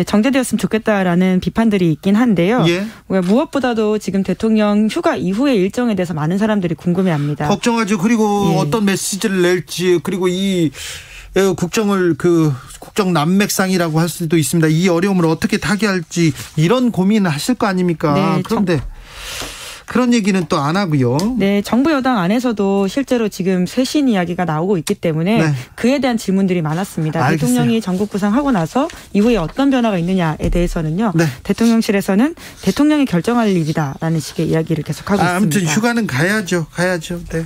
정제되었으면 좋겠다라는 비판들이 있긴 한데요. 무엇보다도 지금 대통령 휴가 이후의 일정에 대해서 많은 사람들이 궁금해합니다. 걱정하죠. 그리고 어떤 메시지를 낼지 그리고 이 국정을 국정 난맥상이라고 할 수도 있습니다. 이 어려움을 어떻게 타개할지 이런 고민을 하실 거 아닙니까? 네, 그런데 그런 얘기는 또 안 하고요. 네, 정부 여당 안에서도 실제로 지금 쇄신 이야기가 나오고 있기 때문에 네. 그에 대한 질문들이 많았습니다. 알겠어요. 대통령이 전국 구상하고 나서 이후에 어떤 변화가 있느냐에 대해서는요. 네. 대통령실에서는 대통령이 결정할 일이다라는 식의 이야기를 계속하고 있습니다. 아무튼 휴가는 가야죠. 네.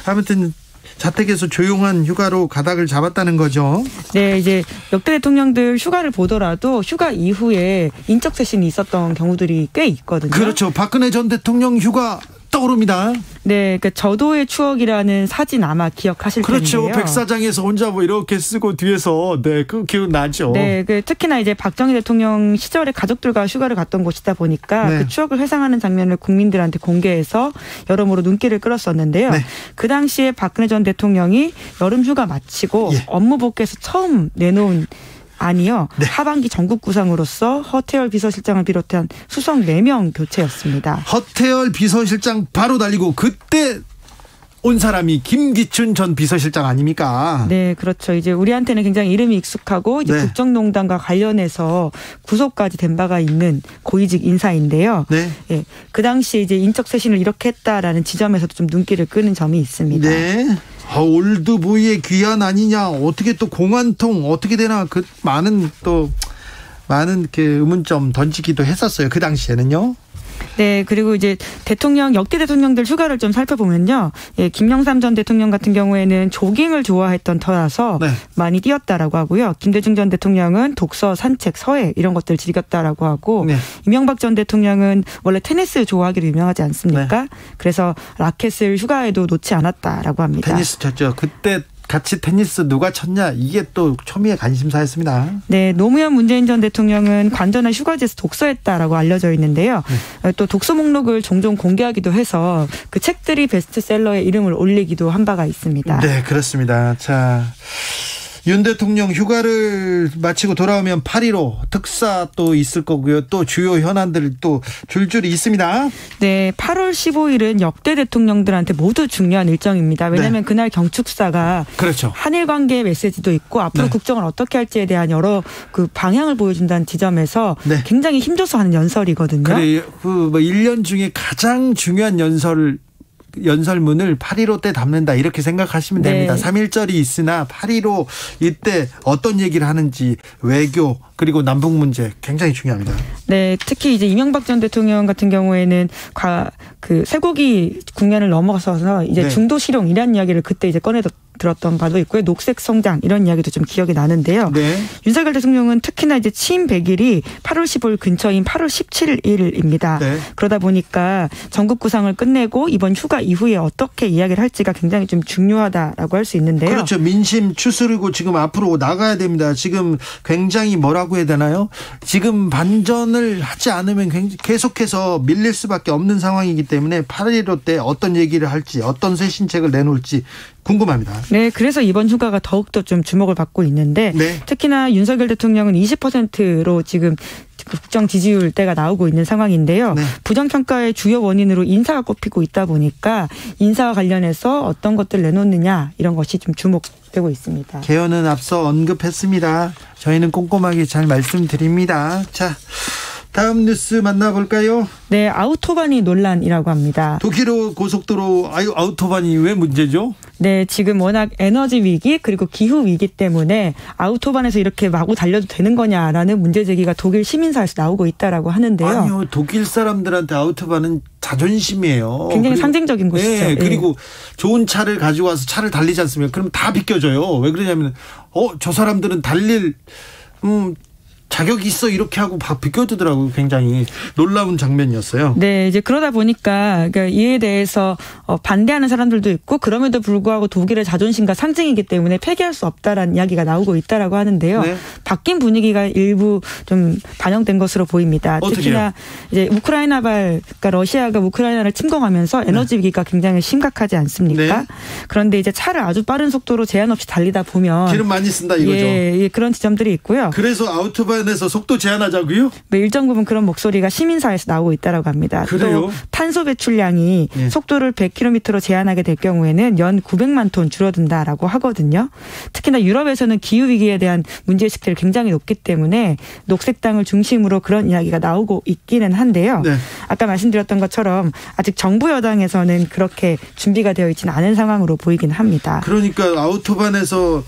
아무튼 자택에서 조용한 휴가로 가닥을 잡았다는 거죠. 네, 이제 역대 대통령들 휴가를 보더라도 휴가 이후에 인적 쇄신이 있었던 경우들이 꽤 있거든요. 그렇죠. 박근혜 전 대통령 휴가 떠오릅니다. 네, 그러니까 저도의 추억이라는 사진 아마 기억하실 그렇죠. 텐데요. 백사장에서 혼자 뭐 이렇게 쓰고 뒤에서 그 기억나죠. 네, 특히나 이제 박정희 대통령 시절에 가족들과 휴가를 갔던 곳이다 보니까 네. 그 추억을 회상하는 장면을 국민들한테 공개해서 여러모로 눈길을 끌었었는데요. 네. 그 당시에 박근혜 전 대통령이 여름 휴가 마치고 업무 복귀해서 처음 내놓은 아니요. 네. 하반기 전국 구상으로서 허태열 비서실장을 비롯한 수석 4명 교체였습니다. 허태열 비서실장 바로 달리고 그때 온 사람이 김기춘 전 비서실장 아닙니까? 네, 그렇죠. 이제 우리한테는 굉장히 이름이 익숙하고 이제 네. 국정농단과 관련해서 구속까지 된 바가 있는 고위직 인사인데요. 네. 예, 그 당시에 이제 인적 쇄신을 이렇게 했다라는 지점에서도 좀 눈길을 끄는 점이 있습니다. 네. 올드보이의 귀환 아니냐, 어떻게 또 공안통 어떻게 되나, 그 많은 그 의문점 던지기도 했었어요. 그 당시에는요. 네, 그리고 이제 역대 대통령들 휴가를 좀 살펴보면요. 예, 김영삼 전 대통령 같은 경우에는 조깅을 좋아했던 터라서 네. 많이 뛰었다라고 하고요. 김대중 전 대통령은 독서, 산책, 서예 이런 것들 즐겼다라고 하고 네. 이명박 전 대통령은 원래 테니스 좋아하기로 유명하지 않습니까? 네. 그래서 라켓을 휴가에도 놓지 않았다라고 합니다. 테니스 쳤죠. 그때 같이 테니스 누가 쳤냐, 이게 또 초미의 관심사였습니다. 네, 노무현 문재인 전 대통령은 관전한 휴가지에서 독서했다라고 알려져 있는데요. 네. 또 독서 목록을 종종 공개하기도 해서 그 책들이 베스트셀러에 이름을 올리기도 한 바가 있습니다. 네, 그렇습니다. 자, 윤 대통령 휴가를 마치고 돌아오면 8.15 특사 또 있을 거고요. 또 주요 현안들 또 줄줄이 있습니다. 네, 8월 15일은 역대 대통령들한테 모두 중요한 일정입니다. 왜냐하면 네. 그날 경축사가 그렇죠. 한일 관계 메시지도 있고 앞으로 네. 국정을 어떻게 할지에 대한 여러 그 방향을 보여준다는 지점에서 네. 굉장히 힘줘서 하는 연설이거든요. 그래, 뭐 1년 중에 가장 중요한 연설문을 8.15 때 담는다, 이렇게 생각하시면 됩니다. 네. 3.1절이 있으나 8.15 이때 어떤 얘기를 하는지, 외교 그리고 남북 문제 굉장히 중요합니다. 네, 특히 이제 이명박 전 대통령 같은 경우에는 그 쇠고기 국면을 넘어서서 이제 네. 중도 실용이라는 이야기를 그때 이제 들었던 바도 있고요. 녹색 성장 이런 이야기도 좀 기억이 나는데요. 네. 윤석열 대통령은 특히나 이제 취임 100일이 8월 15일 근처인 8월 17일입니다. 네. 그러다 보니까 전국 구상을 끝내고 이번 휴가 이후에 어떻게 이야기를 할지가 굉장히 좀 중요하다라고 할 수 있는데요. 그렇죠. 민심 추스르고 지금 앞으로 나가야 됩니다. 지금 굉장히 뭐라고 해야 되나요? 지금 반전을 하지 않으면 계속해서 밀릴 수밖에 없는 상황이기 때문에 8.15 때 어떤 얘기를 할지, 어떤 쇄신책을 내놓을지 궁금합니다. 네, 그래서 이번 휴가가 더욱더 좀 주목을 받고 있는데 네. 특히나 윤석열 대통령은 20%로 지금 국정 지지율대가 나오고 있는 상황인데요. 네. 부정평가의 주요 원인으로 인사가 꼽히고 있다 보니까 인사와 관련해서 어떤 것들 내놓느냐, 이런 것이 좀 주목되고 있습니다. 개헌은 앞서 언급했습니다. 저희는 꼼꼼하게 잘 말씀드립니다. 자, 다음 뉴스 만나볼까요? 네, 아우토반이 논란이라고 합니다. 독일 고속도로 아우토반이 왜 문제죠? 네, 지금 워낙 에너지 위기 그리고 기후 위기 때문에 아우토반에서 이렇게 마구 달려도 되는 거냐라는 문제 제기가 독일 시민사회에서 나오고 있다라고 하는데요. 아니요, 독일 사람들한테 아우토반은 자존심이에요. 굉장히 상징적인 곳이죠. 네, 그리고 좋은 차를 가지고 와서 차를 달리지 않습니까? 그럼 다 비껴줘요. 왜 그러냐면 저 사람들은 달릴 자격이 있어, 이렇게 하고 비껴두더라고요. 굉장히 놀라운 장면이었어요. 네, 이제 그러다 보니까 이에 대해서 반대하는 사람들도 있고, 그럼에도 불구하고 독일의 자존심과 상징이기 때문에 폐기할 수 없다라는 이야기가 나오고 있다라고 하는데요. 네. 바뀐 분위기가 일부 좀 반영된 것으로 보입니다. 어떻게요? 특히나 이제 그러니까 러시아가 우크라이나를 침공하면서 에너지 위기가 굉장히 심각하지 않습니까? 네. 그런데 이제 차를 아주 빠른 속도로 제한 없이 달리다 보면 기름 많이 쓴다 이거죠. 예, 그런 지점들이 있고요. 그래서 아우토반 아우토반에서 속도 제한하자고요? 네, 일정 부분 그런 목소리가 시민사회에서 나오고 있다고 합니다. 그래요? 또 탄소 배출량이 속도를 100km로 제한하게 될 경우에는 연 900만 톤 줄어든다라고 하거든요. 특히나 유럽에서는 기후위기에 대한 문제의식들이 굉장히 높기 때문에 녹색당을 중심으로 그런 이야기가 나오고 있기는 한데요. 네. 아까 말씀드렸던 것처럼 아직 정부 여당에서는 그렇게 준비가 되어 있지는 않은 상황으로 보이긴 합니다. 그러니까 아우토반에서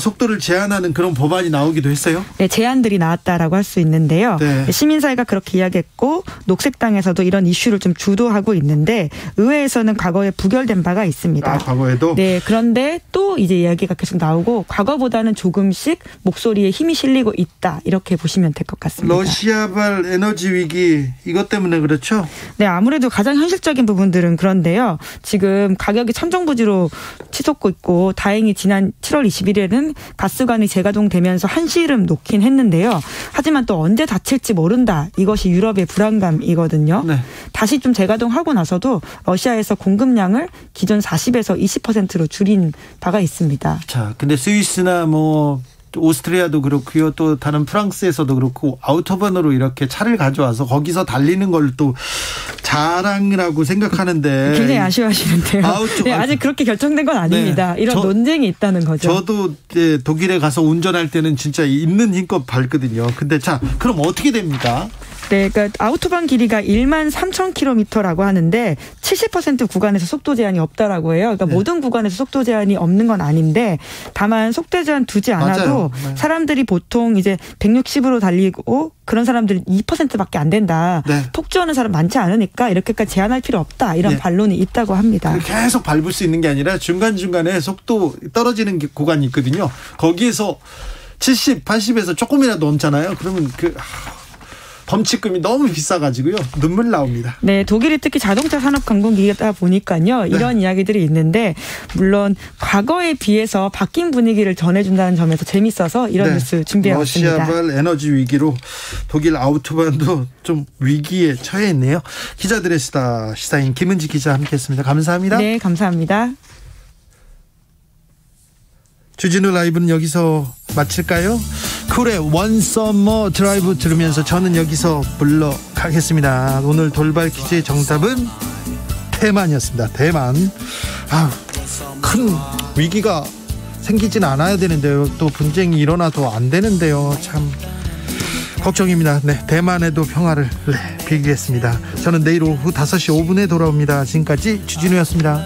속도를 제한하는 그런 법안이 나오기도 했어요? 네, 제안들이 나왔다라고 할 수 있는데요. 네. 시민사회가 그렇게 이야기했고 녹색당에서도 이런 이슈를 좀 주도하고 있는데 의회에서는 과거에 부결된 바가 있습니다. 과거에도? 네, 그런데 또 이제 이야기가 계속 나오고 과거보다는 조금씩 목소리에 힘이 실리고 있다 이렇게 보시면 될 것 같습니다. 러시아발 에너지 위기 이것 때문에 그렇죠? 네, 아무래도 가장 현실적인 부분들은 그런데요. 지금 가격이 천정부지로 치솟고 있고 다행히 지난 7월 21일에는 가스관이 재가동되면서 한시름 놓긴 했는데요. 하지만 또 언제 닫힐지 모른다. 이것이 유럽의 불안감이거든요. 네. 다시 좀 재가동하고 나서도 러시아에서 공급량을 기존 40에서 20%로 줄인 바가 있습니다. 자, 근데 스위스나 오스트리아도 그렇고요. 또 다른 프랑스에서도 그렇고 아우토반으로 이렇게 차를 가져와서 거기서 달리는 걸 또 자랑이라고 생각하는데 굉장히 아쉬워하시는데요. 네, 아직 그렇게 결정된 건 아닙니다. 네, 이런 논쟁이 있다는 거죠. 저도 독일에 가서 운전할 때는 진짜 있는 힘껏 밟거든요. 근데 자, 그럼 어떻게 됩니까? 네, 그러니까 아우토반 길이가 13,000km라고 하는데 70% 구간에서 속도 제한이 없다라고 해요. 그러니까 모든 구간에서 속도 제한이 없는 건 아닌데 다만 속도 제한 두지 않아도 사람들이 보통 이제 160으로 달리고 그런 사람들이 2%밖에 안 된다. 폭주하는 사람 많지 않으니까 이렇게까지 제한할 필요 없다. 이런 반론이 있다고 합니다. 계속 밟을 수 있는 게 아니라 중간중간에 속도 떨어지는 구간이 있거든요. 거기에서 70, 80에서 조금이라도 넘잖아요. 그러면 범칙금이 너무 비싸가지고요. 눈물 나옵니다. 네, 독일이 특히 자동차 산업 강국이다 보니까요. 이런 이야기들이 있는데 물론 과거에 비해서 바뀐 분위기를 전해준다는 점에서 재밌어서 이런 뉴스 준비해왔습니다. 러시아발 에너지 위기로 독일 아우토반도 좀 위기에 처해 있네요. 기자들의 수다 시사인 김은지 기자 함께했습니다. 감사합니다. 네, 감사합니다. 주진우 라이브는 여기서 마칠까요? 쿨의 원 서머 드라이브 들으면서 저는 여기서 물러가겠습니다. 오늘 돌발 퀴즈의 정답은 대만이었습니다. 대만. 큰 위기가 생기진 않아야 되는데요. 또 분쟁이 일어나도 안 되는데요. 참 걱정입니다. 네, 대만에도 평화를 빌겠습니다. 저는 내일 오후 5시 5분에 돌아옵니다. 지금까지 주진우였습니다.